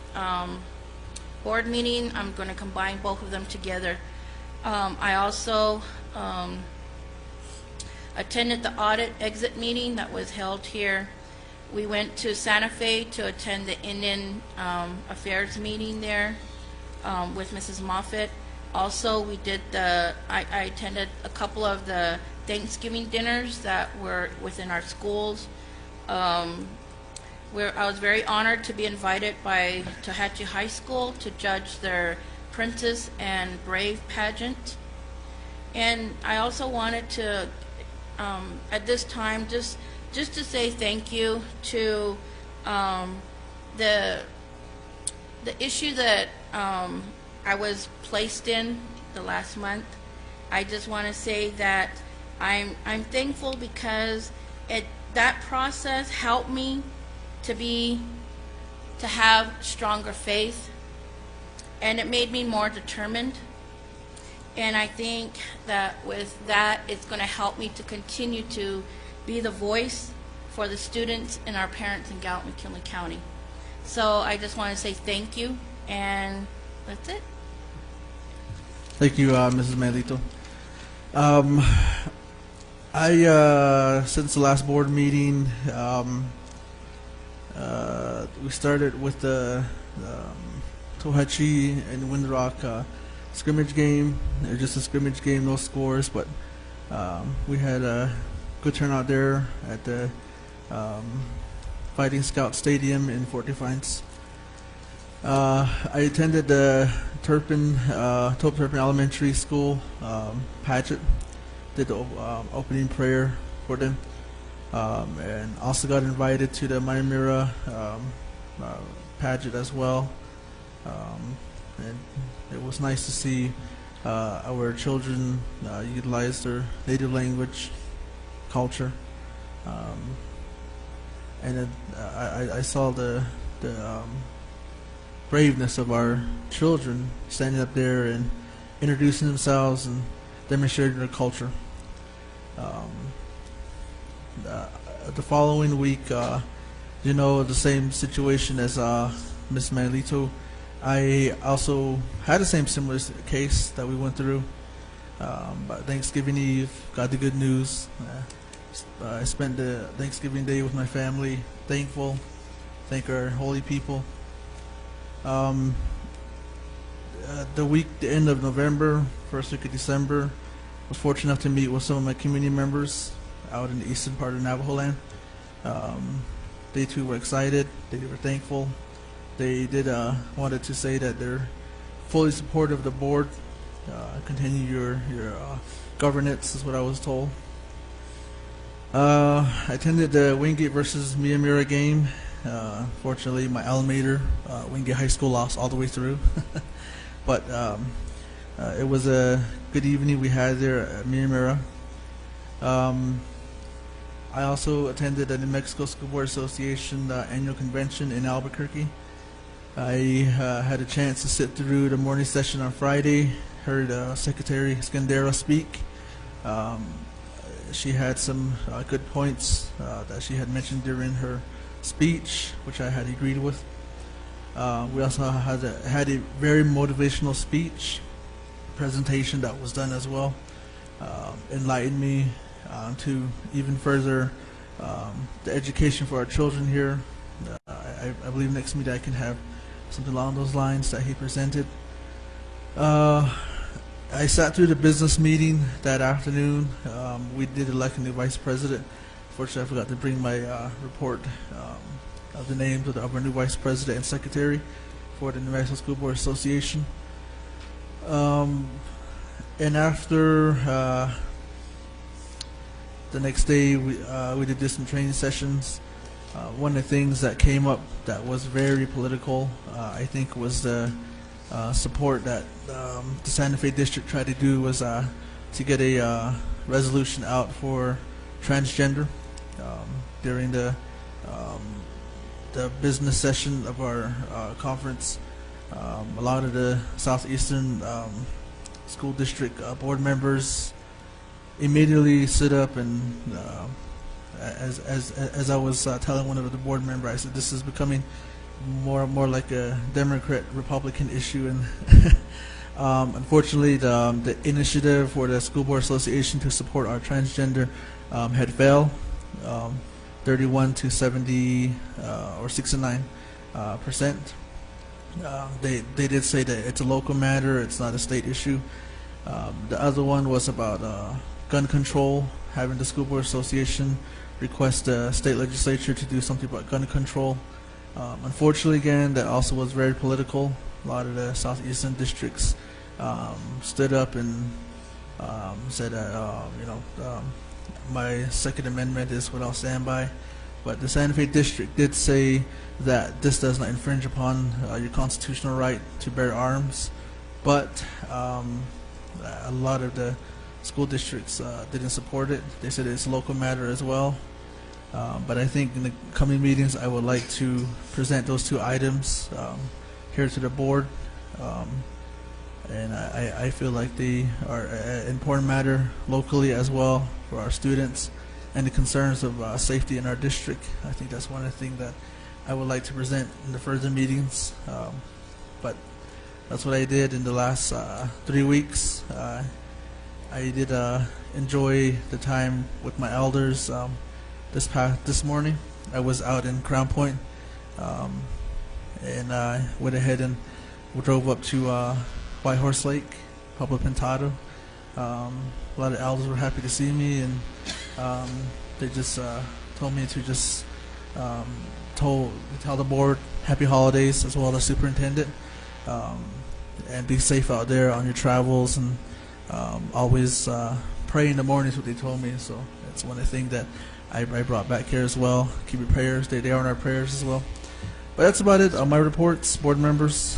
board meeting, I'm going to combine both of them together. I also attended the audit exit meeting that was held here. We went to Santa Fe to attend the Indian Affairs meeting there with Mrs. Moffitt. Also, we did I attended a couple of the Thanksgiving dinners that were within our schools. Where I was very honored to be invited by Tohatchi High School to judge their Princess and Brave pageant. And I also wanted to, at this time, just to say thank you to the issue that I was placed in the last month. I just want to say that I'm thankful because that process helped me to have stronger faith, and it made me more determined. And I think that with that, it's going to help me to continue to be the voice for the students and our parents in Gallup McKinley County. So I just want to say thank you, and that's it. Thank you, Mrs. Manlito. Since the last board meeting, we started with the Tohatchi and Windrock scrimmage game. It was just a scrimmage game, no scores, but we had a good turnout there at the Fighting Scout Stadium in Fort Defiance. I attended the Tope Turpin Elementary School pageant, did the opening prayer for them, and also got invited to the Maimira pageant as well. And it was nice to see our children utilize their native language, culture, And then I saw the braveness of our children standing up there and introducing themselves and demonstrating their culture. The following week, the same situation as Ms. Manlito, I also had the same similar case that we went through. But Thanksgiving Eve, got the good news. I spent the Thanksgiving Day with my family, thankful, thank our holy people. The end of November, first week of December, was fortunate enough to meet with some of my community members out in the eastern part of Navajo land. They too were excited. They were thankful. They did wanted to say that they're fully supportive of the board. Continue your governance is what I was told. I attended the Wingate versus Miyamura game. Fortunately, my alma mater, Wingate High School, lost all the way through. But it was a good evening we had there at Miyamura. I also attended the New Mexico School Board Association annual convention in Albuquerque. I had a chance to sit through the morning session on Friday, heard Secretary Scandera speak. She had some good points that she had mentioned during her speech, which I had agreed with. We also had a very motivational speech presentation that was done as well. Enlightened me to even further the education for our children here. I believe next meeting I can have something along those lines that he presented. I sat through the business meeting that afternoon. We did elect a new vice president. Fortunately, I forgot to bring my report of the names of our new vice president and secretary for the New Mexico School Board Association. And after the next day, we did some training sessions. One of the things that came up that was very political, I think, was the support that the Santa Fe district tried to do was to get a resolution out for transgender. During the business session of our conference, a lot of the southeastern school district board members immediately stood up and as I was telling one of the board members, I said, this is becoming more like a Democrat-Republican issue, and unfortunately, the initiative for the School Board Association to support our transgender had failed, 31 to 70 or 69%. They did say that it's a local matter; it's not a state issue. The other one was about gun control, having the School Board Association request the state legislature to do something about gun control. Unfortunately, again, that also was very political. A lot of the southeastern districts stood up and said that, my Second Amendment is what I'll stand by. But the Santa Fe district did say that this does not infringe upon your constitutional right to bear arms. But a lot of the school districts didn't support it. They said it's a local matter as well. But I think in the coming meetings, I would like to present those two items here to the board. And I feel like they are an important matter locally as well for our students and the concerns of safety in our district. I think that's one of the things that I would like to present in the further meetings. But that's what I did in the last 3 weeks. I did enjoy the time with my elders. This morning, I was out in Crown Point, and I went ahead and drove up to White Horse Lake, Pueblo Pintado. A lot of elders were happy to see me, and they just told me to just tell the board happy holidays as well as the superintendent, and be safe out there on your travels, and always pray in the mornings, what they told me. So that's one of the things that I brought back here as well. Keep your prayers. They are in our prayers as well. But that's about it on my reports, board members.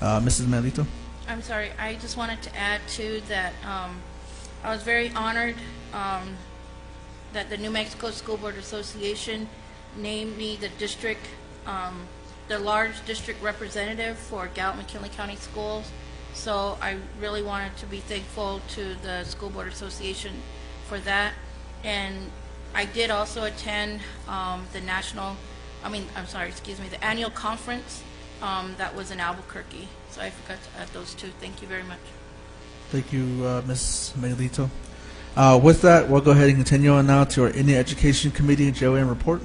Mrs. Melito. I'm sorry, I just wanted to add too that I was very honored that the New Mexico School Board Association named me the district, the large district representative for Gallup McKinley County Schools. So I really wanted to be thankful to the School Board Association for that. And I did also attend the the annual conference that was in Albuquerque. So I forgot to add those two. Thank you very much. Thank you, Ms. Manuelito. With that, we'll go ahead and continue on now to our Indian Education Committee JOM report.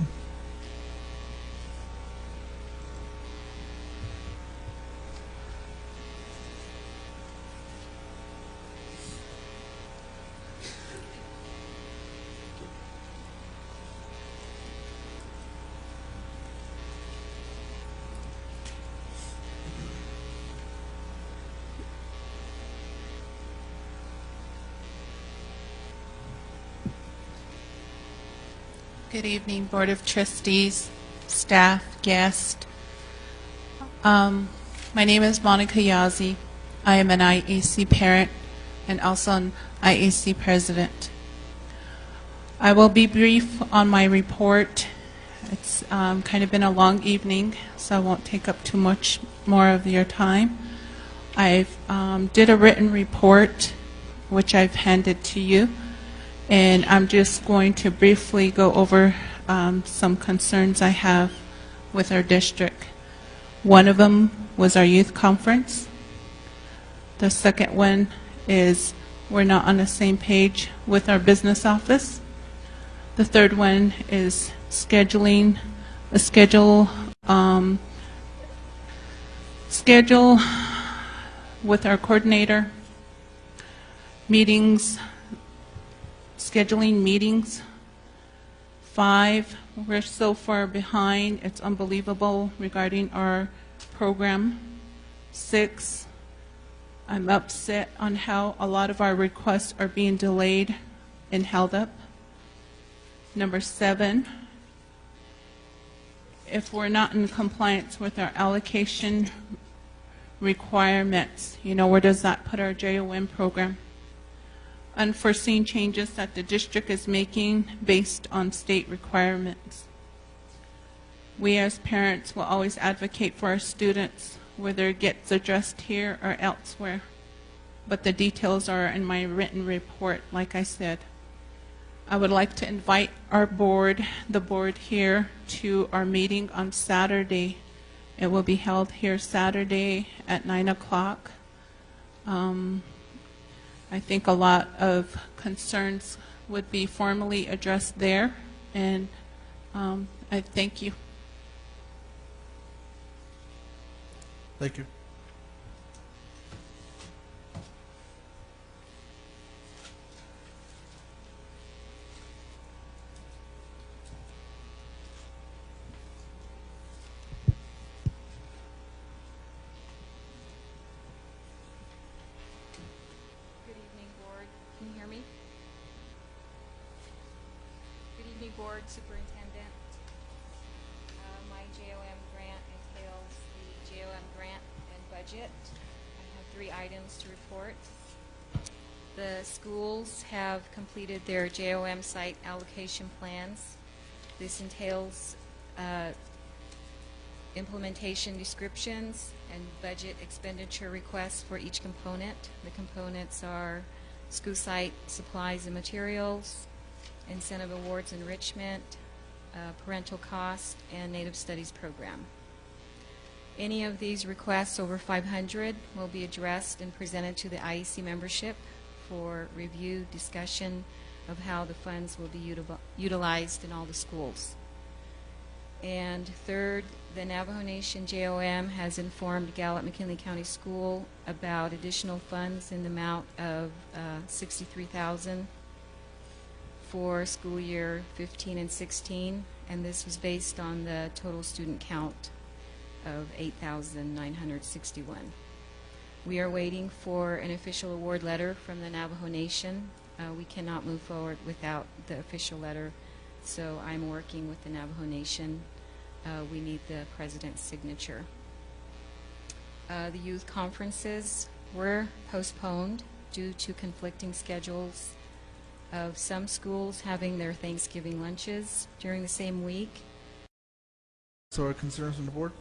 Good evening, Board of Trustees, staff, guest. My name is Monica Yazzie. I am an IAC parent and also an IAC president. I will be brief on my report. It's kind of been a long evening, so I won't take up too much more of your time. I've did a written report, which I've handed to you. And I'm just going to briefly go over some concerns I have with our district. One of them was our youth conference. The second one is we're not on the same page with our business office. The third one is scheduling, a schedule with our coordinator, meetings, scheduling meetings. 5, we're so far behind, it's unbelievable regarding our program. 6, I'm upset on how a lot of our requests are being delayed and held up. Number 7, if we're not in compliance with our allocation requirements, where does that put our JOM program? Unforeseen changes that the district is making based on state requirements. We as parents will always advocate for our students, whether it gets addressed here or elsewhere. But the details are in my written report, like I said. I would like to invite our board, the board here, to our meeting on Saturday. It will be held here Saturday at 9 o'clock. I think a lot of concerns would be formally addressed there, and I thank you. Thank you. Board Superintendent. My JOM grant entails the JOM grant and budget. I have 3 items to report. The schools have completed their JOM site allocation plans. This entails implementation descriptions and budget expenditure requests for each component. The components are school site supplies and materials, incentive awards enrichment, parental cost, and Native Studies program. Any of these requests over 500 will be addressed and presented to the IEC membership for review, discussion of how the funds will be utilized in all the schools. And third, the Navajo Nation JOM has informed Gallup McKinley County School about additional funds in the amount of $63,000 for school year 15 and 16, and this was based on the total student count of 8,961. We are waiting for an official award letter from the Navajo Nation. We cannot move forward without the official letter, so I'm working with the Navajo Nation. We need the president's signature. The youth conferences were postponed due to conflicting schedules of some schools having their Thanksgiving lunches during the same week. So, our concerns from the board?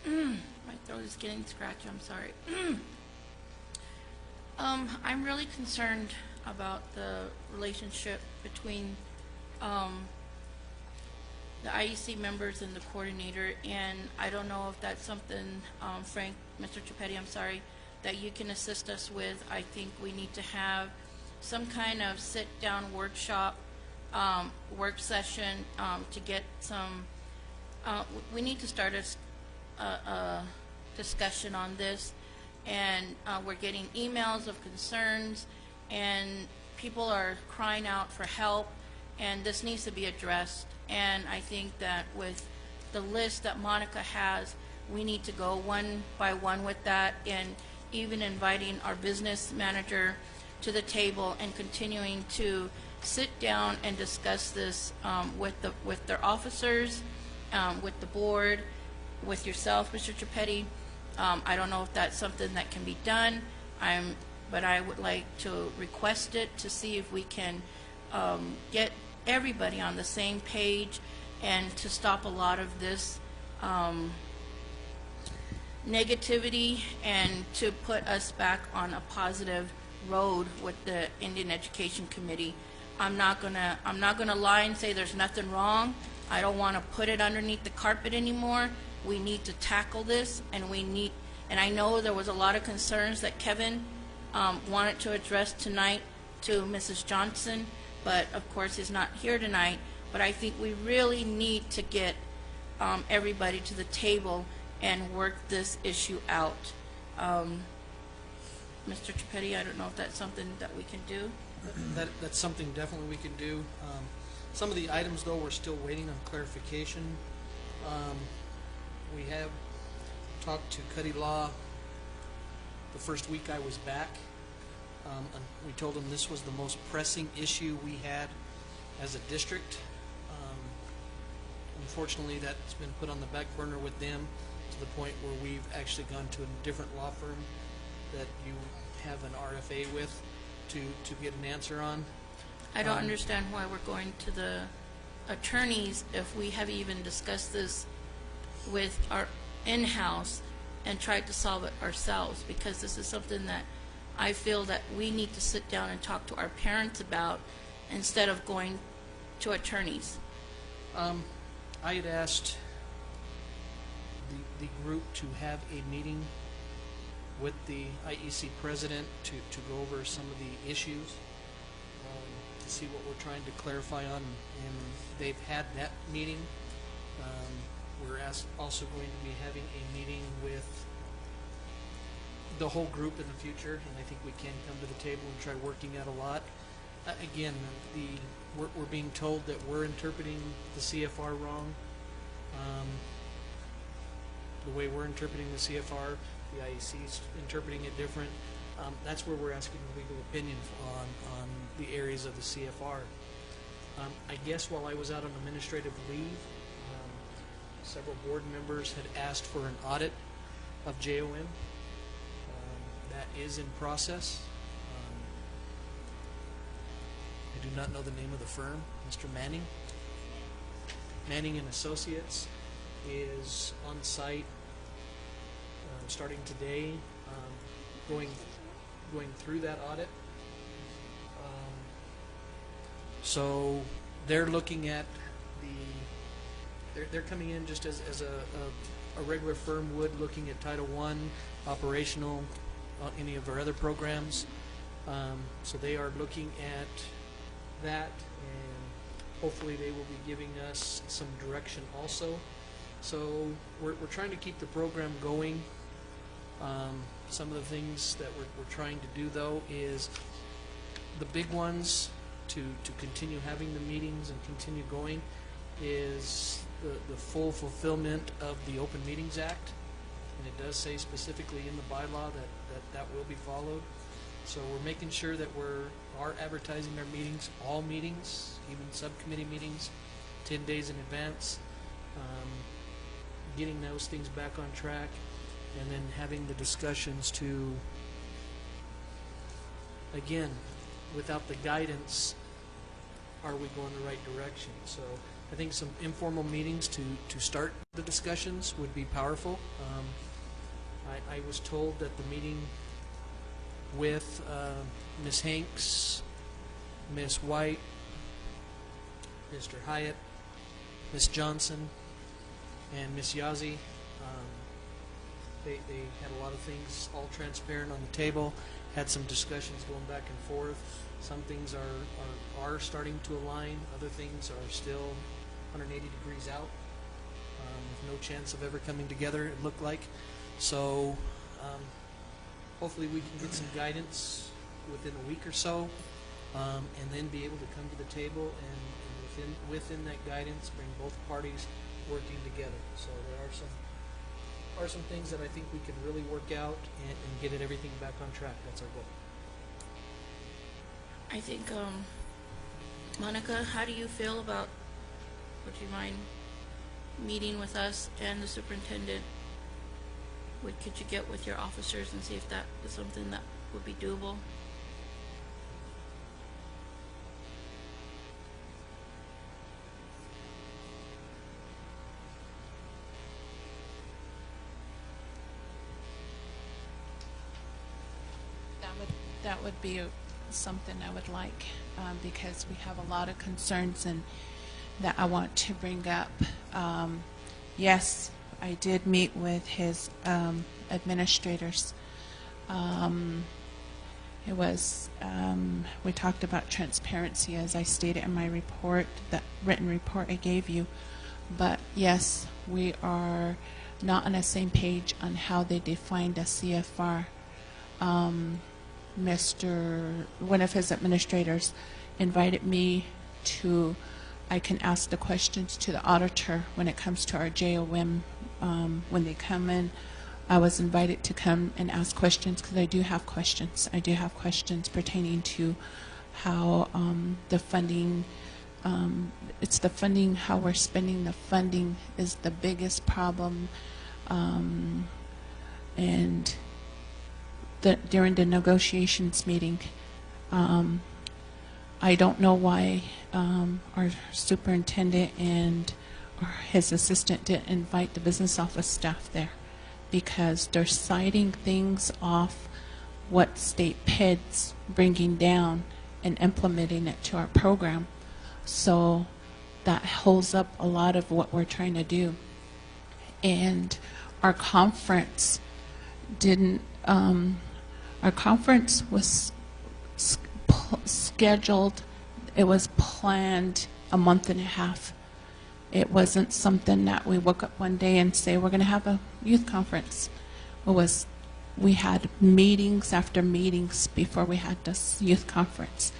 My throat is getting scratchy, I'm sorry. I'm really concerned about the relationship between the IEC members and the coordinator, and I don't know if that's something, Frank, Mr. Tripetti, I'm sorry, that you can assist us with. I think we need to have some kind of sit-down workshop, work session to get some, we need to start a discussion on this, and we're getting emails of concerns, and people are crying out for help, and this needs to be addressed. And I think that with the list that Monica has, we need to go one by one with that, and even inviting our business manager to the table and continuing to sit down and discuss this with their officers, with the board, with yourself, Mr. Tripetti. I don't know if that's something that can be done, but I would like to request it to see if we can get everybody on the same page and to stop a lot of this negativity and to put us back on a positive road with the Indian Education Committee. I'm not gonna lie and say there's nothing wrong. I don't want to put it underneath the carpet anymore. We need to tackle this, and I know there was a lot of concerns that Kevin wanted to address tonight to Mrs. Johnson, but of course he's not here tonight. But I think we really need to get everybody to the table and work this issue out. Mr. Tripetti, I don't know if that's something that we can do. That's something definitely we can do. Some of the items, though, we're still waiting on clarification. We have talked to Cuddy Law the first week I was back. And we told them this was the most pressing issue we had as a district. Unfortunately, that's been put on the back burner with them to the point where we've actually gone to a different law firm that you have an RFA with to get an answer on. I don't understand why we're going to the attorneys if we have even discussed this with our in-house and tried to solve it ourselves, because this is something that I feel that we need to sit down and talk to our parents about instead of going to attorneys. I had asked the group to have a meeting with the IEC president to go over some of the issues, to see what we're trying to clarify on, and they've had that meeting. We're also going to be having a meeting with the whole group in the future, and I think we can come to the table and try working out a lot. Again, we're being told that we're interpreting the CFR wrong. The way we're interpreting the CFR, the IEC is interpreting it different. That's where we're asking a legal opinion on the areas of the CFR. I guess while I was out on administrative leave, several board members had asked for an audit of JOM. That is in process. I do not know the name of the firm. Mr. Manning. Manning and Associates is on site starting today, going through that audit. So they're looking at they're coming in just as a regular firm would, looking at Title I, operational, any of our other programs. So they are looking at that, and hopefully they will be giving us some direction also. So we're trying to keep the program going. Some of the things that we're trying to do, though, is the big ones to continue having the meetings and continue going is the full fulfillment of the Open Meetings Act. And it does say specifically in the bylaw that will be followed. So we're making sure that we are advertising our meetings, all meetings, even subcommittee meetings, 10 days in advance, getting those things back on track, and then having the discussions to, again, without the guidance, are we going the right direction? So I think some informal meetings to start the discussions would be powerful. I was told that the meeting with Ms. Hanks, Ms. White, Mr. Hyatt, Ms. Johnson, and Ms. Yazzie, they had a lot of things all transparent on the table, had some discussions going back and forth. Some things are starting to align, other things are still 180 degrees out, with no chance of ever coming together, it looked like. So hopefully we can get some guidance within a week or so, and then be able to come to the table and within that guidance bring both parties working together. So there are some things that I think we can really work out and get everything back on track. That's our goal. I think, Monica, how do you feel about, would you mind meeting with us and the superintendent? Could you get with your officers and see if that is something that would be doable? That would be something I would like, because we have a lot of concerns and that I want to bring up. Yes, I did meet with his administrators. It was, we talked about transparency, as I stated in my report, that written report I gave you. But yes, we are not on the same page on how they defined a CFR. One of his administrators invited me to, I can ask the questions to the auditor when it comes to our JOM. When they come in, I was invited to come and ask questions because I do have questions. I do have questions pertaining to how the funding, it's the funding, how we're spending the funding is the biggest problem. And during the negotiations meeting, I don't know why our superintendent and his assistant didn't invite the business office staff there, because they're citing things off what state PED's bringing down and implementing it to our program. So that holds up a lot of what we're trying to do. And our conference didn't, our conference was scheduled, it was planned a month and a half. It wasn't something that we woke up one day and say, we're going to have a youth conference. We had meetings after meetings before we had this youth conference.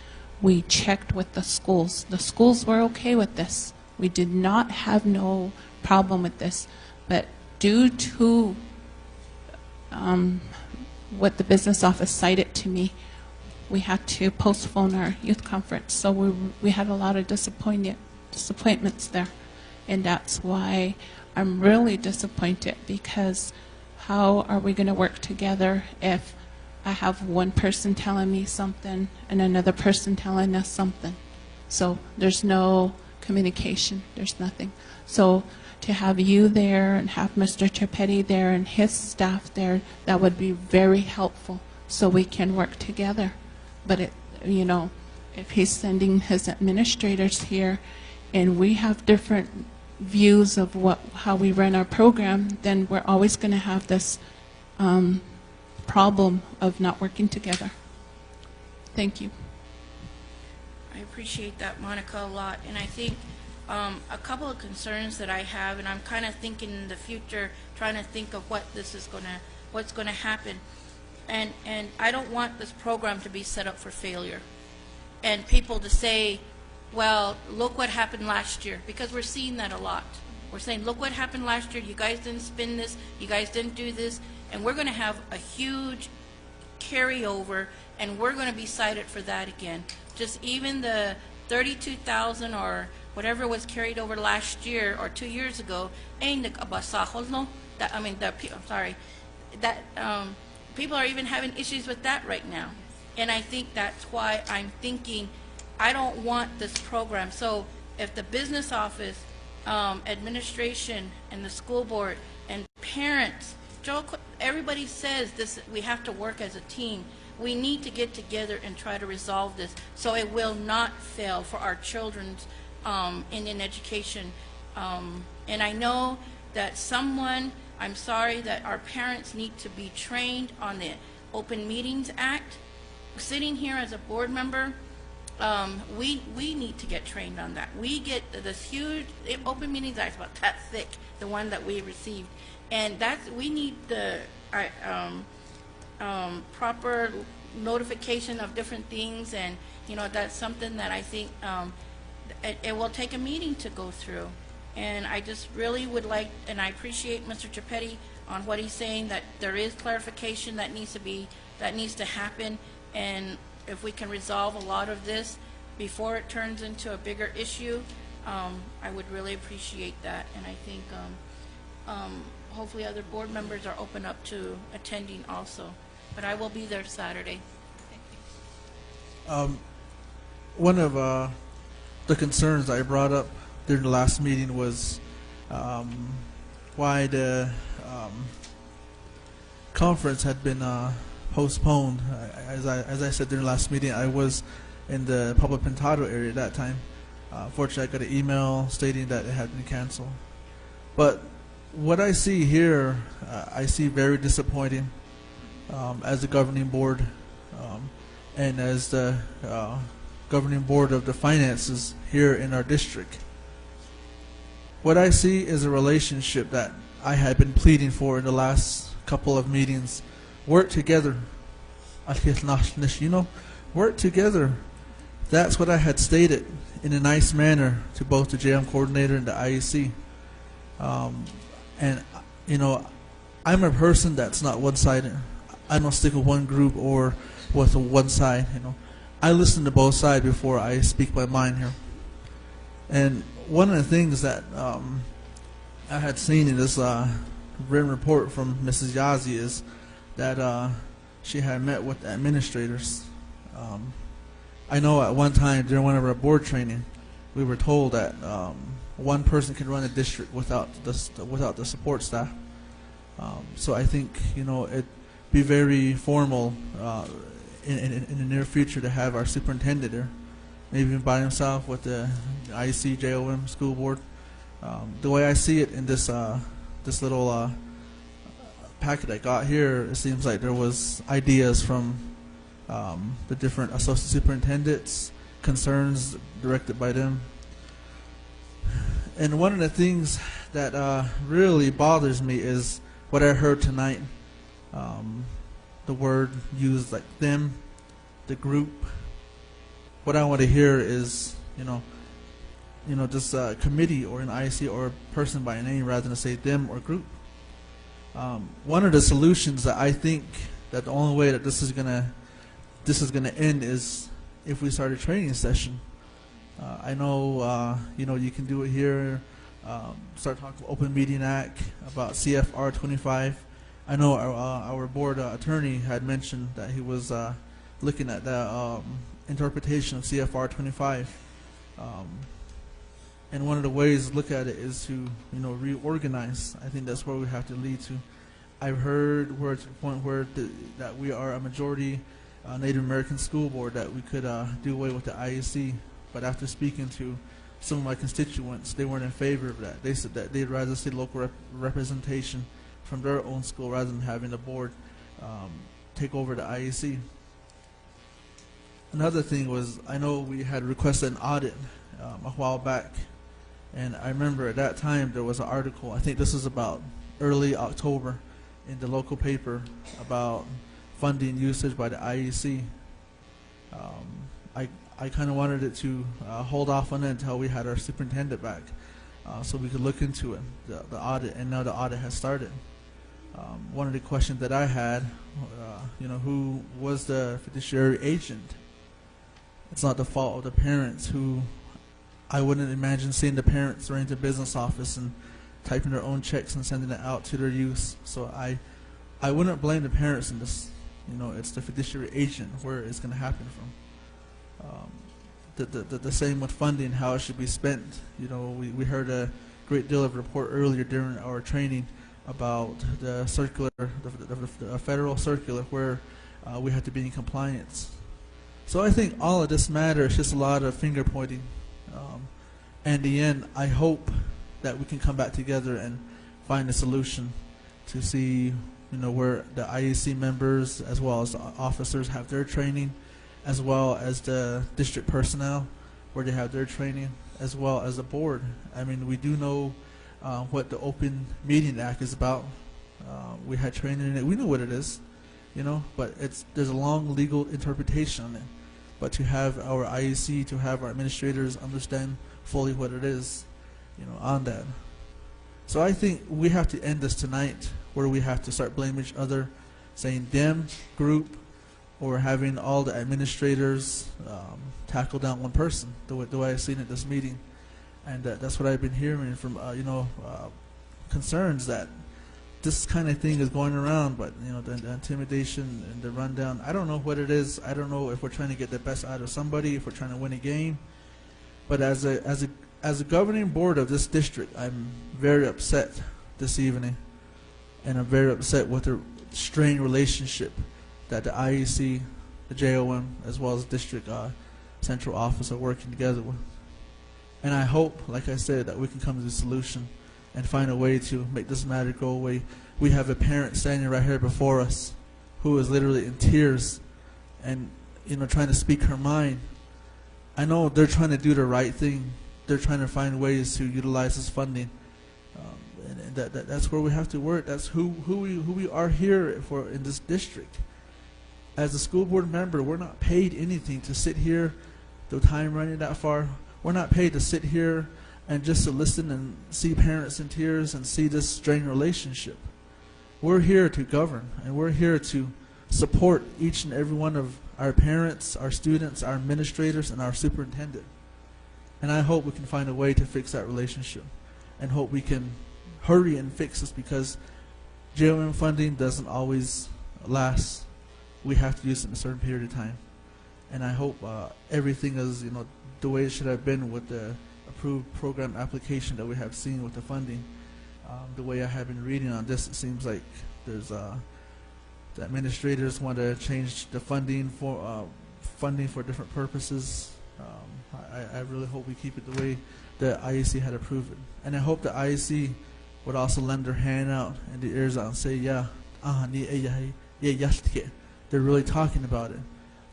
We checked with the schools. The schools were okay with this. We did not have no problem with this. But due to what the business office cited to me, we had to postpone our youth conference. So we had a lot of disappointments there. And that's why I'm really disappointed, because how are we going to work together if I have one person telling me something and another person telling us something? So there's no communication, there's nothing. So to have you there and have Mr. Tripetti there and his staff there, that would be very helpful so we can work together. But if he's sending his administrators here and we have different views of how we run our program, then we're always going to have this problem of not working together. Thank you. I appreciate that, Monica, a lot. And I think a couple of concerns that I have, and I'm kind of thinking in the future, trying to think of what's going to happen. And I don't want this program to be set up for failure. And people to say, well, look what happened last year, because we're seeing that a lot. We're saying, look what happened last year, you guys didn't spend this, you guys didn't do this, and we're going to have a huge carryover, and we're going to be cited for that again. Just even the 32,000 or whatever was carried over last year or 2 years ago, ain't abasahol, no? I'm sorry, that people are even having issues with that right now. And I think that's why I'm thinking, I don't want this program. So if the business office, administration, and the school board, and parents, everybody says this, we have to work as a team. We need to get together and try to resolve this so it will not fail for our children's in education. And I know that I'm sorry that our parents need to be trained on the Open Meetings Act. Sitting here as a board member, we need to get trained on that. We get this huge Open Meetings Act, about that thick, the one that we received, and we need the proper notification of different things, and that's something that I think it will take a meeting to go through. And I just really would like, and I appreciate Mr. Chapetti on what he's saying, that there is clarification that needs to happen, and if we can resolve a lot of this before it turns into a bigger issue, I would really appreciate that. And I think hopefully other board members are open up to attending also. But I will be there Saturday. One of the concerns I brought up during the last meeting was why the conference had been postponed. As I said during the last meeting, I was in the Pablo Pintado area at that time. Fortunately, I got an email stating that it had been canceled. But what I see here, I see very disappointing as the governing board and as the governing board of the finances here in our district. What I see is a relationship that I had been pleading for in the last couple of meetings. Work together. Work together. That's what I had stated in a nice manner to both the JM coordinator and the IEC. And I'm a person that's not one-sided. I don't stick with one group or with one side. I listen to both sides before I speak my mind here. And one of the things that I had seen in this written report from Mrs. Yazzie is that she had met with the administrators. I know at one time during one of our board training, we were told that one person can run a district without the support staff. So I think it'd be very formal in the near future to have our superintendent there, maybe even by himself with the IEC, JOM, school board. The way I see it in this little packet I got here, it seems like there was ideas from the different associate superintendents, concerns directed by them. And one of the things that really bothers me is what I heard tonight. The word used like them, the group. What I want to hear is, this committee or an IC or a person by a name rather than say them or group. One of the solutions that I think that the only way that this is gonna end is if we start a training session. I know you can do it here. Start talking about Open Meeting Act, about CFR 25. I know our board attorney had mentioned that he was looking at the interpretation of CFR 25. And one of the ways to look at it is to reorganize. I think that's where we have to lead to. I've heard we're to the point where that we are a majority Native American school board, that we could do away with the IEC. But after speaking to some of my constituents, they weren't in favor of that. They said that they'd rather see local representation from their own school rather than having the board take over the IEC. Another thing was, I know we had requested an audit a while back, and I remember at that time there was an article, I think this was about early October, in the local paper about funding usage by the IEC. I kind of wanted it to hold off on it until we had our superintendent back, so we could look into it, the audit, and now the audit has started. One of the questions that I had, who was the fiduciary agent? It's not the fault of the parents, who I wouldn't imagine seeing the parents running to the business office and typing their own checks and sending it out to their use. So I wouldn't blame the parents in this. You know, it's the fiduciary agent where it's going to happen from. The same with funding, how it should be spent. You know, we heard a great deal of report earlier during our training about the circular, the federal circular, where we have to be in compliance. So I think all of this matters, just a lot of finger pointing. And in the end, I hope that we can come back together and find a solution to see, you know, where the IEC members as well as the officers have their training, as well as the district personnel where they have their training, as well as the board. I mean, we do know what the Open Meeting Act is about. We had training in it. We know what it is, you know, but there's a long legal interpretation on it. But to have our IEC, to have our administrators understand fully what it is, you know, on that. So I think we have to end this tonight, where we have to start blaming each other, saying them group, or having all the administrators tackle down one person, the way I've seen at this meeting. And that's what I've been hearing from, concerns that this kind of thing is going around, but, you know, the intimidation and the rundown, I don't know what it is. I don't know if we're trying to get the best out of somebody, if we're trying to win a game. But as a governing board of this district, I'm very upset this evening, and I'm very upset with the strained relationship that the IEC, the JOM, as well as the district central office are working together with. And I hope, like I said, that we can come to a solution and find a way to make this matter go away. We have a parent standing right here before us who is literally in tears and, you know, trying to speak her mind. I know they're trying to do the right thing. They're trying to find ways to utilize this funding. And that's where we have to work. That's who we are here for in this district. As a school board member, we're not paid anything to sit here, the time running that far. We're not paid to sit here and just to listen and see parents in tears and see this strained relationship. We're here to govern, and we're here to support each and every one of our parents, our students, our administrators, and our superintendent. And I hope we can find a way to fix that relationship, and hope we can hurry and fix this, because JOM funding doesn't always last. We have to use it in a certain period of time. And I hope everything is, you know, the way it should have been with the approved program application that we have seen with the funding. The way I have been reading on this, it seems like there's the administrators want to change the funding for different purposes. I really hope we keep it the way the IEC had approved it. And I hope the IEC would also lend their hand out and the ears out and say, yeah, they're really talking about it.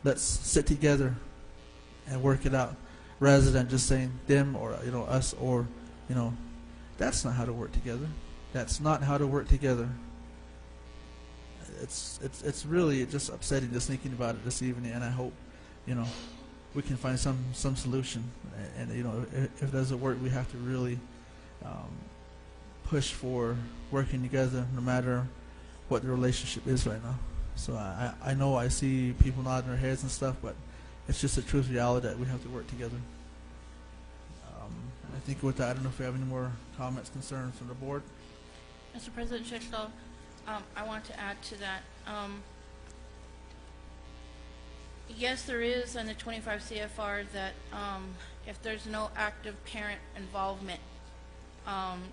Let's sit together and work it out, rather than just saying them or, you know, us, or, you know, that's not how to work together. That's not how to work together. It's really just upsetting just thinking about it this evening, and I hope, you know, we can find some solution. And you know, if it doesn't work, we have to really push for working together, no matter what the relationship is right now. So I know I see people nodding their heads and stuff, but it's just a truth reality that we have to work together. I think with that, I don't know if we have any more comments, concerns from the board. Mr. President Schichtel, I want to add to that. Yes, there is in the 25 CFR that if there's no active parent involvement,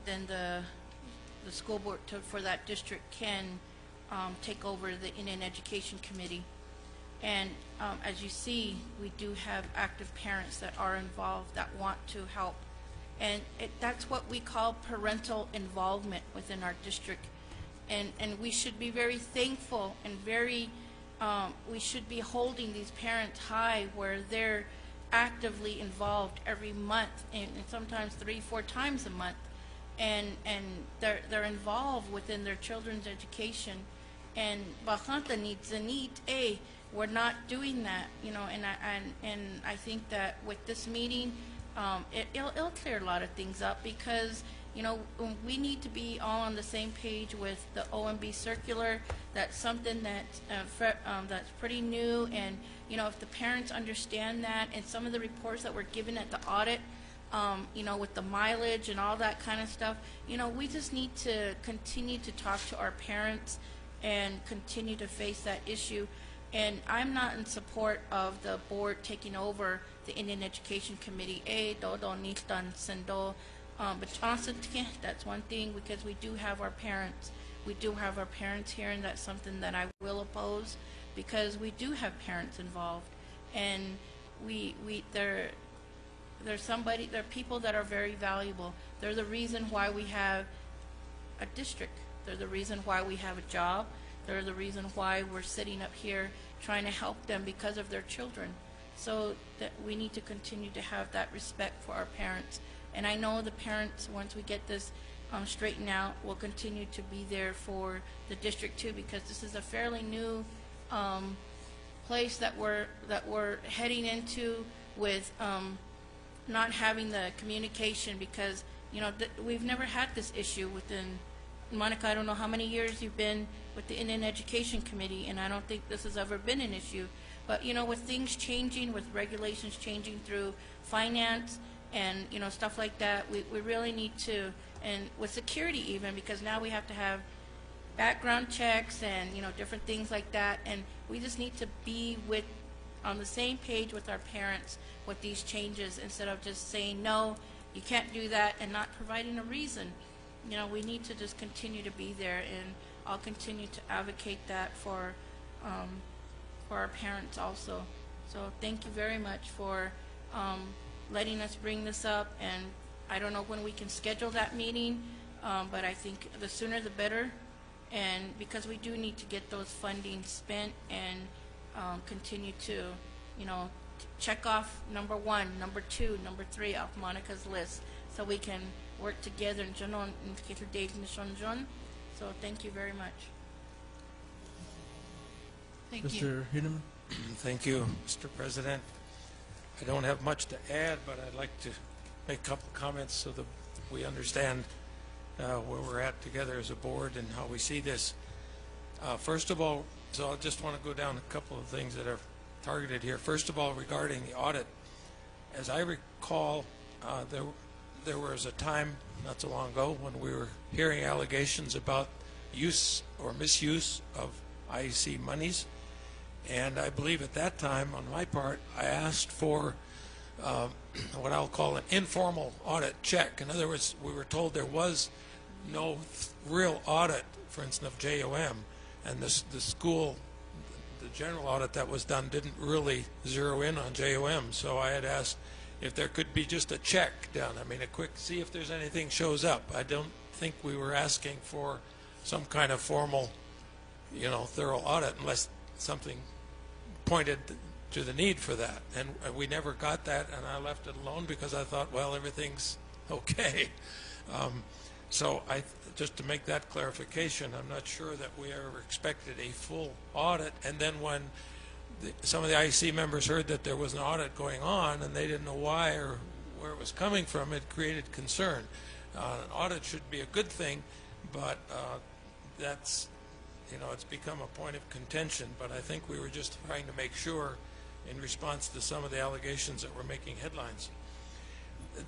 then the school board for that district can take over the Indian Education Committee. And as you see, we do have active parents that are involved, that want to help. And that's what we call parental involvement within our district. And we should be very thankful and very, we should be holding these parents high, where they're actively involved every month, and sometimes 3-4 times a month. And they're involved within their children's education. And Bajanta needs a need. We're not doing that, you know, and I think that with this meeting, it'll clear a lot of things up, because, you know, we need to be all on the same page with the OMB circular. That's something that's pretty new, and, you know, if the parents understand that, and some of the reports that were given at the audit, you know, with the mileage and all that kind of stuff, you know, we just need to continue to talk to our parents and continue to face that issue. And I'm not in support of the board taking over the Indian Education Committee. But honestly, that's one thing, because we do have our parents. We do have our parents here, and that's something that I will oppose, because we do have parents involved. And there are people that are very valuable. They're the reason why we have a district. They're the reason why we have a job. They're the reason why we're sitting up here trying to help them, because of their children. So that we need to continue to have that respect for our parents. And I know the parents, once we get this straightened out, will continue to be there for the district too, because this is a fairly new place that we're heading into with not having the communication, because we've never had this issue within. Monica, I don't know how many years you've been with the Indian Education Committee, and I don't think this has ever been an issue. But with things changing, with regulations changing through finance and stuff like that, we really need to, and with security even, because now we have to have background checks and different things like that, and we just need to be on the same page with our parents with these changes, instead of just saying no, you can't do that, and not providing a reason. We need to just continue to be there, and I'll continue to advocate that for our parents also. So thank you very much for letting us bring this up, and I don't know when we can schedule that meeting, but I think the sooner the better, and because we do need to get those funding spent and continue to, check off number 1, number 2, number 3 off Monica's list, so we can work together in general indicator date in the. So thank you very much. Thank you. Mr. Heineman? Thank you, Mr. President. I don't have much to add, but I'd like to make a couple comments so that we understand where we're at together as a board and how we see this. First of all, so I just want to go down a couple of things that are targeted here. First of all, regarding the audit, as I recall, there was a time not so long ago when we were hearing allegations about use or misuse of IEC monies, and I believe at that time, on my part, I asked for what I'll call an informal audit check. In other words, we were told there was no real audit, for instance, of JOM, and the school, the general audit that was done didn't really zero in on JOM, so I had asked if there could be just a check done. I mean, a quick, see if there's anything shows up. I don't think we were asking for some kind of formal, thorough audit, unless something pointed to the need for that. And we never got that, and I left it alone because I thought, well, everything's okay. So just to make that clarification, I'm not sure that we ever expected a full audit. And then when some of the IEC members heard that there was an audit going on and they didn't know why or where it was coming from, it created concern. An audit should be a good thing, but that's, it's become a point of contention. But I think we were just trying to make sure in response to some of the allegations that were making headlines.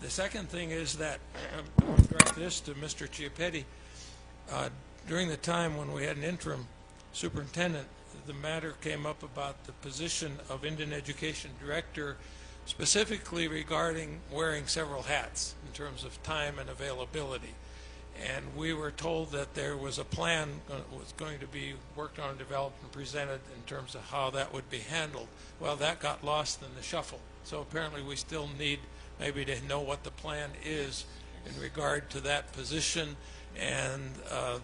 The second thing is that, I want to direct this to Mr. Chiappetti, during the time when we had an interim superintendent, the matter came up about the position of Indian Education Director, specifically regarding wearing several hats in terms of time and availability. And we were told that there was a plan was going to be worked on, developed, and presented in terms of how that would be handled. Well, that got lost in the shuffle. So apparently we still need maybe to know what the plan is in regard to that position and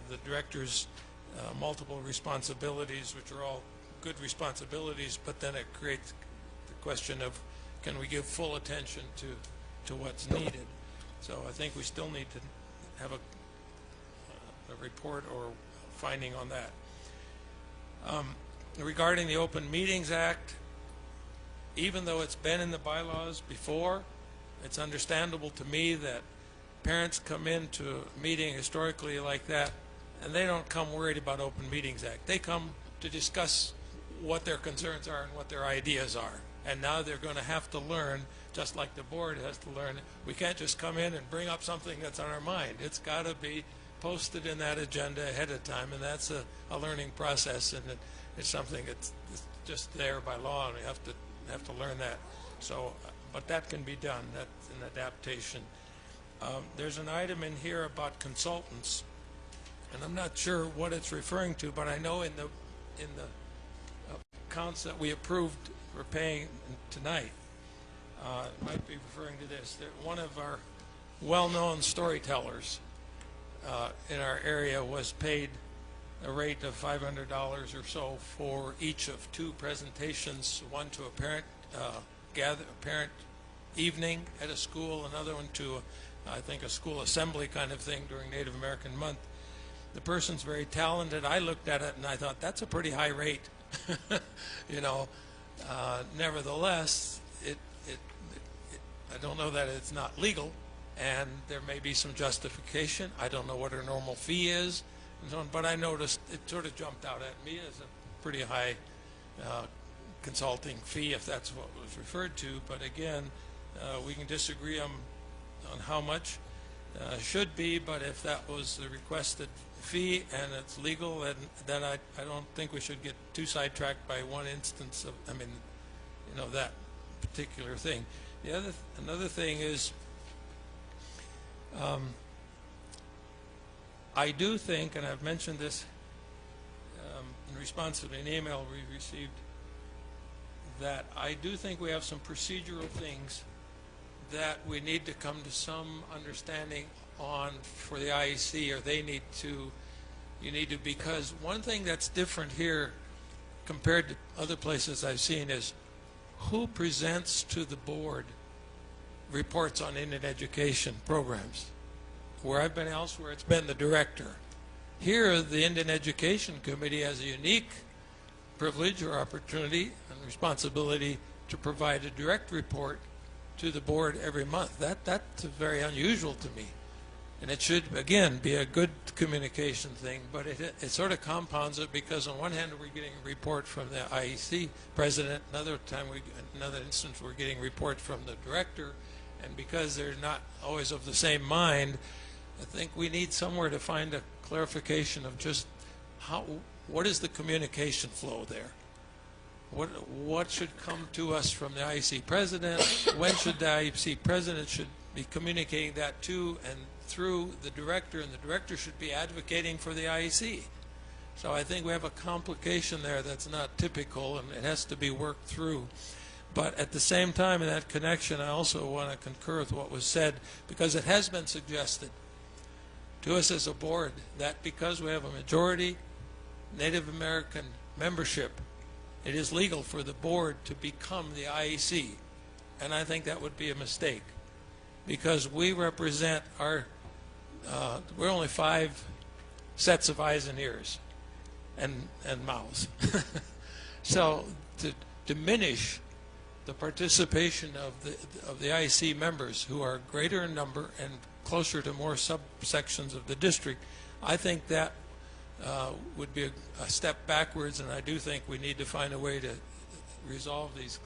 the director's multiple responsibilities, which are all good responsibilities, but then it creates the question of, can we give full attention to what's needed? So I think we still need to have a report or finding on that. Regarding the Open Meetings Act, even though it's been in the bylaws before, it's understandable to me that parents come into a meeting historically like that, and they don't come worried about Open Meetings Act. They come to discuss what their concerns are and what their ideas are. And now they're going to have to learn, just like the board has to learn, we can't just come in and bring up something that's on our mind. It's got to be posted in that agenda ahead of time, and that's a learning process, and it's something it's just there by law, and we have to learn that. So, but that can be done. That's an adaptation. There's an item in here about consultants, and I'm not sure what it's referring to, but I know in the accounts that we approved for paying tonight, it might be referring to this. One of our well-known storytellers in our area was paid a rate of $500 or so for each of 2 presentations, one to a parent parent evening at a school, another one to I think a school assembly kind of thing during Native American Month. The person's very talented. I looked at it and I thought, that's a pretty high rate. You know, nevertheless, I don't know that it's not legal, and there may be some justification. I don't know what her normal fee is, and so on, but I noticed it sort of jumped out at me as a pretty high consulting fee, if that's what was referred to. But again, we can disagree on how much should be, but if that was the requested fee and it's legal, then I don't think we should get too sidetracked by one instance of, I mean, you know, that particular thing. Another thing is, I do think, and I've mentioned this in response to an email we received, that I do think we have some procedural things that we need to come to some understanding on for the IEC, or they need to, because one thing that's different here compared to other places I've seen is who presents to the board reports on Indian education programs. Where I've been elsewhere, it's been the director. Here, the Indian Education Committee has a unique privilege or opportunity and responsibility to provide a direct report to the board every month. That's very unusual to me. And it should, again, be a good communication thing, but it sort of compounds it, because on one hand we're getting a report from the IEC president, another instance we're getting a report from the director, and because they're not always of the same mind, I think we need somewhere to find a clarification of just what is the communication flow there? What should come to us from the IEC president? When should the IEC president should be communicating that to and through the director, and the director should be advocating for the IEC. So I think we have a complication there that's not typical, and it has to be worked through. But at the same time, in that connection, I also want to concur with what was said, because it has been suggested to us as a board that because we have a majority Native American membership, it is legal for the board to become the IEC. And I think that would be a mistake, because we represent we're only 5 sets of eyes and ears and mouths. So to diminish the participation of the IEC members, who are greater in number and closer to more subsections of the district, I think that would be a step backwards, and I do think we need to find a way to resolve these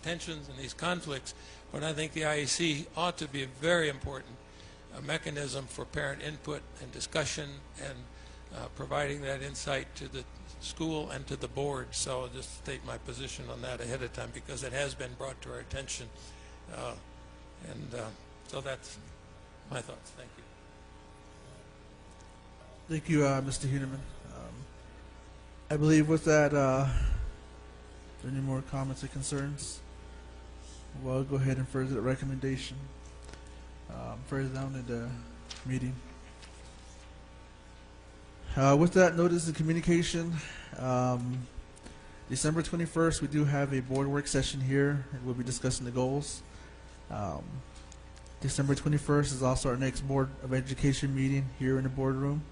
tensions and these conflicts. But I think the IEC ought to be a very important mechanism for parent input and discussion, and providing that insight to the school and to the board. So I'll just state my position on that ahead of time, because it has been brought to our attention. So that's my thoughts. Thank you. Thank you, Mr. Heeneman. I believe with that, any more comments or concerns? Well, I'll go ahead and further the recommendation further down in the meeting. With that, notice and communication. December 21st, we do have a board work session here, and we'll be discussing the goals. December 21st is also our next Board of Education meeting here in the boardroom.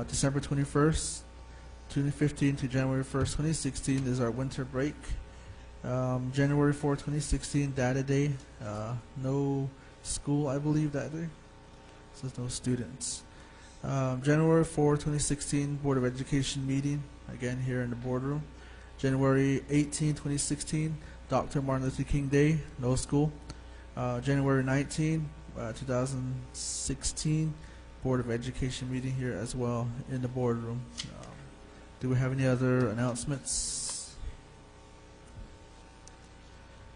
December 21st, 2015 to January 1st, 2016 is our winter break. January 4, 2016, Data Day. No school, I believe, that day. So there's no students. January 4, 2016, Board of Education meeting, again here in the boardroom. January 18, 2016, Dr. Martin Luther King Day, no school. January 19, 2016, Board of Education meeting here as well in the boardroom. Do we have any other announcements?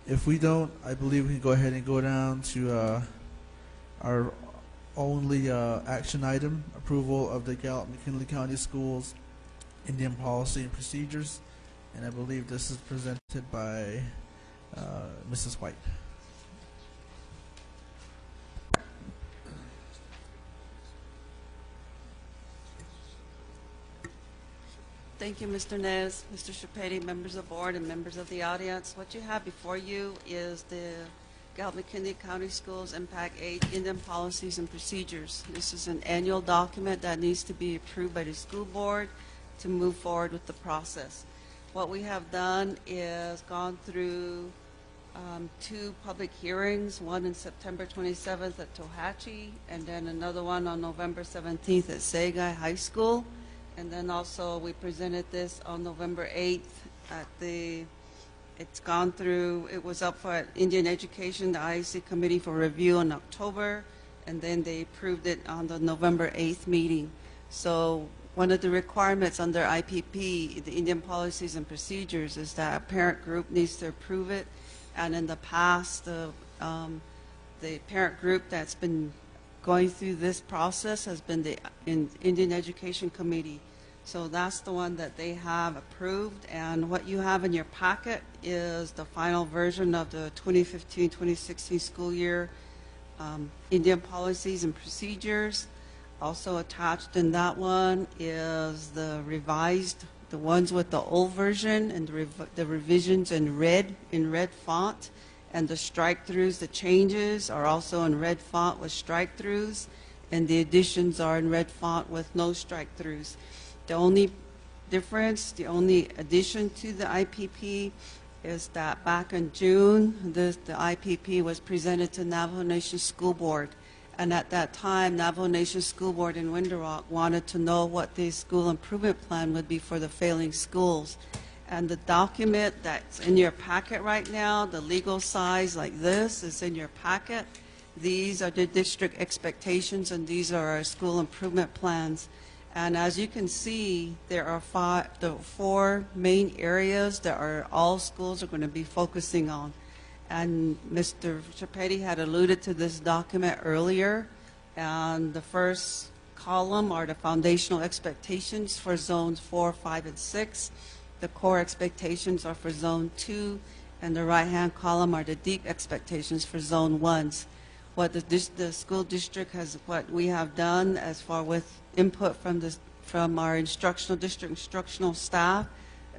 If we don't, I believe we can go ahead and go down to our only action item, approval of the Gallup McKinley County Schools Indian Policy and Procedures. And I believe this is presented by Mrs. White. Thank you, Mr. Nez, Mr. Chapedi, members of the board, and members of the audience. What you have before you is the Gallup McKinley County Schools Impact 8 Indian Policies and Procedures. This is an annual document that needs to be approved by the school board to move forward with the process. What we have done is gone through 2 public hearings, one in September 27th at Tohatchee, and then another one on November 17th at Sagai High School. And then also we presented this on November 8th at it's gone through, it was up for Indian Education, the IEC Committee for review in October, and then they approved it on the November 8th meeting. So one of the requirements under IPP, the Indian Policies and Procedures, is that a parent group needs to approve it. And in the past, the parent group that's been going through this process has been the Indian Education Committee. So that's the one that they have approved. And what you have in your packet is the final version of the 2015-2016 school year Indian Policies and Procedures. Also attached in that one is the revised, the ones with the old version, and the revisions in red font. And the strike-throughs, the changes are also in red font with strike-throughs, and the additions are in red font with no strike-throughs. The only difference, the only addition to the IPP is that back in June, the IPP was presented to Navajo Nation School Board. And at that time, Navajo Nation School Board in Window Rock wanted to know what the school improvement plan would be for the failing schools. And the document that's in your packet right now, the legal size like this, is in your packet. These are the district expectations, and these are our school improvement plans. And as you can see, there are 4 main areas that all schools are going to be focusing on. And Mr. Chapedi had alluded to this document earlier. And the first column are the foundational expectations for zones 4, 5, and 6. The core expectations are for zone 2, and the right-hand column are the deep expectations for zone 1s. What the school district has, what we have done as far with input from our district instructional staff,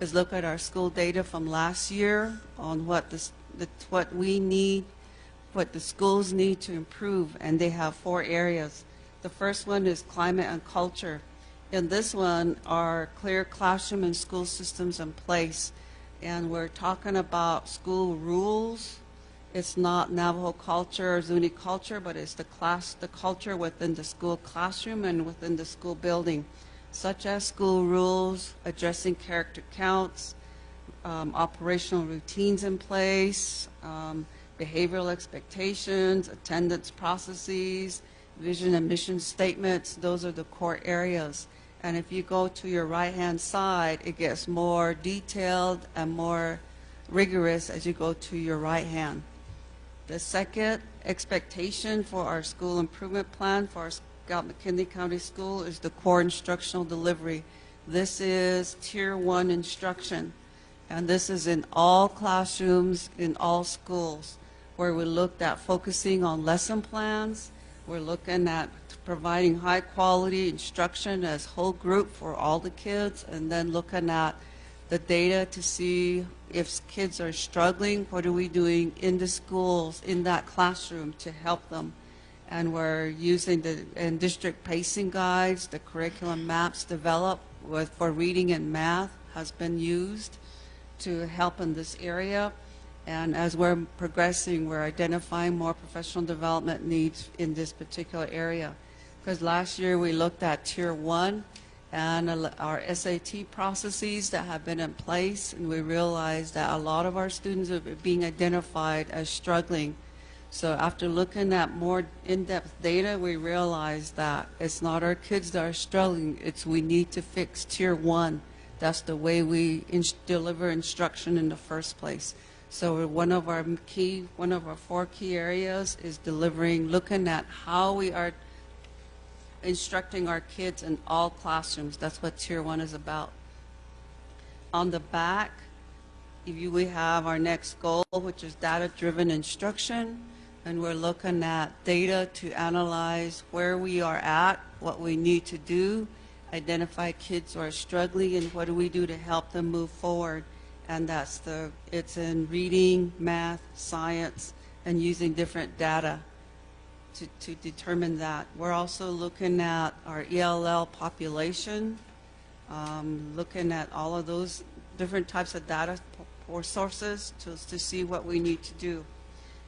is look at our school data from last year on what we need, what the schools need to improve, and they have 4 areas. The first one is climate and culture. In this one are clear classroom and school systems in place. And we're talking about school rules. It's not Navajo culture or Zuni culture, but it's the culture within the school classroom and within the school building, such as school rules, addressing character counts, operational routines in place, behavioral expectations, attendance processes, vision and mission statements. Those are the core areas. And if you go to your right-hand side, it gets more detailed and more rigorous as you go to your right hand. The second expectation for our school improvement plan for our Gallup McKinley County School is the core instructional delivery. This is Tier 1 instruction, and this is in all classrooms, in all schools, where we looked at focusing on lesson plans. We're looking at providing high quality instruction as whole group for all the kids, and then looking at the data to see if kids are struggling, what are we doing in the schools, in that classroom to help them. And we're using the district pacing guides, the curriculum maps developed for reading and math has been used to help in this area. And as we're progressing, we're identifying more professional development needs in this particular area. Because last year we looked at Tier 1 and our SAT processes that have been in place, and we realized that a lot of our students are being identified as struggling. So after looking at more in-depth data, we realized that it's not our kids that are struggling, it's we need to fix tier 1. That's the way we deliver instruction in the first place. So one of our 4 key areas is looking at how we are instructing our kids in all classrooms. That's what tier 1 is about. On the back, we have our next goal, which is data-driven instruction, and we're looking at data to analyze where we are at, what we need to do, identify kids who are struggling, and what do we do to help them move forward. And it's in reading, math, science, and using different data to determine that. We're also looking at our ELL population, looking at all of those different types of data or sources to see what we need to do.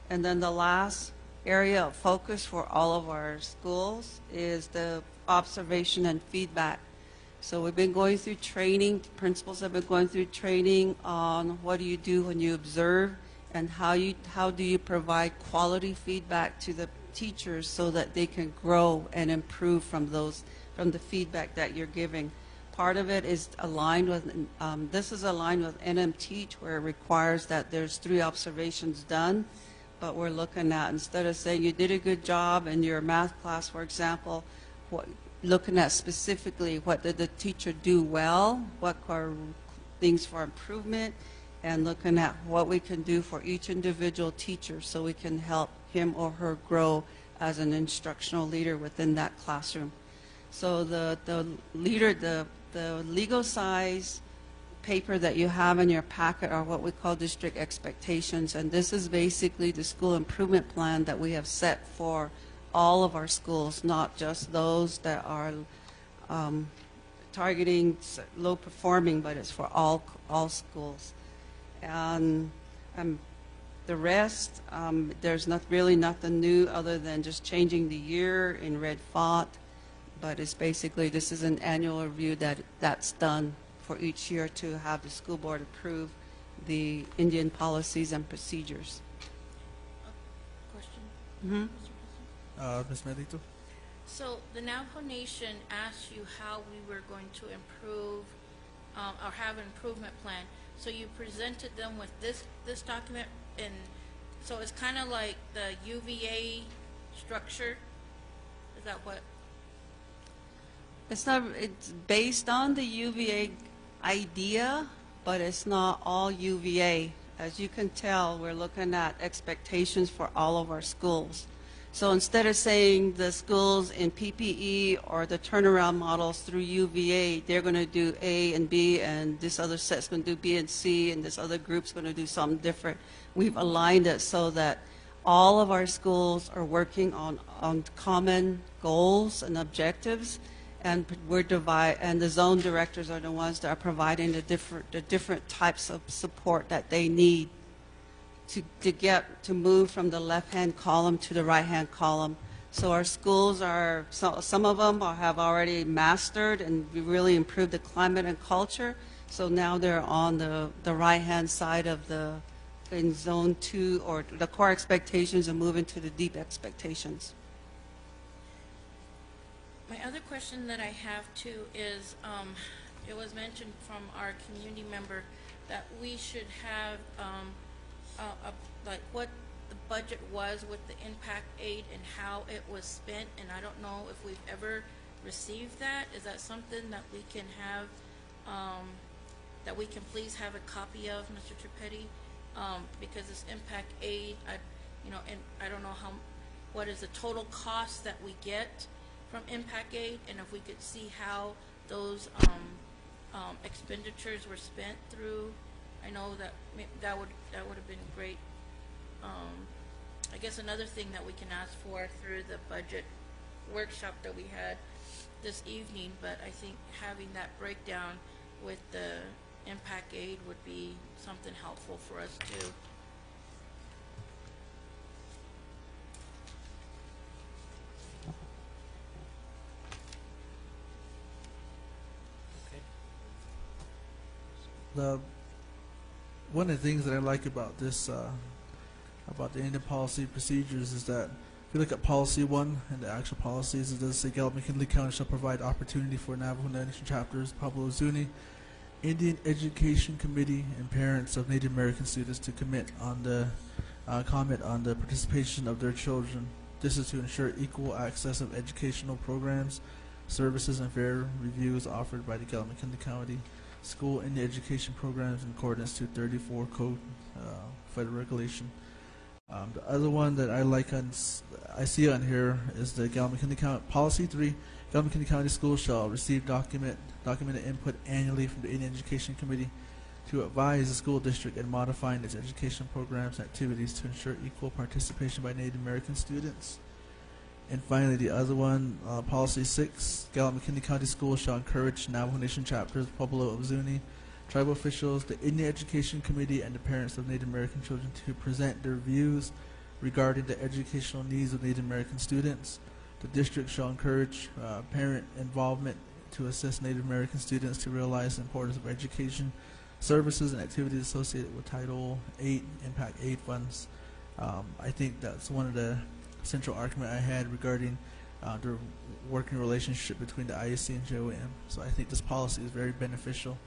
And then the last area of focus for all of our schools is the observation and feedback. So we've been going through training, principals have been going through training on what do you do when you observe, and how do you provide quality feedback to the teachers so that they can grow and improve from the feedback that you're giving. Part of it is aligned with, this is aligned with NM Teach, where it requires that there's 3 observations done. But we're looking at, instead of saying you did a good job in your math class, for example, looking at specifically what did the teacher do well, what are things for improvement, and looking at what we can do for each individual teacher so we can help him or her grow as an instructional leader within that classroom. So the legal size paper that you have in your packet are what we call district expectations, and this is basically the school improvement plan that we have set for all of our schools, not just those that are targeting low performing, but it's for all schools. And the rest, there's really nothing new other than just changing the year in red font, but it's basically, this is an annual review that's done for each year to have the school board approve the Indian policies and procedures. Question? Ms. Medito? So the Navajo Nation asked you how we were going to improve or have an improvement plan. So you presented them with this document, and so it's kind of like the UVA structure. Is that what? It's based on the UVA idea, but it's not all UVA. As you can tell, we're looking at expectations for all of our schools. So instead of saying the schools in PPE or the turnaround models through UVA, they're going to do A and B, and this other set's going to do B and C, and this other group's going to do something different. We've aligned it so that all of our schools are working on common goals and objectives, and and the zone directors are the ones that are providing the different types of support that they need to move from the left-hand column to the right-hand column. So our schools some of them have already mastered and really improved the climate and culture. So now they're on the right-hand side of in zone 2, or the core expectations, and moving to the deep expectations. My other question that I have too is, it was mentioned from our community member that we should have like what the budget was with the impact aid and how it was spent, and I don't know if we've ever received that. Is that something that we can have, that we can please have a copy of, Mr. Tripetti? Because this impact aid, and I don't know what is the total cost that we get from impact aid, and if we could see how those expenditures were spent through. I know that would have been great. I guess another thing that we can ask for through the budget workshop that we had this evening, but I think having that breakdown with the impact aid would be something helpful for us too. One of the things that I like about this about the Indian policy procedures is that if you look at policy 1 and the actual policies, it does say Gallup McKinley County shall provide opportunity for Navajo Nation chapters, Pueblo Zuni, Indian Education Committee, and parents of Native American students to comment on the participation of their children. This is to ensure equal access of educational programs, services, and fair reviews offered by the Gallup McKinley County School Indian Education Programs in accordance to 34 Code Federal Regulation. The other one that I see on here is the Gallup McKinley County Policy 3. Gallup McKinley County Schools shall receive documented input annually from the Indian Education Committee to advise the school district in modifying its education programs and activities to ensure equal participation by Native American students. And finally, the other one, Policy 6, Gallup McKinley County Schools shall encourage Navajo Nation chapters, Pueblo of Zuni, tribal officials, the Indian Education Committee, and the parents of Native American children to present their views regarding the educational needs of Native American students. The district shall encourage parent involvement to assist Native American students to realize the importance of education, services, and activities associated with Title 8 Impact 8 funds. I think that's one of the central argument I had regarding the working relationship between the IEC and JOM. So I think this policy is very beneficial.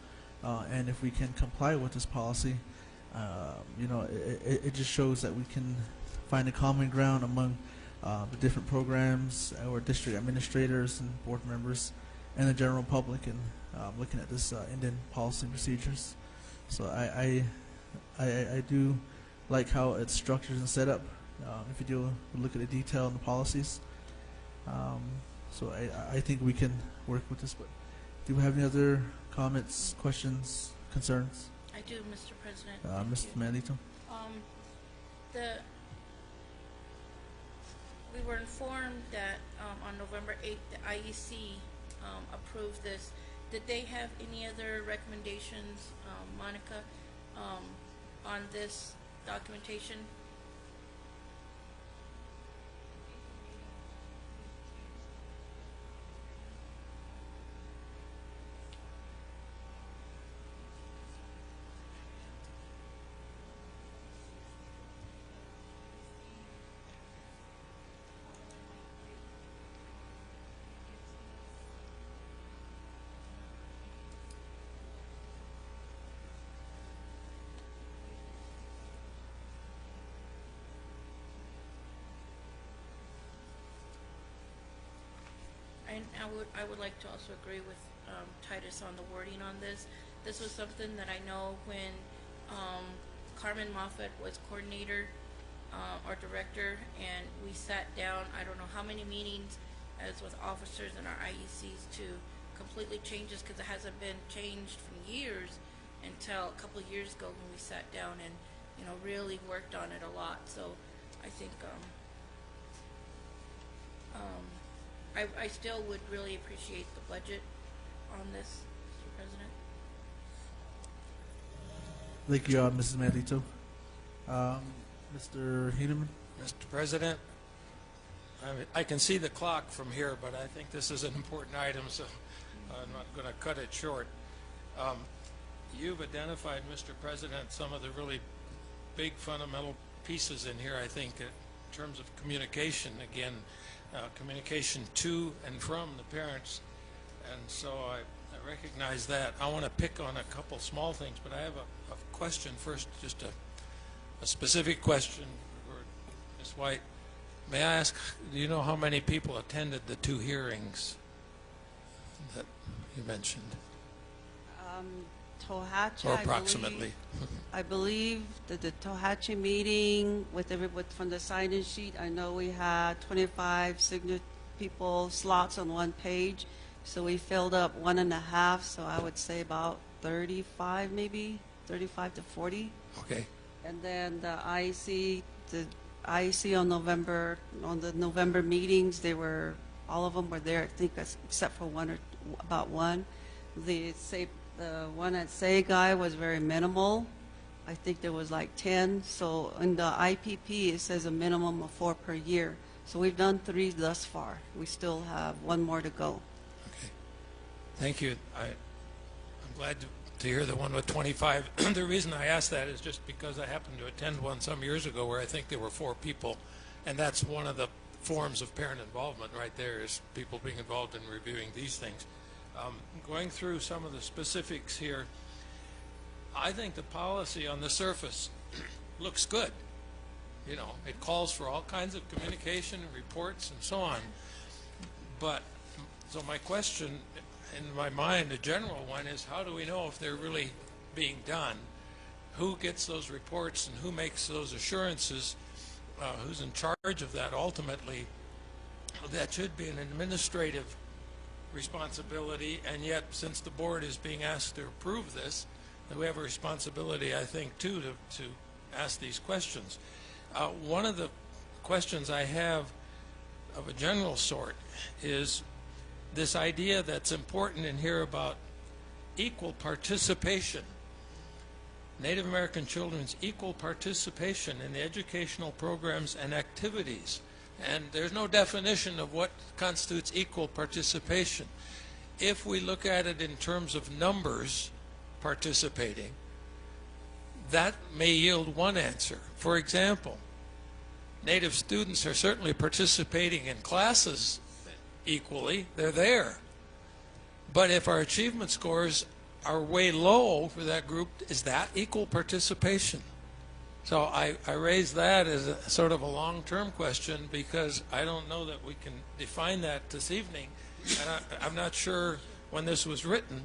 And if we can comply with this policy, it just shows that we can find a common ground among the different programs, our district administrators and board members, and the general public, and looking at this Indian policy procedures. So I do like how it's structured and set up. If you do look at the detail in the policies, so I think we can work with this. But do we have any other comments, questions, concerns? I do, Mr. President. Mr. Manlito. We were informed that on November 8th, the IEC approved this. Did they have any other recommendations, Monica, on this documentation? And I would like to also agree with Titus on the wording on this. This was something that I know when Carmen Moffett was coordinator or director, and we sat down, I don't know how many meetings as with officers and our IECs to completely change this, because it hasn't been changed for years until a couple of years ago when we sat down and really worked on it a lot. So I think I still would really appreciate the budget on this, Mr. President. Thank you, Mrs. Manlito. Mr. Heineman. Mr. President, I can see the clock from here, but I think this is an important item, so I'm not going to cut it short. You've identified, Mr. President, some of the really big fundamental pieces in here, I think, in terms of communication. Again, communication to and from the parents, and so I recognize that. I want to pick on a couple small things, but I have a question first, just a specific question for Ms. White. May I ask, do you know how many people attended the 2 hearings that you mentioned? Tohatcha, or approximately. I believe that the Tohatcha meeting with from the sign-in sheet, I know we had 25 people slots on one page, so we filled up 1.5, so I would say about 35 maybe, 35 to 40. Okay. And then the IEC on the November meetings, all of them were there, I think, except for about one. The one at Guy was very minimal. I think there was like 10. So in the IPP, it says a minimum of 4 per year. So we've done 3 thus far. We still have 1 more to go. Okay. Thank you. I'm glad to hear the one with 25. The reason I ask that is just because I happened to attend one some years ago where I think there were 4 people, and that's one of the forms of parent involvement right there, is people being involved in reviewing these things. Going through some of the specifics here, I think the policy on the surface looks good. You know, it calls for all kinds of communication and reports and so on. But, so my question in my mind, the general one, is how do we know if they're really being done? Who gets those reports and who makes those assurances? Who's in charge of that ultimately? That should be an administrative responsibility, and yet since the board is being asked to approve this, we have a responsibility, I think, too, to ask these questions. One of the questions I have of a general sort is this idea that's important in here about equal participation, Native American children's equal participation in the educational programs and activities. And there's no definition of what constitutes equal participation. If we look at it in terms of numbers participating, that may yield one answer. For example, Native students are certainly participating in classes equally. They're there. But if our achievement scores are way low for that group, is that equal participation? So I raise that as a sort of a long-term question because I don't know that we can define that this evening. And I'm not sure when this was written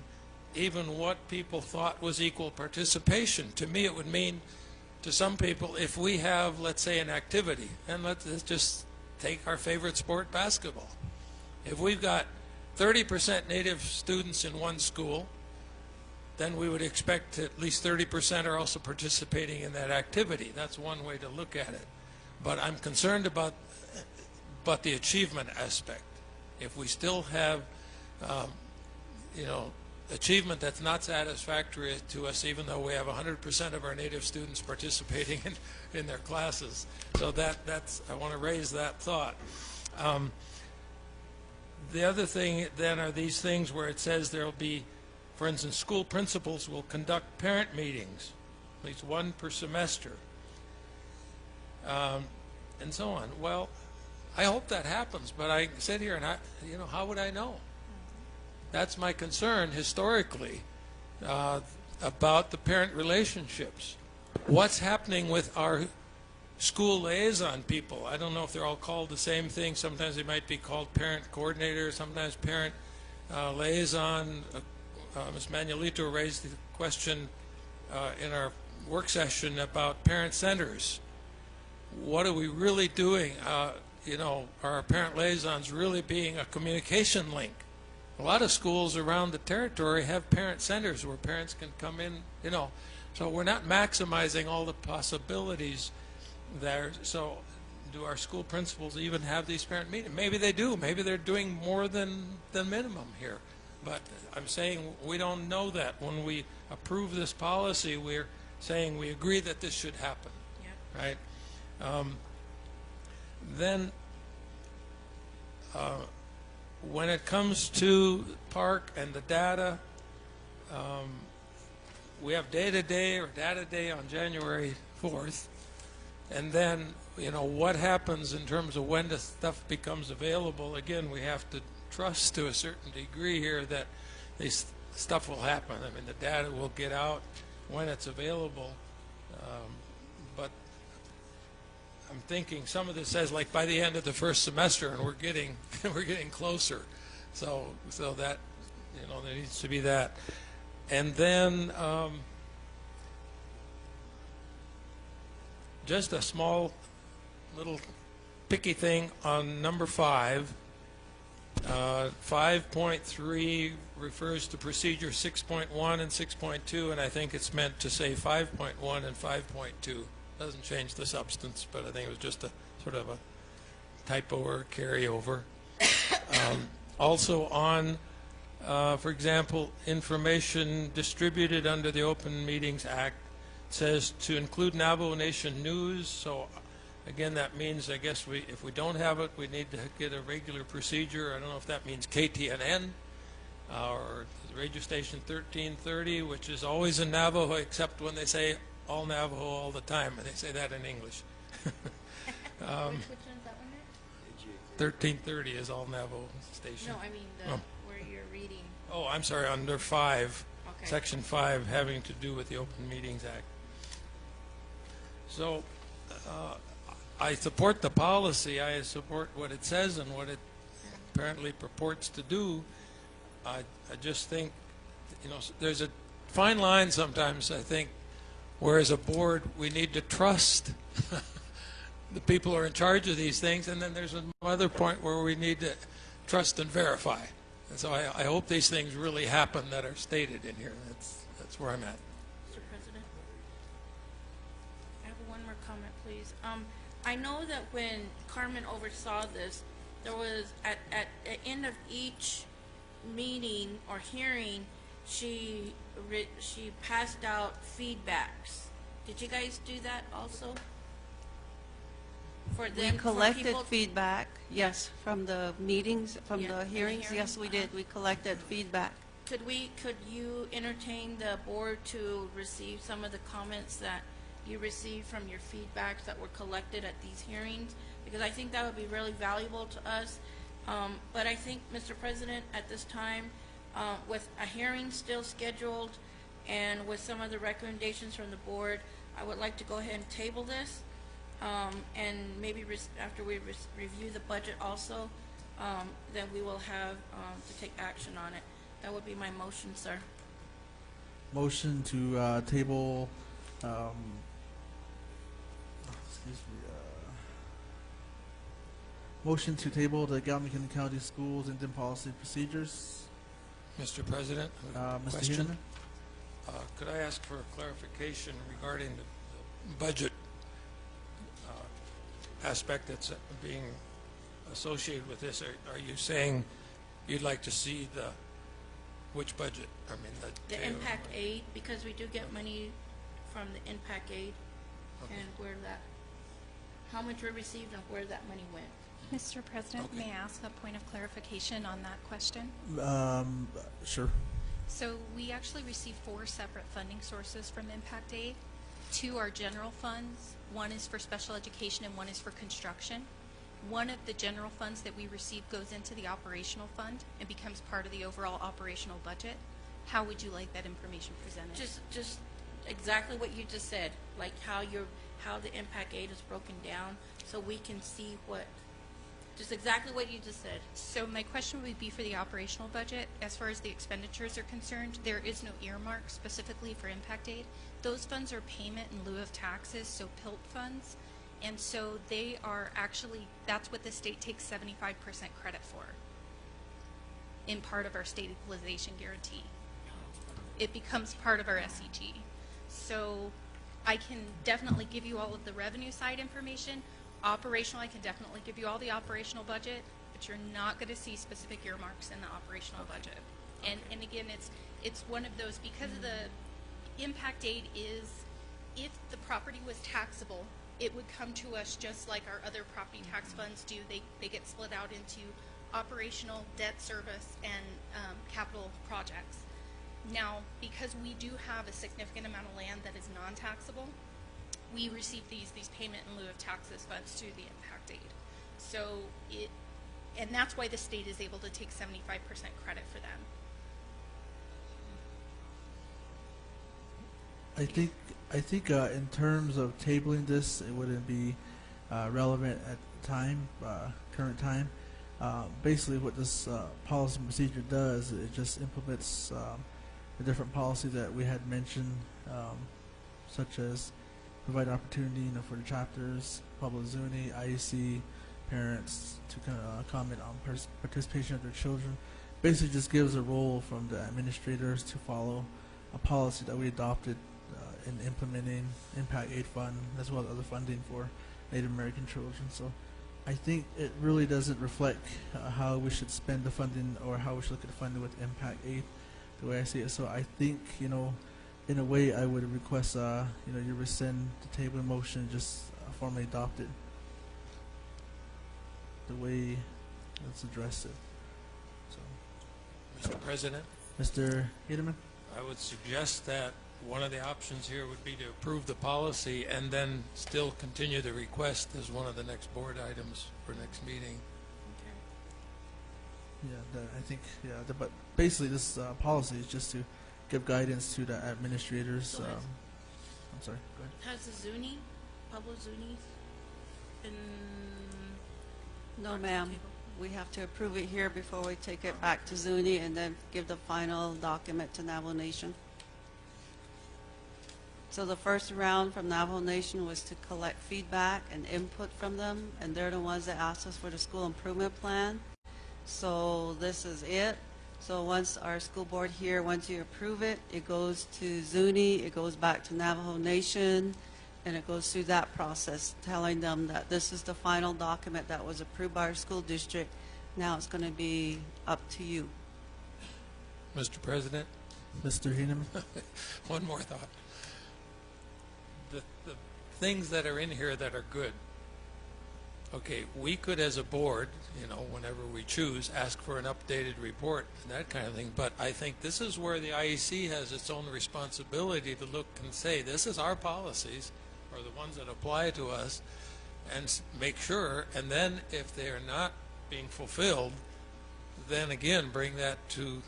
even what people thought was equal participation. To me, it would mean to some people, if we have, let's say, an activity, and let's just take our favorite sport, basketball. If we've got 30% Native students in one school, then we would expect at least 30% are also participating in that activity. That's one way to look at it. But I'm concerned about the achievement aspect. If we still have, achievement that's not satisfactory to us, even though we have 100% of our Native students participating in their classes. So that's I want to raise that thought. The other thing then are these things where it says there will be, for instance, school principals will conduct parent meetings, at least one per semester, and so on. Well, I hope that happens, but I sit here and how would I know? That's my concern historically about the parent relationships. What's happening with our school liaison people? I don't know if they're all called the same thing. Sometimes they might be called parent coordinator, sometimes parent liaison. Ms. Manuelito raised the question in our work session about parent centers. What are we really doing? Are our parent liaisons really being a communication link? A lot of schools around the territory have parent centers where parents can come in, so we're not maximizing all the possibilities there. So do our school principals even have these parent meetings? Maybe they do. Maybe they're doing more than minimum here. But I'm saying we don't know that. When we approve this policy, we're saying we agree that this should happen, right? Then when it comes to park and the data, we have data day on January 4th, and then what happens in terms of when the stuff becomes available. Again, we have to trust to a certain degree here that this stuff will happen. I mean, the data will get out when it's available, but I'm thinking some of this says like by the end of the first semester, and we're getting closer. So that there needs to be that, and then just a small little picky thing on number 5. 5.3 refers to procedure 6.1 and 6.2, and I think it's meant to say 5.1 and 5.2. Doesn't change the substance, but I think it was just a sort of a typo or carryover. Also on, for example, information distributed under the Open Meetings Act says to include Navajo Nation news. So again, that means, I guess, if we don't have it, we need to get a regular procedure. I don't know if that means KTNN or radio station 1330, which is always in Navajo, except when they say all Navajo all the time, and they say that in English. Which one is that one there? 1330 is all Navajo station. No, I mean where you're reading. Oh, I'm sorry, under 5, Okay. Section 5, having to do with the Open Meetings Act. So, I support the policy. I support what it says and what it apparently purports to do. I just think, there's a fine line sometimes, I think, where as a board we need to trust the people who are in charge of these things, and then there's another point where we need to trust and verify. And so I hope these things really happen that are stated in here. That's where I'm at. Mr. President, I have one more comment, please. I know that when Carmen oversaw this, there was at the end of each meeting or hearing, she passed out feedbacks. Did you guys do that also? For them, We collected for people feedback, yes, from the meetings, from Yeah, the from the hearings. hearings, Yes, we did. We collected feedback. Could you entertain the board to receive some of the comments that you received from your feedbacks that were collected at these hearings? Because I think that would be really valuable to us. But I think, Mr. President, at this time, with a hearing still scheduled and with some of the recommendations from the board, I would like to go ahead and table this. And maybe after we review the budget also, then we will have to take action on it. That would be my motion, sir. Motion to table, motion to table the Gallup McKinley County Schools Indian Policy Procedures. Mr. President, a Mr. question. Heenan? Could I ask for clarification regarding the budget aspect that's being associated with this? Are you saying you'd like to see which budget? I mean, The impact aid, because we do get money from the impact aid, and how much we received and where that money went. Mr. President, may I ask a point of clarification on that question? Sure. So we actually receive 4 separate funding sources from Impact Aid. 2 are general funds, 1 is for special education, and 1 is for construction. One of the general funds that we receive goes into the operational fund and becomes part of the overall operational budget. How would you like that information presented? Just exactly what you just said, like how the impact aid is broken down, so we can see just exactly what you just said. So my question would be for the operational budget. As far as the expenditures are concerned, there is no earmark specifically for impact aid. Those funds are payment in lieu of taxes, so PILT funds. And so they are actually, that's what the state takes 75% credit for in part of our state equalization guarantee. It becomes part of our SEG. So I can definitely give you all of the revenue side information. Operational, I can definitely give you all the operational budget, but you're not going to see specific earmarks in the operational budget. And again, it's one of those, because of the impact aid is, if the property was taxable, it would come to us just like our other property tax funds do. They get split out into operational, debt service, and capital projects. Now, because we do have a significant amount of land that is non-taxable, we receive these payment in lieu of taxes funds through the impact aid. So and that's why the state is able to take 75% credit for them. I think in terms of tabling this, it wouldn't be relevant at the time, current time. Basically, what this policy and procedure does, it just implements a different policy that we had mentioned, such as provide opportunity for the chapters, Pablo Zuni, IEC, parents to kind of comment on participation of their children. Basically, just gives a role from the administrators to follow a policy that we adopted in implementing Impact Aid Fund, as well as other funding for Native American children. So I think it really doesn't reflect how we should spend the funding or how we should look at the funding with Impact Aid, the way I see it. So I think, in a way, I would request, you rescind the table motion and just formally adopt it the way let's address it. So. Mr. President, Mr. Hideman? I would suggest that one of the options here would be to approve the policy and then still continue the request as one of the next board items for next meeting. Yeah, I think, but basically this policy is just to give guidance to the administrators. So I'm sorry, go ahead. Has the Zuni, Pablo Zuni, been No, brought to the ma'am. table? We have to approve it here before we take it back to Zuni and then give the final document to Navajo Nation. So the first round from Navajo Nation was to collect feedback and input from them, and they're the ones that asked us for the school improvement plan. So this is it. So once our school board here, once you approve it, it goes to Zuni, it goes back to Navajo Nation, and it goes through that process, telling them that this is the final document that was approved by our school district. Now it's going to be up to you. Mr. President? Mr. Heenan? One more thought. The things that are in here that are good. Okay, we could as a board, whenever we choose, ask for an updated report and that kind of thing, but I think this is where the IEC has its own responsibility to look and say, this is our policies, or the ones that apply to us, and make sure, and then if they are not being fulfilled, then again bring that to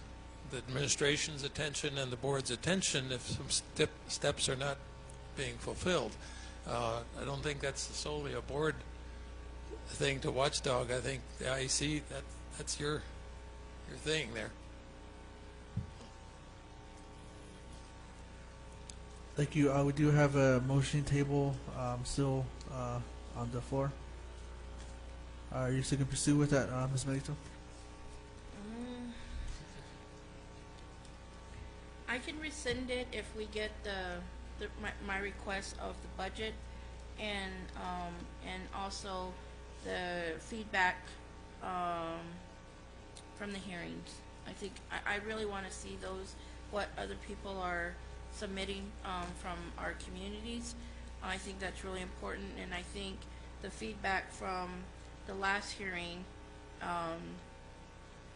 the administration's attention and the board's attention if some steps are not being fulfilled. I don't think that's solely a board thing to watchdog. I think the IEC, that's your thing there. Thank you. We do have a motion table still on the floor. Are you still going to pursue with that, Ms. Melito? I can rescind it if we get my request of the budget and also the feedback from the hearings. I think I really want to see what other people are submitting from our communities. I think that's really important, and I think the feedback from the last hearing,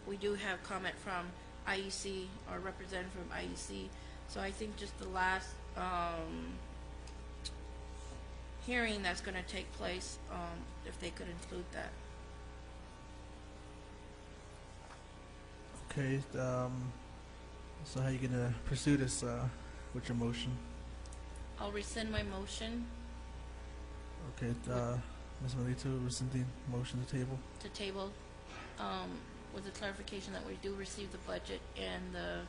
we do have comment from IEC or representative from IEC. So I think just the last hearing that's going to take place, if they could include that. Okay. So how are you going to pursue this with your motion? I'll rescind my motion Okay. Ms. Melito, rescinding motion to table. to table with the clarification that we do receive the budget and the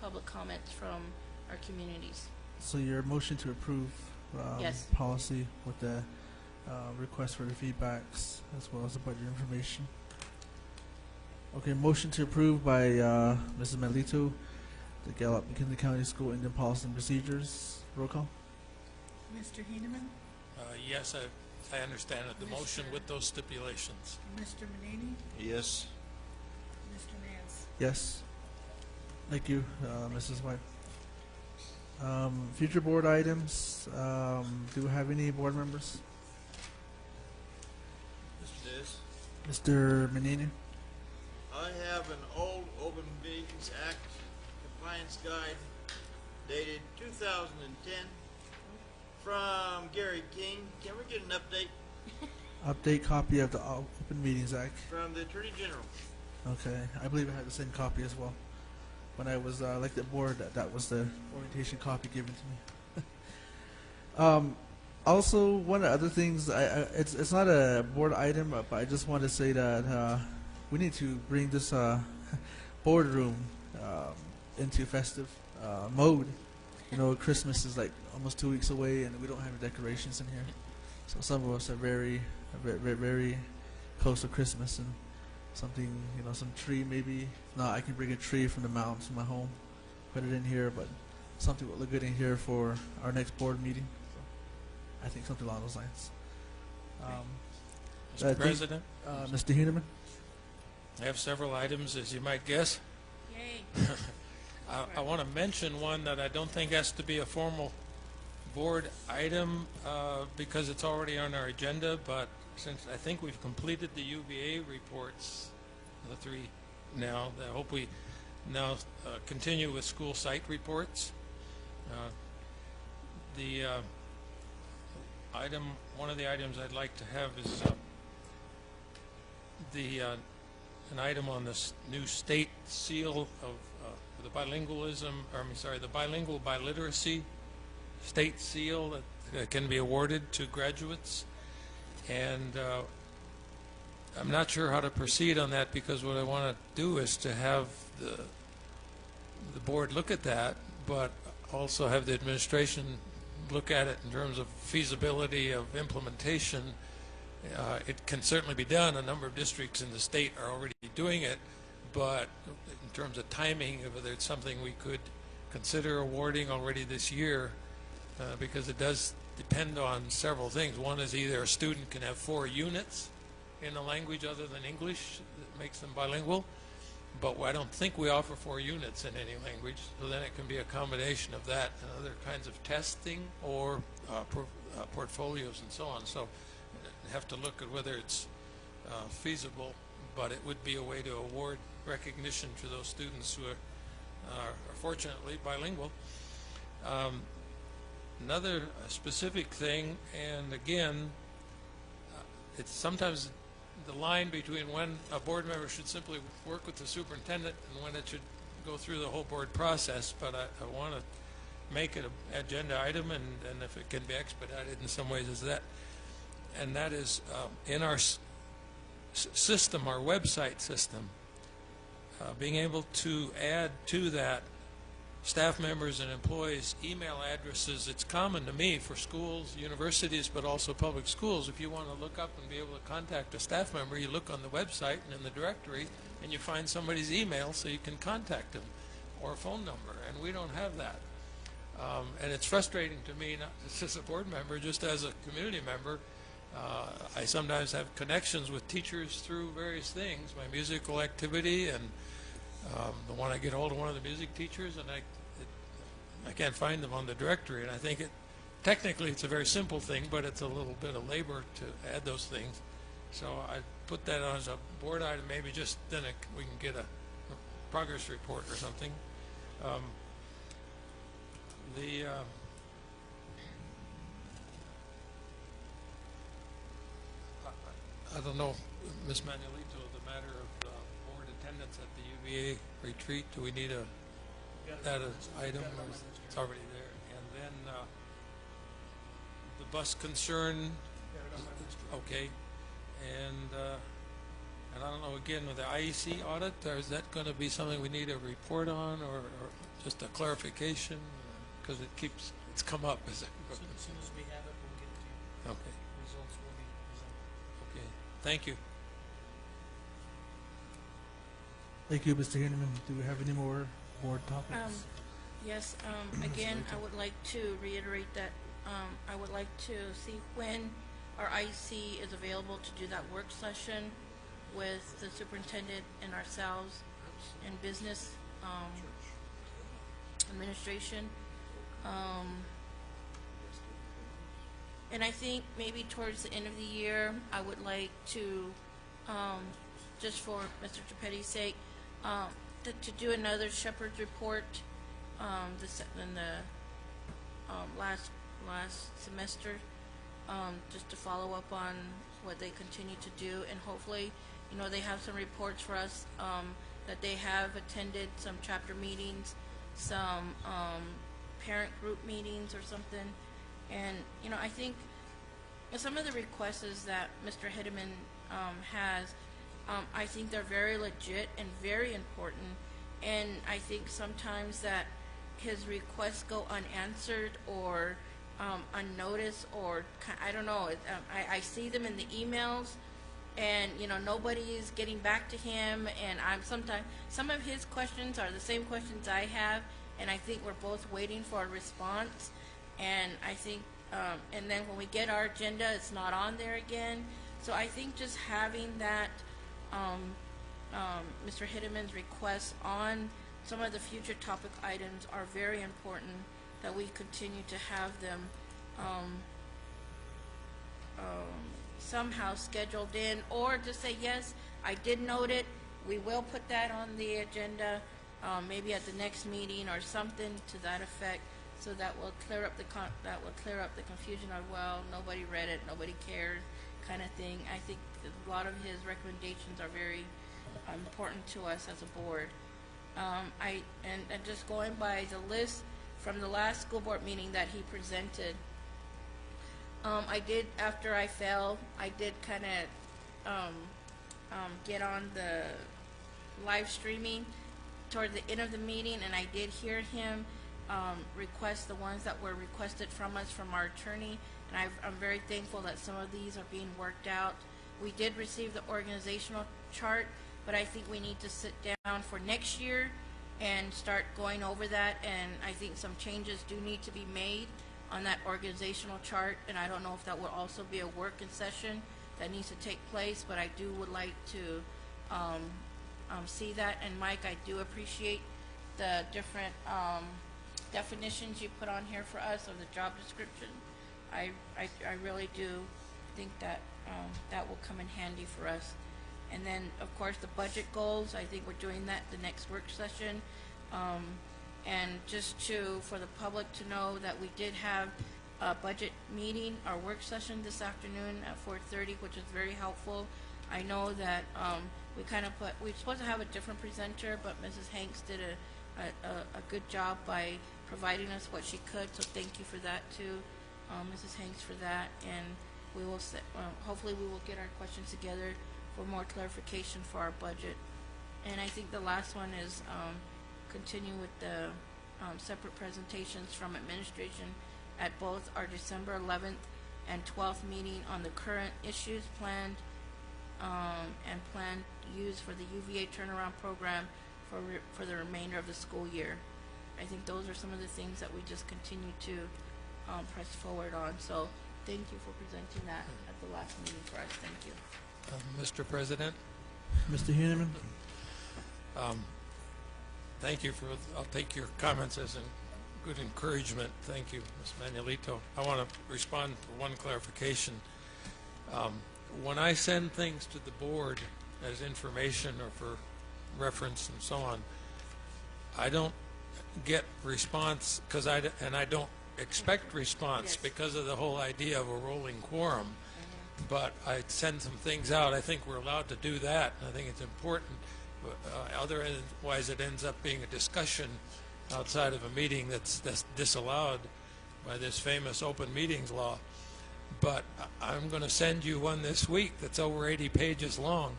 public comments from our communities. So your motion to approve Yes. policy with the request for the feedbacks as well as the budget information. Okay, motion to approve by Mrs. Melito, the Gallup McKinley County School Indian Policy and Procedures. Roll call. Mr. Heeneman, Yes, I understand it. The motion with those stipulations. Mr. Manini, Yes. Mr. Nance. Yes. Thank you, Mrs. White. Future board items. Do we have any board members? Mr. Diz, Mr. Menini? I have an old Open Meetings Act compliance guide dated 2010 from Gary King. Can we get an update Update copy of the Open Meetings Act. from the Attorney General? Okay, I believe I had the same copy as well. When I was elected board, that was the orientation copy given to me. Also, one of the other things, it's not a board item, but I just want to say that we need to bring this boardroom into festive mode. Christmas is like almost 2 weeks away, and we don't have any decorations in here. So some of us are very, very, very close to Christmas, and something, some tree maybe. No, I can bring a tree from the mountains to my home, put it in here, but something will look good in here for our next board meeting. So I think something along those lines. Mr. President? Mr. Heeneman? I have several items, as you might guess. Yay. I want to mention one that I don't think has to be a formal board item because it's already on our agenda, but since I think we've completed the UVA reports, the 3 now. I hope we now continue with school site reports. One of the items I'd like to have is an item on this new state seal of the bilingualism, or I'm sorry, the bilingual biliteracy state seal that can be awarded to graduates. And I'm not sure how to proceed on that, because what I want to do is to have the board look at that, but also have the administration look at it in terms of feasibility of implementation. It can certainly be done. A number of districts in the state are already doing it, but in terms of timing, whether it's something we could consider awarding already this year, because it does depend on several things. One is either a student can have 4 units in a language other than English that makes them bilingual, but I don't think we offer 4 units in any language, so then it can be a combination of that and other kinds of testing or portfolios and so on. So have to look at whether it's feasible, but it would be a way to award recognition to those students who are fortunately bilingual. Another specific thing, and again, it's sometimes the line between when a board member should simply work with the superintendent and when it should go through the whole board process, but I want to make it an agenda item, and if it can be expedited in some ways is that. And that is in our system, our website system, being able to add to that staff members and employees' email addresses. It's common to me for schools, universities, but also public schools. If you want to look up and be able to contact a staff member, you look on the website and in the directory, and you find somebody's email so you can contact them, or a phone number, and we don't have that. And it's frustrating to me, not just as a board member, just as a community member. I sometimes have connections with teachers through various things, my musical activity, and the one I get hold of one of the music teachers, and I can't find them on the directory. And I think technically it's a very simple thing, but it's a little bit of labor to add those things. So I put that on as a board item, maybe just then we can get a progress report or something. I don't know, Ms. Manuelito, the matter of board attendance at the UVA retreat, do we need that as item, or it's already there? And then the bus concern, okay, and I don't know, again, with the IEC audit, is that going to be something we need a report on, or just a clarification? Because it's come up. As soon as we have it, we'll get it to you. Okay. Results will be presented. Okay. Thank you. Thank you, Mr. Hinneman. Do we have any more board topics? Yes. Again, I would like to reiterate that I would like to see when our IEC is available to do that work session with the superintendent and ourselves and business administration. And I think maybe towards the end of the year, I would like to, just for Mr. Tripetti's sake, to do another Shepherd's report in the last semester, just to follow up on what they continue to do, and hopefully, they have some reports for us that they have attended some chapter meetings, some parent group meetings or something. And I think some of the requests that Mr. Hinneman has, I think they're very legit and very important, and I think sometimes that his requests go unanswered or unnoticed, or I don't know. I see them in the emails, and nobody is getting back to him, and sometimes some of his questions are the same questions I have, and I think we're both waiting for a response. And I think and then when we get our agenda, it's not on there again. So I think just having that Mr. Hinneman's requests on some of the future topic items are very important, that we continue to have them somehow scheduled in, or just say, yes, I did note it, we will put that on the agenda, maybe at the next meeting or something to that effect, so that will clear up the confusion of, well, nobody read it, nobody cares, kind of thing. I think a lot of his recommendations are very important to us as a board. And just going by the list from the last school board meeting that he presented, I did, after I fell, I did kind of get on the live streaming toward the end of the meeting, and I did hear him request the ones that were requested from us from our attorney, and I'm very thankful that some of these are being worked out. We did receive the organizational chart, but I think we need to sit down for next year and start going over that, and I think some changes do need to be made on that organizational chart, and I don't know if that will also be a working session that needs to take place, but I would like to see that. And Mike, I do appreciate the different definitions you put on here for us of the job description. I really do think that that will come in handy for us. And then, of course, the budget goals, I think we're doing that the next work session. And just for the public to know that we did have a budget meeting, our work session this afternoon at 4:30, which is very helpful. I know that we're supposed to have a different presenter, but Mrs. Hanks did a good job by providing us what she could, so thank you for that too, Mrs. Hanks, for that. And we will hopefully we will get our questions together for more clarification for our budget. And I think the last one is continue with the separate presentations from administration at both our December 11th and 12th meeting on the current issues planned and planned use for the UVA turnaround program for the remainder of the school year. I think those are some of the things that we just continue to press forward on. So thank you for presenting that at the last meeting for us. Thank you. Mr. President? Mr. Heineman? Thank you I'll take your comments as a good encouragement. Thank you, Ms. Manuelito. I want to respond to one clarification. When I send things to the board as information or for reference and so on, I don't get response and I don't expect response because of the whole idea of a rolling quorum. But I send some things out. I think we're allowed to do that. I think it's important. Otherwise, it ends up being a discussion outside of a meeting that's disallowed by this famous open meetings law. But I'm going to send you one this week that's over 80 pages long.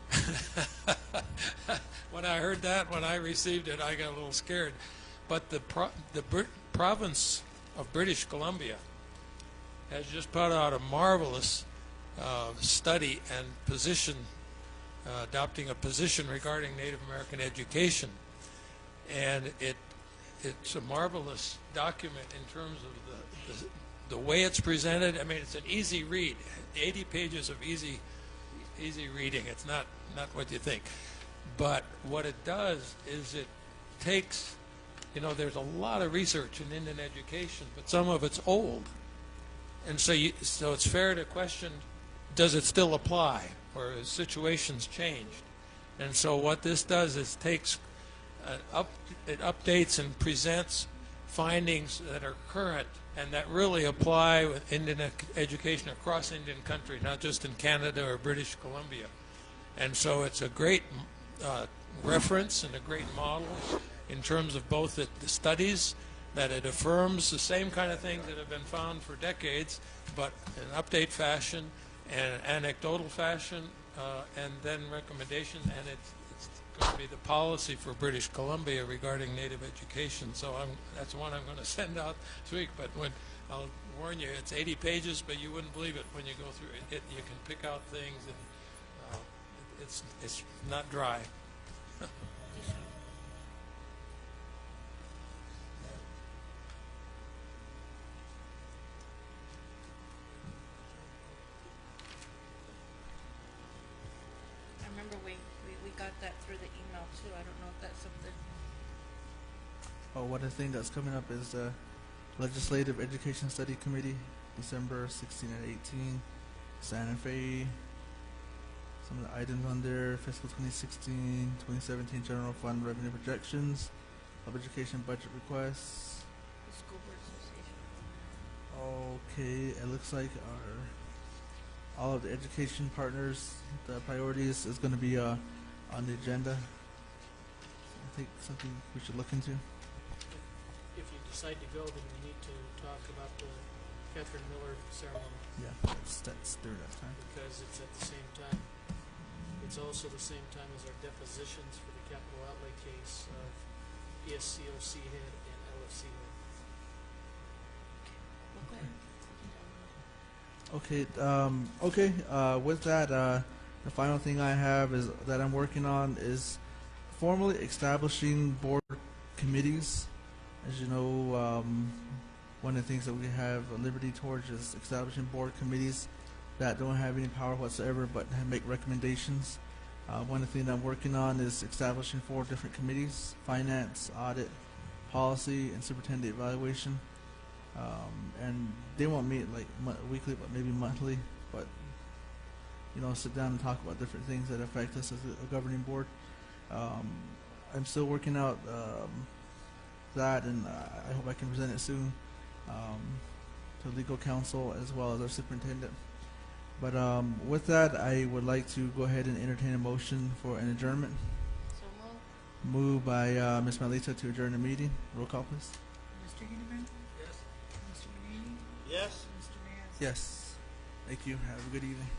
When I heard that, when I received it, I got a little scared. But the province of British Columbia has just put out a marvelous study and position, adopting a position regarding Native American education. And it's a marvelous document in terms of the way it's presented. I mean, it's an easy read, 80 pages of easy reading. It's not what you think. But what it does is it takes, there's a lot of research in Indian education, but some of it's old. And so it's fair to question, does it still apply, or has situations changed? And so what this does is it updates and presents findings that are current and that really apply with Indian education across Indian country, not just in Canada or British Columbia. And so it's a great reference and a great model in terms of both the studies, that it affirms the same kind of things that have been found for decades, but in update fashion and anecdotal fashion, and then recommendation, and it's going to be the policy for British Columbia regarding Native education. So that's one I'm going to send out this week. But I'll warn you, it's 80 pages, but you wouldn't believe it when you go through it. You can pick out things, and it's not dry. That through the email too. I don't know if that's something. Oh, one thing that's coming up is the Legislative Education Study Committee, December 16 and 18, Santa Fe some of the items on there: fiscal 2016, 2017 general fund revenue projections, public education budget requests. The School Board Association. Okay, it looks like all of the education partners, the priorities is going to be on the agenda. I think something we should look into. If you decide to go, then we need to talk about the Catherine Miller ceremony. Yeah, that's during that time. Because it's at the same time. It's also the same time as our depositions for the capital outlay case of ESCOC head and LFC head. Okay. With that, the final thing I have is that I'm working on is formally establishing board committees. As you know, one of the things that we have a liberty towards is establishing board committees that don't have any power whatsoever but make recommendations. One of the things I'm working on is establishing 4 different committees: finance, audit, policy, and superintendent evaluation. And they won't meet like weekly, but maybe monthly. But sit down and talk about different things that affect us as a governing board. I'm still working out that, and I hope I can present it soon to legal counsel as well as our superintendent. But with that, I would like to go ahead and entertain a motion for an adjournment. So moved. Moved by Ms. Malita to adjourn the meeting. Roll call, please. Mr. Hineman? Yes. Mr. Manini? Yes. Mr. Nance? Yes. Thank you. Have a good evening.